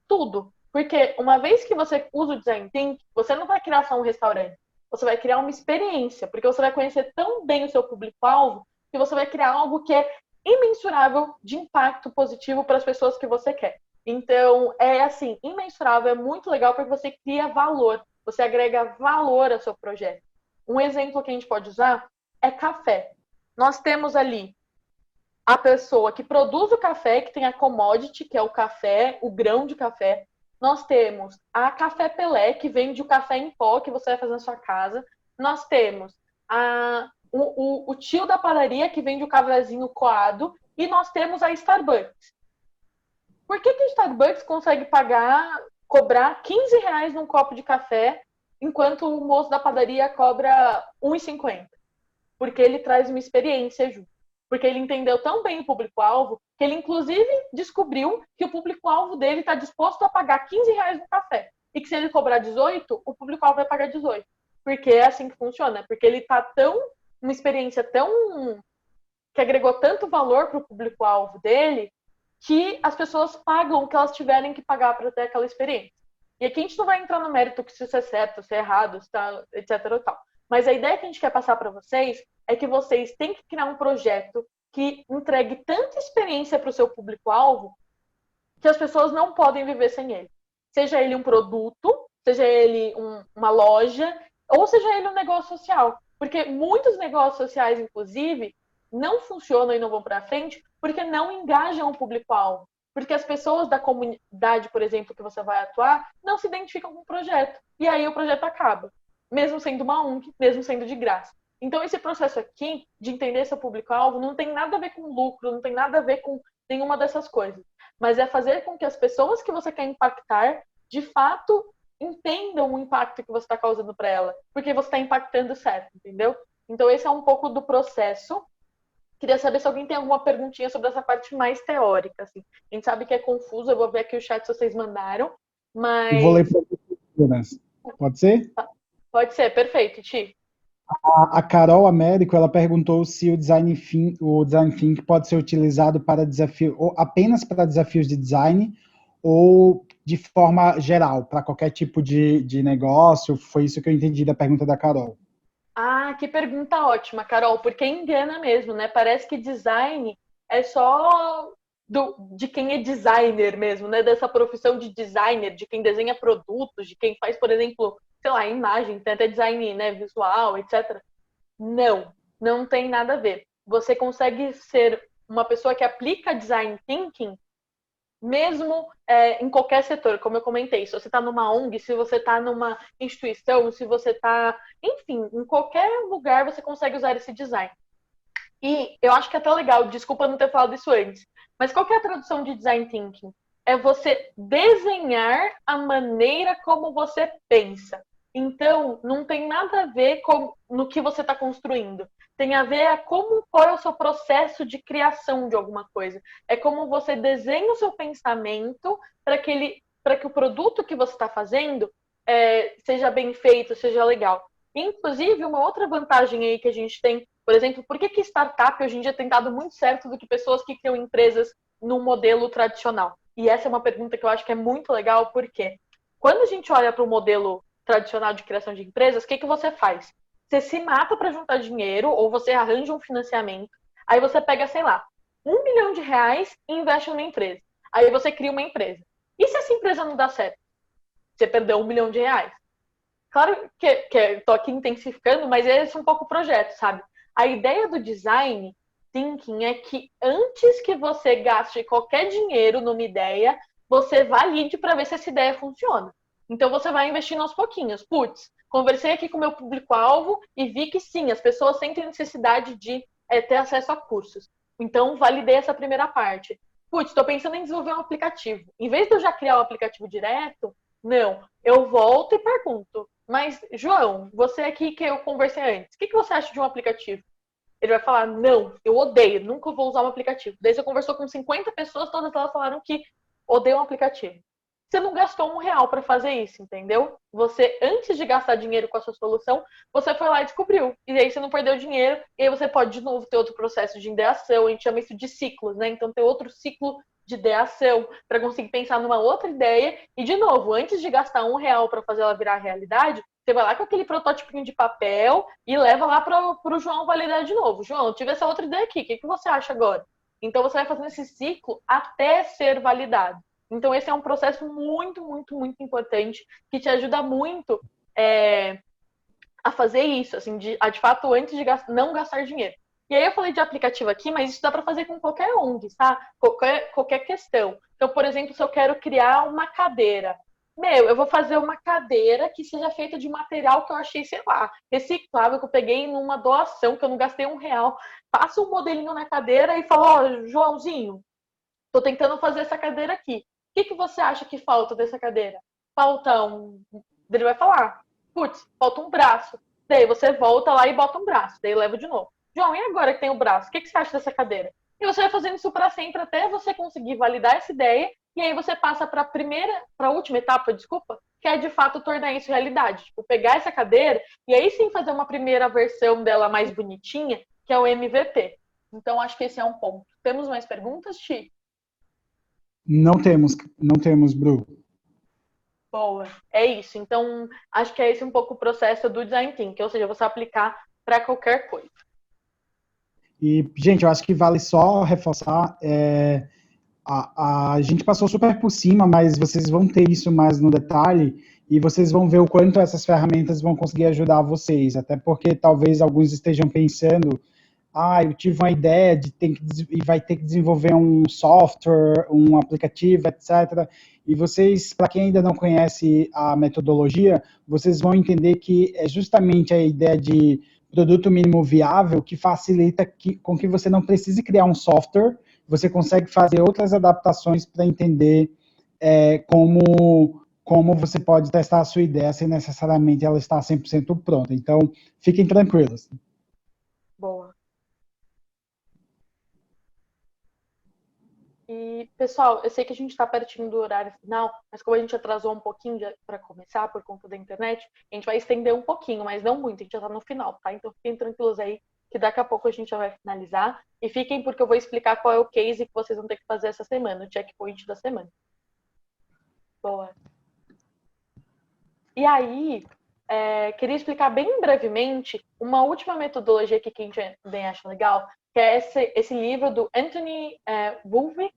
Tudo. Porque uma vez que você usa o Design Thinking, você não vai criar só um restaurante. Você vai criar uma experiência, porque você vai conhecer tão bem o seu público-alvo que você vai criar algo que é imensurável de impacto positivo para as pessoas que você quer. Então, é assim, imensurável, é muito legal porque você cria valor, você agrega valor ao seu projeto. Um exemplo que a gente pode usar é café. Nós temos ali a pessoa que produz o café, que tem a commodity, que é o café, o grão de café. Nós temos a Café Pelé, que vende o café em pó que você vai fazer na sua casa. Nós temos o tio da padaria, que vende o cafezinho coado. E nós temos a Starbucks. Por que a Starbucks consegue cobrar R$ 15 num copo de café, enquanto o moço da padaria cobra R$ 1,50? Porque ele traz uma experiência junto. Porque ele entendeu tão bem o público-alvo que ele, inclusive, descobriu que o público-alvo dele está disposto a pagar R$ 15 no café. E que se ele cobrar 18, o público-alvo vai pagar 18. Porque é assim que funciona. Porque ele está uma experiência tão... que agregou tanto valor para o público-alvo dele, que as pessoas pagam o que elas tiverem que pagar para ter aquela experiência. E aqui a gente não vai entrar no mérito que se isso é certo, se é errado, se tá, etc. e tal. Mas a ideia que a gente quer passar para vocês é que vocês têm que criar um projeto que entregue tanta experiência para o seu público-alvo que as pessoas não podem viver sem ele. Seja ele um produto, seja ele uma loja, ou seja ele um negócio social. Porque muitos negócios sociais, inclusive, não funcionam e não vão para frente porque não engajam o público-alvo. Porque as pessoas da comunidade, por exemplo, que você vai atuar, não se identificam com o projeto. E aí o projeto acaba. Mesmo sendo uma ONG, mesmo sendo de graça. Então, esse processo aqui, de entender seu público-alvo, não tem nada a ver com lucro, não tem nada a ver com nenhuma dessas coisas. Mas é fazer com que as pessoas que você quer impactar, de fato, entendam o impacto que você está causando para ela. Porque você está impactando certo, entendeu? Então, esse é um pouco do processo. Queria saber se alguém tem alguma perguntinha sobre essa parte mais teórica. Assim. A gente sabe que é confuso, eu vou ver aqui o chat que vocês mandaram, mas... Eu vou ler para vocês. Pode ser? Pode ser, perfeito, Ti. A Carol Américo, ela perguntou se o design thinking pode ser utilizado para ou apenas para desafios de design ou de forma geral, para qualquer tipo de negócio. Foi isso que eu entendi da pergunta da Carol. Ah, que pergunta ótima, Carol, porque engana mesmo, né? Parece que design é só de quem é designer mesmo, né? Dessa profissão de designer, de quem desenha produtos, de quem faz, por exemplo, sei lá, imagem, tem até design, né, visual, etc. Não, não tem nada a ver. Você consegue ser uma pessoa que aplica design thinking mesmo em qualquer setor, como eu comentei, se você está numa ONG, se você está numa instituição, se você está, enfim, em qualquer lugar você consegue usar esse design. E eu acho que é até legal, desculpa não ter falado isso antes, mas qual que é a tradução de design thinking? É você desenhar a maneira como você pensa. Então, não tem nada a ver com no que você está construindo. Tem a ver qual é o seu processo de criação de alguma coisa. É como você desenha o seu pensamento para que o produto que você está fazendo seja bem feito, seja legal. Inclusive, uma outra vantagem aí que a gente tem, por exemplo, por que startup hoje em dia tem dado muito certo do que pessoas que criam empresas no modelo tradicional? E essa é uma pergunta que eu acho que é muito legal, porque quando a gente olha para o modelo tradicional de criação de empresas, o que você faz? Você se mata para juntar dinheiro ou você arranja um financiamento, aí você pega, sei lá, R$ 1 milhão e investe numa empresa. Aí você cria uma empresa. E se essa empresa não dá certo? Você perdeu R$ 1 milhão. Claro que estou aqui intensificando, mas esse é um pouco o projeto, sabe? A ideia do design thinking é que antes que você gaste qualquer dinheiro numa ideia, você valide para ver se essa ideia funciona. Então você vai investindo aos pouquinhos. Putz, conversei aqui com o meu público-alvo e vi que sim, as pessoas sentem necessidade de ter acesso a cursos. Então validei essa primeira parte. Putz, estou pensando em desenvolver um aplicativo. Em vez de eu já criar o aplicativo direto, não, eu volto e pergunto. Mas, João, você aqui que eu conversei antes, o que você acha de um aplicativo? Ele vai falar, não, eu odeio, nunca vou usar um aplicativo. Daí você conversou com 50 pessoas, todas elas falaram que odeiam um aplicativo. Você não gastou R$ 1 para fazer isso, entendeu? Você, antes de gastar dinheiro com a sua solução, você foi lá e descobriu. E aí você não perdeu dinheiro, e aí você pode, de novo, ter outro processo de ideação. A gente chama isso de ciclos, né? Então, ter outro ciclo de ideação para conseguir pensar numa outra ideia. E, de novo, antes de gastar R$ 1 para fazer ela virar realidade, você vai lá com aquele prototipinho de papel e leva lá para o João validar de novo. João, eu tive essa outra ideia aqui, o que você acha agora? Então, você vai fazendo esse ciclo até ser validado. Então, esse é um processo muito, muito, muito importante que te ajuda muito a fazer isso, assim, de fato, antes de não gastar dinheiro. E aí eu falei de aplicativo aqui, mas isso dá para fazer com qualquer ONG, tá? Qualquer questão. Então, por exemplo, se eu quero criar uma cadeira, eu vou fazer uma cadeira que seja feita de material que eu achei, sei lá, reciclável, que eu peguei numa doação, que eu não gastei R$ 1. Faço um modelinho na cadeira e falo, ó, Joãozinho, tô tentando fazer essa cadeira aqui. O que você acha que falta dessa cadeira? Falta um... Ele vai falar, putz, falta um braço. Daí você volta lá e bota um braço. Daí leva de novo. João, e agora que tem o braço? O que você acha dessa cadeira? E você vai fazendo isso para sempre até você conseguir validar essa ideia, e aí você passa para a última etapa, desculpa, que é de fato tornar isso realidade. Tipo, pegar essa cadeira e aí sim fazer uma primeira versão dela mais bonitinha, que é o MVP. Então, acho que esse é um ponto. Temos mais perguntas, Ti? Não temos, Bru. Boa. É isso. Então, acho que é esse um pouco o processo do design thinking, ou seja, você aplicar para qualquer coisa. E, gente, eu acho que vale só reforçar, a gente passou super por cima, mas vocês vão ter isso mais no detalhe e vocês vão ver o quanto essas ferramentas vão conseguir ajudar vocês, até porque talvez alguns estejam pensando, eu tive uma ideia de e vai ter que desenvolver um software, um aplicativo, etc. E vocês, para quem ainda não conhece a metodologia, vocês vão entender que é justamente a ideia de produto mínimo viável que facilita com que você não precise criar um software, você consegue fazer outras adaptações para entender como você pode testar a sua ideia sem necessariamente ela estar 100% pronta. Então, fiquem tranquilos. Boa. E, pessoal, eu sei que a gente está pertinho do horário final, mas como a gente atrasou um pouquinho para começar por conta da internet, a gente vai estender um pouquinho, mas não muito, a gente já está no final, tá? Então fiquem tranquilos aí, que daqui a pouco a gente já vai finalizar. E fiquem porque eu vou explicar qual é o case que vocês vão ter que fazer essa semana, o checkpoint da semana. Boa. E aí, queria explicar bem brevemente uma última metodologia que a gente também acha legal, que é esse livro do Anthony Woolvick,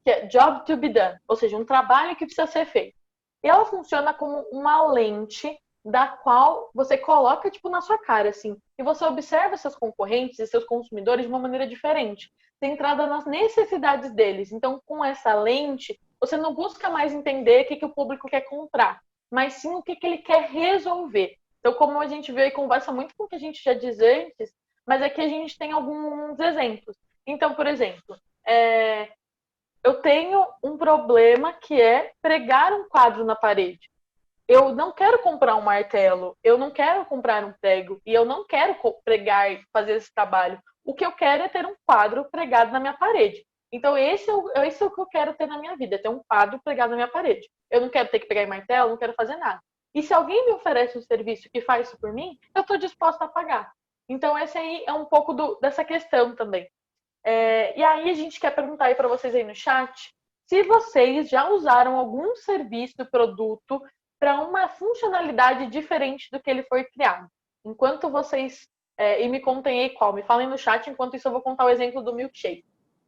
que é Job to be Done, ou seja, um trabalho que precisa ser feito. E ela funciona como uma lente da qual você coloca tipo na sua cara, assim, e você observa seus concorrentes e seus consumidores de uma maneira diferente, centrada nas necessidades deles. Então, com essa lente, você não busca mais entender o que o público quer comprar, mas sim o que ele quer resolver. Então, como a gente vê e conversa muito com o que a gente já diz antes, mas aqui a gente tem alguns exemplos. Então, por exemplo, eu tenho um problema que é pregar um quadro na parede. Eu não quero comprar um martelo, eu não quero comprar um prego, e eu não quero pregar e fazer esse trabalho. O que eu quero é ter um quadro pregado na minha parede. Então, esse é o que eu quero ter na minha vida, ter um quadro pregado na minha parede. Eu não quero ter que pegar em martelo, não quero fazer nada. E se alguém me oferece um serviço que faz isso por mim, eu estou disposta a pagar. Então, esse aí é um pouco dessa questão também. E aí a gente quer perguntar aí para vocês aí no chat se vocês já usaram algum serviço, produto para uma funcionalidade diferente do que ele foi criado. Enquanto vocês... e me contem aí qual, me falem no chat, enquanto isso eu vou contar o exemplo do milkshake,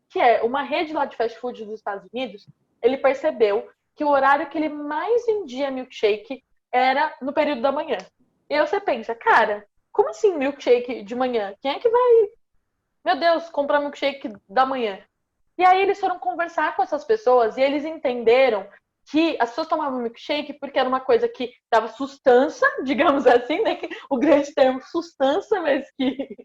que é uma rede lá de fast food dos Estados Unidos. Ele percebeu que o horário que ele mais vendia milkshake era no período da manhã. E aí você pensa, cara, como assim milkshake de manhã? Quem é que vai, meu Deus, comprar milkshake da manhã? E aí eles foram conversar com essas pessoas e eles entenderam que as pessoas tomavam milkshake porque era uma coisa que dava sustância, digamos assim, né? O grande termo sustância, mas que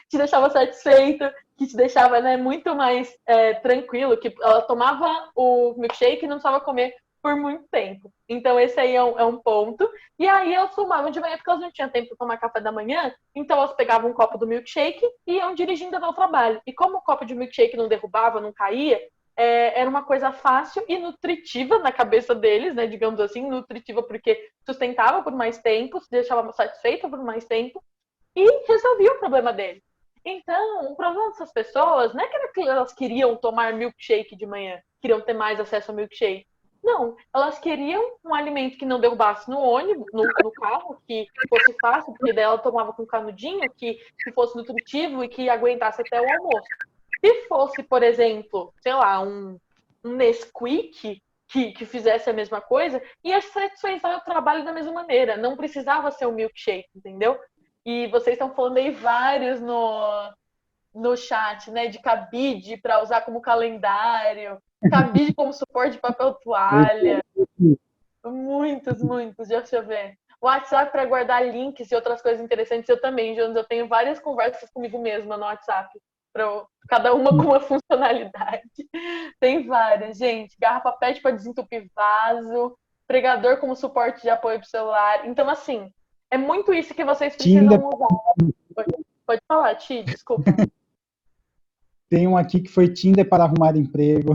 te deixava satisfeito, que te deixava, né, muito mais tranquilo, que ela tomava o milkshake e não precisava comer por muito tempo. Então esse aí é um ponto. E aí elas tomavam de manhã porque elas não tinham tempo para tomar café da manhã, então elas pegavam um copo do milkshake e iam dirigindo ao trabalho. E como o copo de milkshake não derrubava, não caía, era uma coisa fácil e nutritiva na cabeça deles, né, digamos assim, nutritiva porque sustentava por mais tempo, se deixava satisfeita por mais tempo e resolvia o problema deles. Então, o problema dessas pessoas não é que elas queriam tomar milkshake de manhã, queriam ter mais acesso ao milkshake. Não, elas queriam um alimento que não derrubasse no ônibus, no carro, que fosse fácil, porque daí ela tomava com canudinho, que fosse nutritivo e que aguentasse até o almoço. Se fosse, por exemplo, sei lá, um Nesquik que fizesse a mesma coisa, ia satisfazer o trabalho da mesma maneira. Não precisava ser um milkshake, entendeu? E vocês estão falando aí vários no chat, né? De cabide para usar como calendário, cabide como suporte de papel toalha. Muitos, muitos. Deixa eu ver. WhatsApp para guardar links e outras coisas interessantes. Eu também, Jonas. Eu tenho várias conversas comigo mesma no WhatsApp. Cada uma com uma funcionalidade. Tem várias, gente. Garrafa PET para desentupir vaso, pregador como suporte de apoio para o celular. Então, assim, é muito isso que vocês precisam usar. Pode falar, Ti, desculpa. Tem um aqui que foi Tinder para arrumar emprego.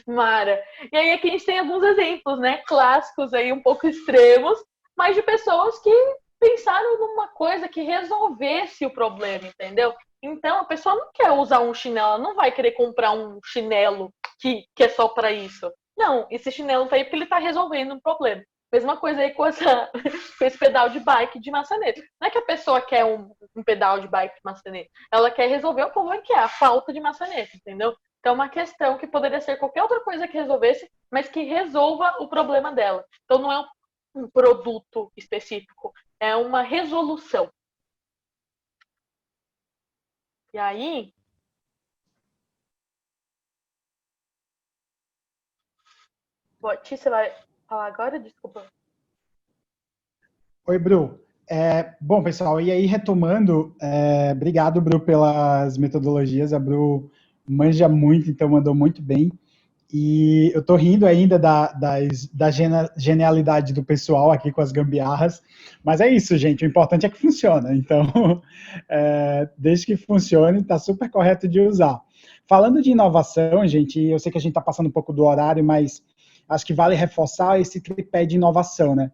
Mara. E aí aqui a gente tem alguns exemplos, né, clássicos aí, um pouco extremos, mas de pessoas que pensaram numa coisa que resolvesse o problema, entendeu? Então a pessoa não quer usar um chinelo, ela não vai querer comprar um chinelo que é só para isso. Não, esse chinelo tá aí porque ele tá resolvendo um problema. Mesma coisa aí com esse pedal de bike de maçaneta. Não é que a pessoa quer um pedal de bike de maçaneta, ela quer resolver o problema que é a falta de maçaneta, entendeu? Então, é uma questão que poderia ser qualquer outra coisa que resolvesse, mas que resolva o problema dela. Então, não é um produto específico, é uma resolução. E aí... Ti, você vai falar agora? Desculpa. Oi, Bru. Bom, pessoal, e aí retomando, obrigado, Bru, pelas metodologias. A Bru manja muito, então mandou muito bem. E eu tô rindo ainda da genialidade do pessoal aqui com as gambiarras, mas é isso, gente, o importante é que funciona. Então, desde que funcione, está super correto de usar. Falando de inovação, gente, eu sei que a gente está passando um pouco do horário, mas acho que vale reforçar esse tripé de inovação, né?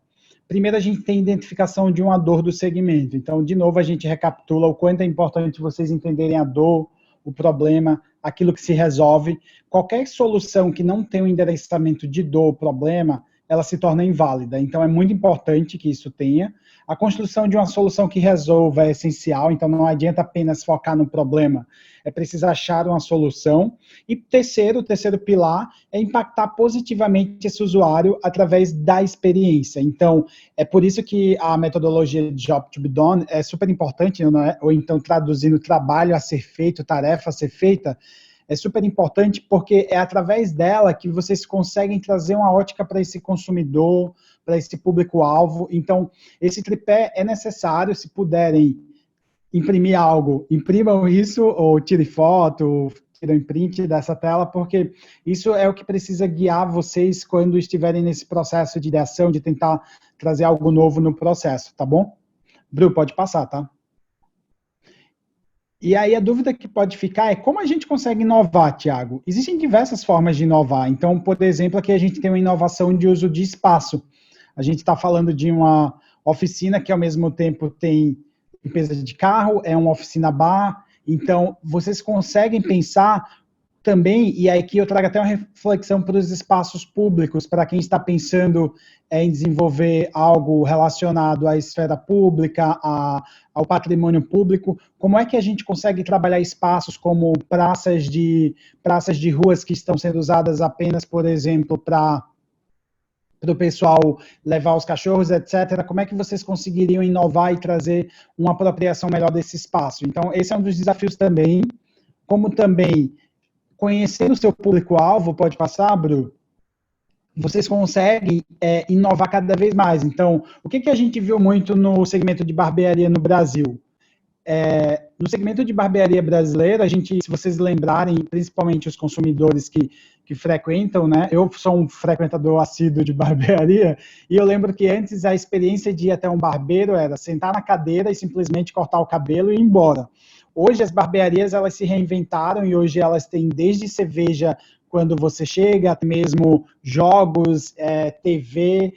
Primeiro, a gente tem identificação de uma dor do segmento. Então, de novo, a gente recapitula o quanto é importante vocês entenderem a dor, o problema, aquilo que se resolve. Qualquer solução que não tenha um endereçamento de dor ou problema, ela se torna inválida. Então, é muito importante que isso tenha. A construção de uma solução que resolva é essencial, então não adianta apenas focar no problema, é preciso achar uma solução. E o terceiro pilar é impactar positivamente esse usuário através da experiência. Então, é por isso que a metodologia de Job to be Done é super importante, não é? Ou então traduzindo trabalho a ser feito, tarefa a ser feita, é super importante porque é através dela que vocês conseguem trazer uma ótica para esse consumidor, para esse público-alvo. Então, esse tripé é necessário, se puderem imprimir algo, imprimam isso, ou tire foto, tirem print dessa tela, porque isso é o que precisa guiar vocês quando estiverem nesse processo de ideação, de tentar trazer algo novo no processo, tá bom? Bru, pode passar, tá? E aí a dúvida que pode ficar é como a gente consegue inovar, Tiago? Existem diversas formas de inovar. Então, por exemplo, aqui a gente tem uma inovação de uso de espaço. A gente está falando de uma oficina que, ao mesmo tempo, tem limpeza de carro, é uma oficina bar. Então, vocês conseguem pensar também, e aqui eu trago até uma reflexão para os espaços públicos, para quem está pensando em desenvolver algo relacionado à esfera pública, ao patrimônio público, como é que a gente consegue trabalhar espaços como praças de ruas que estão sendo usadas apenas, por exemplo, para o pessoal levar os cachorros, etc. Como é que vocês conseguiriam inovar e trazer uma apropriação melhor desse espaço? Então, esse é um dos desafios também, como também conhecendo o seu público-alvo, pode passar, Bru, vocês conseguem inovar cada vez mais. Então, o que a gente viu muito no segmento de barbearia no Brasil? No segmento de barbearia brasileira, a gente, se vocês lembrarem, principalmente os consumidores que frequentam, né? Eu sou um frequentador assíduo de barbearia, e eu lembro que antes a experiência de ir até um barbeiro era sentar na cadeira e simplesmente cortar o cabelo e ir embora. Hoje as barbearias, elas se reinventaram e hoje elas têm desde cerveja quando você chega, até mesmo jogos, TV,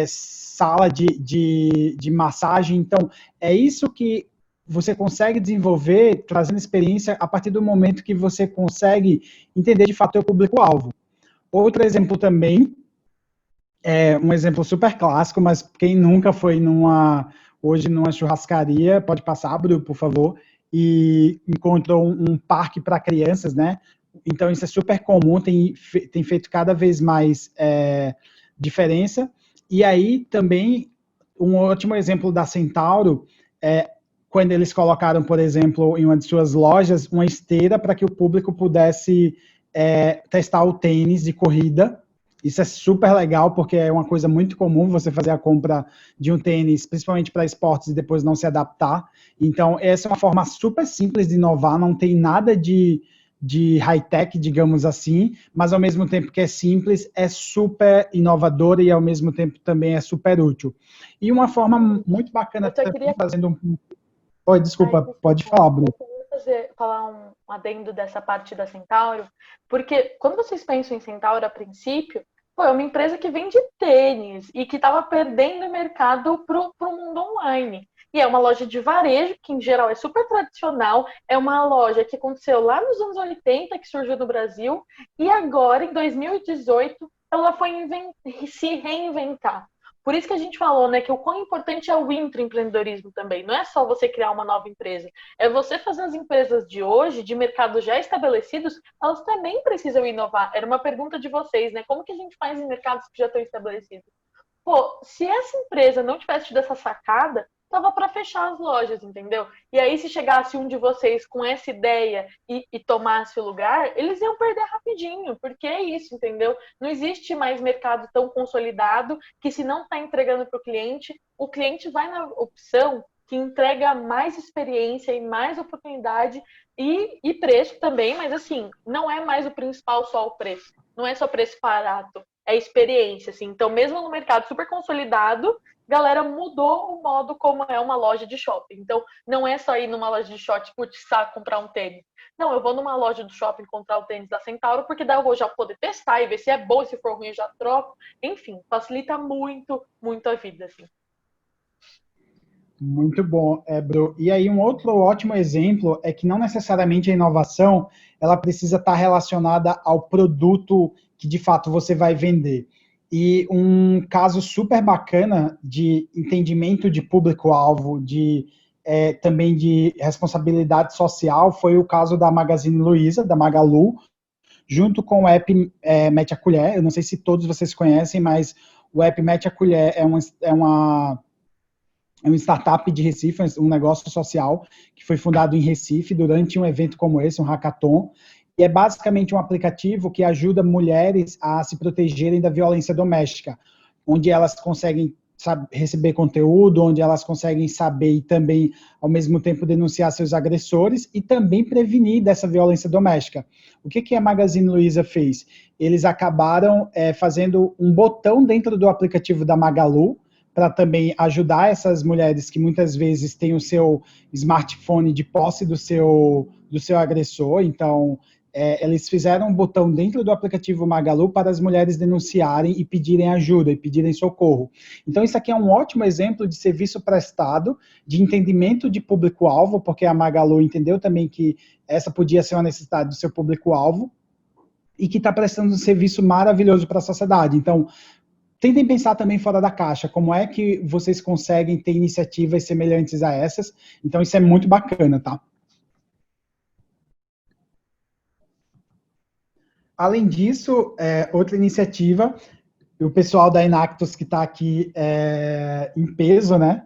sala de massagem. Então, é isso que você consegue desenvolver, trazendo experiência a partir do momento que você consegue entender de fato o público-alvo. Outro exemplo também, um exemplo super clássico, mas quem nunca foi hoje numa churrascaria, pode passar, Bru, por favor, e encontrou um parque para crianças, né? Então, isso é super comum, tem feito cada vez mais diferença. E aí, também, um ótimo exemplo da Centauro quando eles colocaram, por exemplo, em uma de suas lojas, uma esteira para que o público pudesse testar o tênis de corrida. Isso é super legal, porque é uma coisa muito comum você fazer a compra de um tênis, principalmente para esportes, e depois não se adaptar. Então, essa é uma forma super simples de inovar, não tem nada de de high-tech, digamos assim, mas ao mesmo tempo que é simples, é super inovadora e ao mesmo tempo também é super útil. E uma forma muito bacana, Eu só queria... fazendo um... Oi, Ai, desculpa, pode desculpa. falar, Bruno. Eu queria falar um adendo dessa parte da Centauro, porque quando vocês pensam em Centauro a princípio, pô, é uma empresa que vende tênis e que estava perdendo mercado para o mundo online. E é uma loja de varejo, que em geral é super tradicional, é uma loja que aconteceu lá nos anos 80, que surgiu no Brasil, e agora, em 2018, ela foi se reinventar. Por isso que a gente falou, né, que o quão importante é o intraempreendedorismo também. Não é só você criar uma nova empresa, é você fazer as empresas de hoje, de mercados já estabelecidos, elas também precisam inovar. Era uma pergunta de vocês, né? Como que a gente faz em mercados que já estão estabelecidos? Pô, se essa empresa não tivesse tido essa sacada, tava para fechar as lojas, entendeu? E aí, se chegasse um de vocês com essa ideia e tomasse o lugar, eles iam perder rapidinho, porque é isso, entendeu? Não existe mais mercado tão consolidado que, se não está entregando para o cliente vai na opção que entrega mais experiência e mais oportunidade e preço também, mas assim, não é mais o principal só o preço. Não é só preço barato, é experiência, assim. Então, mesmo no mercado super consolidado, galera mudou o modo como é uma loja de shopping. Então, não é só ir numa loja de shopping, putz, comprar um tênis. Não, eu vou numa loja do shopping comprar o tênis da Centauro, porque daí eu vou já poder testar e ver se é bom, se for ruim eu já troco. Enfim, facilita muito, muito a vida, assim. Muito bom, Bru. E aí, um outro ótimo exemplo é que não necessariamente a inovação ela precisa estar relacionada ao produto que de fato você vai vender. E um caso super bacana de entendimento de público-alvo, também de responsabilidade social, foi o caso da Magazine Luiza, da Magalu, junto com o app Mete a Colher. Eu não sei se todos vocês conhecem, mas o app Mete a Colher é uma startup de Recife, um negócio social que foi fundado em Recife durante um evento como esse, um hackathon, e é basicamente um aplicativo que ajuda mulheres a se protegerem da violência doméstica, onde elas conseguem receber conteúdo, onde elas conseguem saber e também, ao mesmo tempo, denunciar seus agressores e também prevenir dessa violência doméstica. O que a Magazine Luiza fez? Eles acabaram fazendo um botão dentro do aplicativo da Magalu, para também ajudar essas mulheres que muitas vezes têm o seu smartphone de posse do seu agressor. Então, eles fizeram um botão dentro do aplicativo Magalu para as mulheres denunciarem e pedirem ajuda, e pedirem socorro. Então, isso aqui é um ótimo exemplo de serviço prestado, de entendimento de público-alvo, porque a Magalu entendeu também que essa podia ser uma necessidade do seu público-alvo, e que está prestando um serviço maravilhoso para a sociedade. Então, tentem pensar também fora da caixa, como é que vocês conseguem ter iniciativas semelhantes a essas. Então, isso é muito bacana, tá? Além disso, outra iniciativa, o pessoal da Inactus que está aqui em peso, né?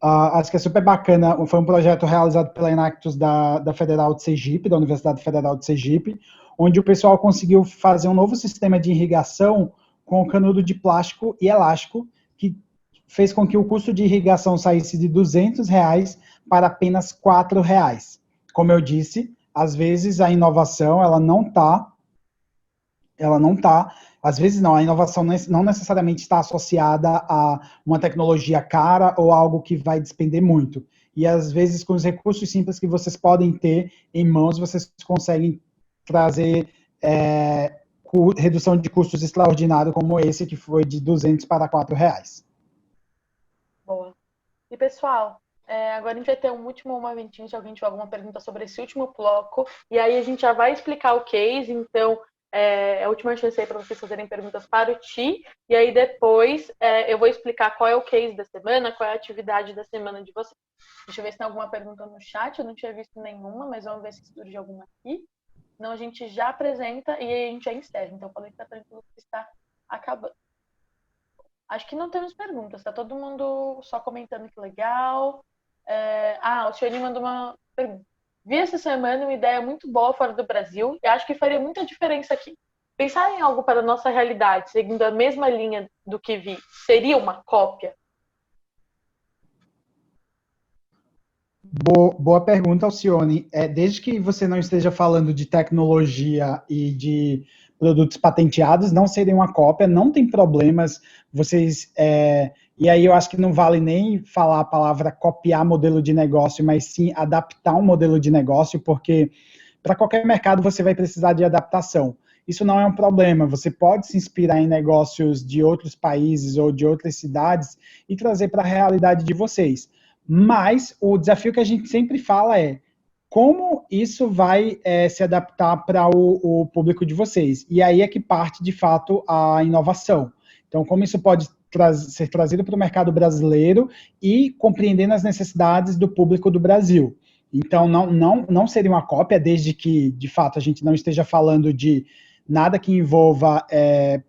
Acho que é super bacana, foi um projeto realizado pela Inactus da Federal de Sergipe, da Universidade Federal de Sergipe, onde o pessoal conseguiu fazer um novo sistema de irrigação com canudo de plástico e elástico, que fez com que o custo de irrigação saísse de R$ 200 para apenas R$ 4. Como eu disse, às vezes a inovação às vezes não, a inovação não necessariamente está associada a uma tecnologia cara ou algo que vai despender muito. E às vezes, com os recursos simples que vocês podem ter em mãos, vocês conseguem trazer redução de custos extraordinário como esse, que foi de 200 para R$ 4. Boa. E, pessoal, agora a gente vai ter um último momentinho, se alguém tiver alguma pergunta sobre esse último bloco, e aí a gente já vai explicar o case, então é a última chance aí para vocês fazerem perguntas para o Ti, e aí depois eu vou explicar qual é o case da semana, qual é a atividade da semana de vocês. Deixa eu ver se tem alguma pergunta no chat, eu não tinha visto nenhuma, mas vamos ver se surge alguma aqui. Senão a gente já apresenta e aí a gente já encerra. Então, podem ficar tranquilo que está acabando. Acho que não temos perguntas, tá todo mundo só comentando que legal. O Cione mandou uma pergunta. Vi essa semana uma ideia muito boa fora do Brasil e acho que faria muita diferença aqui. Pensar em algo para a nossa realidade, seguindo a mesma linha do que vi, seria uma cópia? Boa pergunta, Alcione. Desde que você não esteja falando de tecnologia e de produtos patenteados, não serem uma cópia, não tem problemas. Vocês. E aí eu acho que não vale nem falar a palavra copiar modelo de negócio, mas sim adaptar um modelo de negócio, porque para qualquer mercado você vai precisar de adaptação. Isso não é um problema. Você pode se inspirar em negócios de outros países ou de outras cidades e trazer para a realidade de vocês. Mas o desafio que a gente sempre fala é como isso vai se adaptar para o público de vocês. E aí é que parte, de fato, a inovação. Então, como isso pode ser trazido para o mercado brasileiro e compreendendo as necessidades do público do Brasil. Então, não seria uma cópia, desde que, de fato, a gente não esteja falando de nada que envolva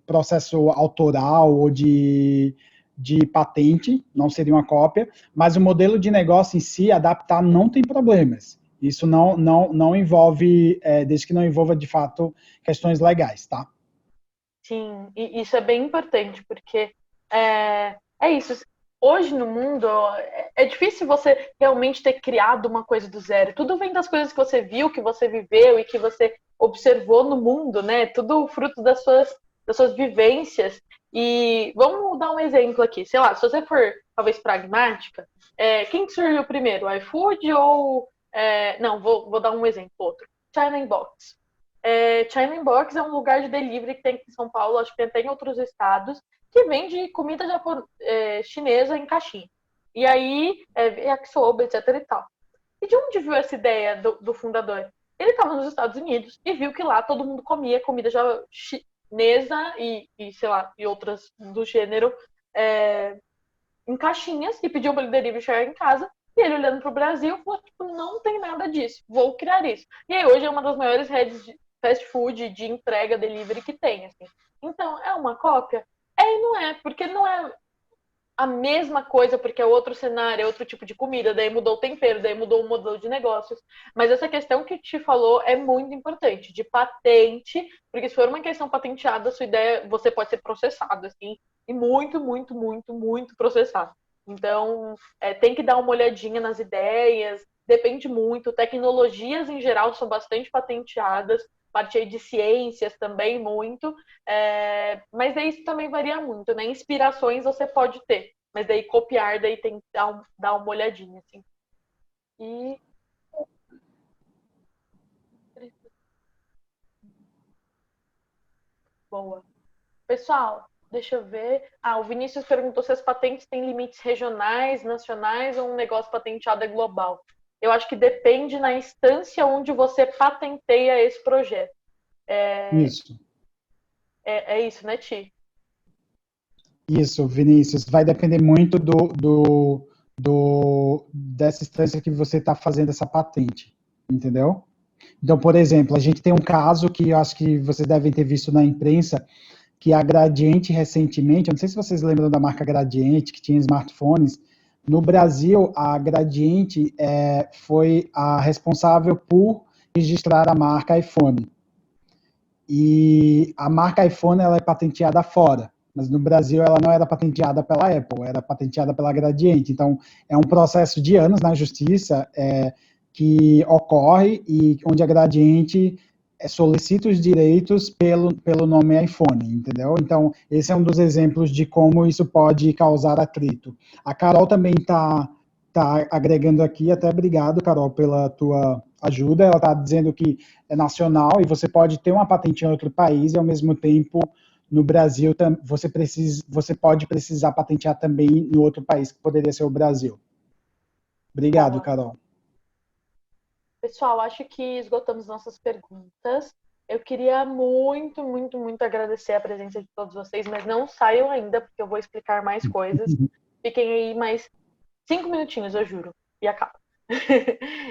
processo autoral ou de patente, não seria uma cópia, mas o modelo de negócio em si, adaptar, não tem problemas. Isso não envolve, desde que não envolva, de fato, questões legais, tá? Sim, e isso é bem importante, porque é isso. Hoje no mundo é difícil você realmente ter criado uma coisa do zero. Tudo vem das coisas que você viu, que você viveu e que você observou no mundo, né? Tudo fruto das suas vivências. E vamos dar um exemplo aqui. Sei lá, se você for talvez pragmática, quem que surgiu primeiro? O iFood ou. Não, vou dar um exemplo, outro. China Inbox. China Inbox é um lugar de delivery que tem aqui em São Paulo, acho que tem até em outros estados, que vende comida chinesa em caixinha. E aí, yakisoba, etc e tal. E de onde viu essa ideia do fundador? Ele estava nos Estados Unidos e viu que lá todo mundo comia comida já chinesa e sei lá, e outras do gênero em caixinhas e pediu para ele delivery chegar em casa. E ele olhando para o Brasil falou, tipo, não tem nada disso, vou criar isso. E aí hoje é uma das maiores redes de fast food, de entrega, delivery que tem, assim. Então, é uma cópia? E não é, porque não é a mesma coisa, porque é outro cenário, é outro tipo de comida, daí mudou o tempero, daí mudou o modelo de negócios. Mas essa questão que te falou é muito importante, de patente, porque se for uma questão patenteada, sua ideia, você pode ser processado, assim, e muito, muito, muito, muito processado. Então, tem que dar uma olhadinha nas ideias, depende muito. Tecnologias em geral são bastante patenteadas, parte aí de ciências também muito, mas daí isso também varia muito, né? Inspirações você pode ter, mas daí copiar, daí tem que dar uma olhadinha, assim. E boa. Pessoal, deixa eu ver. O Vinícius perguntou se as patentes têm limites regionais, nacionais ou um negócio patenteado é global. Eu acho que depende na instância onde você patenteia esse projeto. Isso. É isso, né, Ti? Isso, Vinícius, vai depender muito dessa instância que você está fazendo essa patente, entendeu? Então, por exemplo, a gente tem um caso que eu acho que vocês devem ter visto na imprensa, que a Gradiente recentemente, eu não sei se vocês lembram da marca Gradiente, que tinha smartphones, no Brasil, a Gradiente foi a responsável por registrar a marca iPhone. E a marca iPhone ela é patenteada fora, mas no Brasil ela não era patenteada pela Apple, era patenteada pela Gradiente. Então, é um processo de anos na justiça que ocorre e onde a Gradiente solicita os direitos pelo nome iPhone, entendeu? Então, esse é um dos exemplos de como isso pode causar atrito. A Carol também está agregando aqui, até obrigado, Carol, pela tua ajuda. Ela está dizendo que é nacional e você pode ter uma patente em outro país e, ao mesmo tempo, no Brasil, você pode precisar patentear também em outro país, que poderia ser o Brasil. Obrigado, Boa. Carol. Pessoal, acho que esgotamos nossas perguntas. Eu queria muito, muito, muito agradecer a presença de todos vocês, mas não saiam ainda, porque eu vou explicar mais coisas. Fiquem aí mais 5 minutinhos, eu juro, e acaba.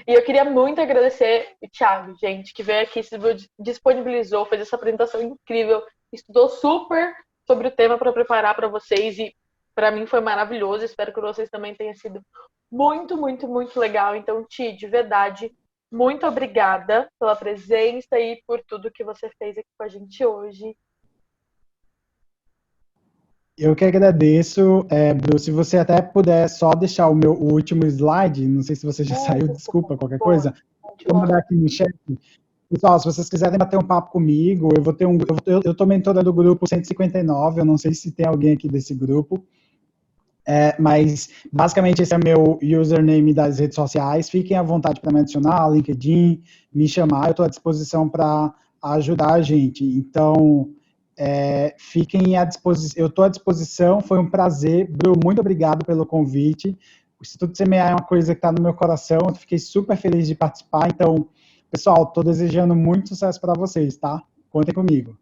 E eu queria muito agradecer o Thiago, gente, que veio aqui, se disponibilizou, fez essa apresentação incrível, estudou super sobre o tema para preparar para vocês e para mim foi maravilhoso. Espero que vocês também tenha sido muito, muito, muito legal. Então, Ti, de verdade, muito obrigada pela presença e por tudo que você fez aqui com a gente hoje. Eu que agradeço, Bru, se você até puder só deixar o último slide, não sei se você já saiu, desculpa, qualquer Boa, coisa, pode vou falar. mandar aqui no chat. Pessoal, se vocês quiserem bater um papo comigo, eu vou ter eu tô mentorando o grupo 159, eu não sei se tem alguém aqui desse grupo, mas basicamente esse é meu username das redes sociais, fiquem à vontade para me adicionar, LinkedIn, me chamar, eu estou à disposição para ajudar a gente, então fiquem à disposição, eu estou à disposição, foi um prazer, Bru, muito obrigado pelo convite, o Instituto CMA é uma coisa que está no meu coração, eu fiquei super feliz de participar, então, pessoal, estou desejando muito sucesso para vocês, tá? Contem comigo.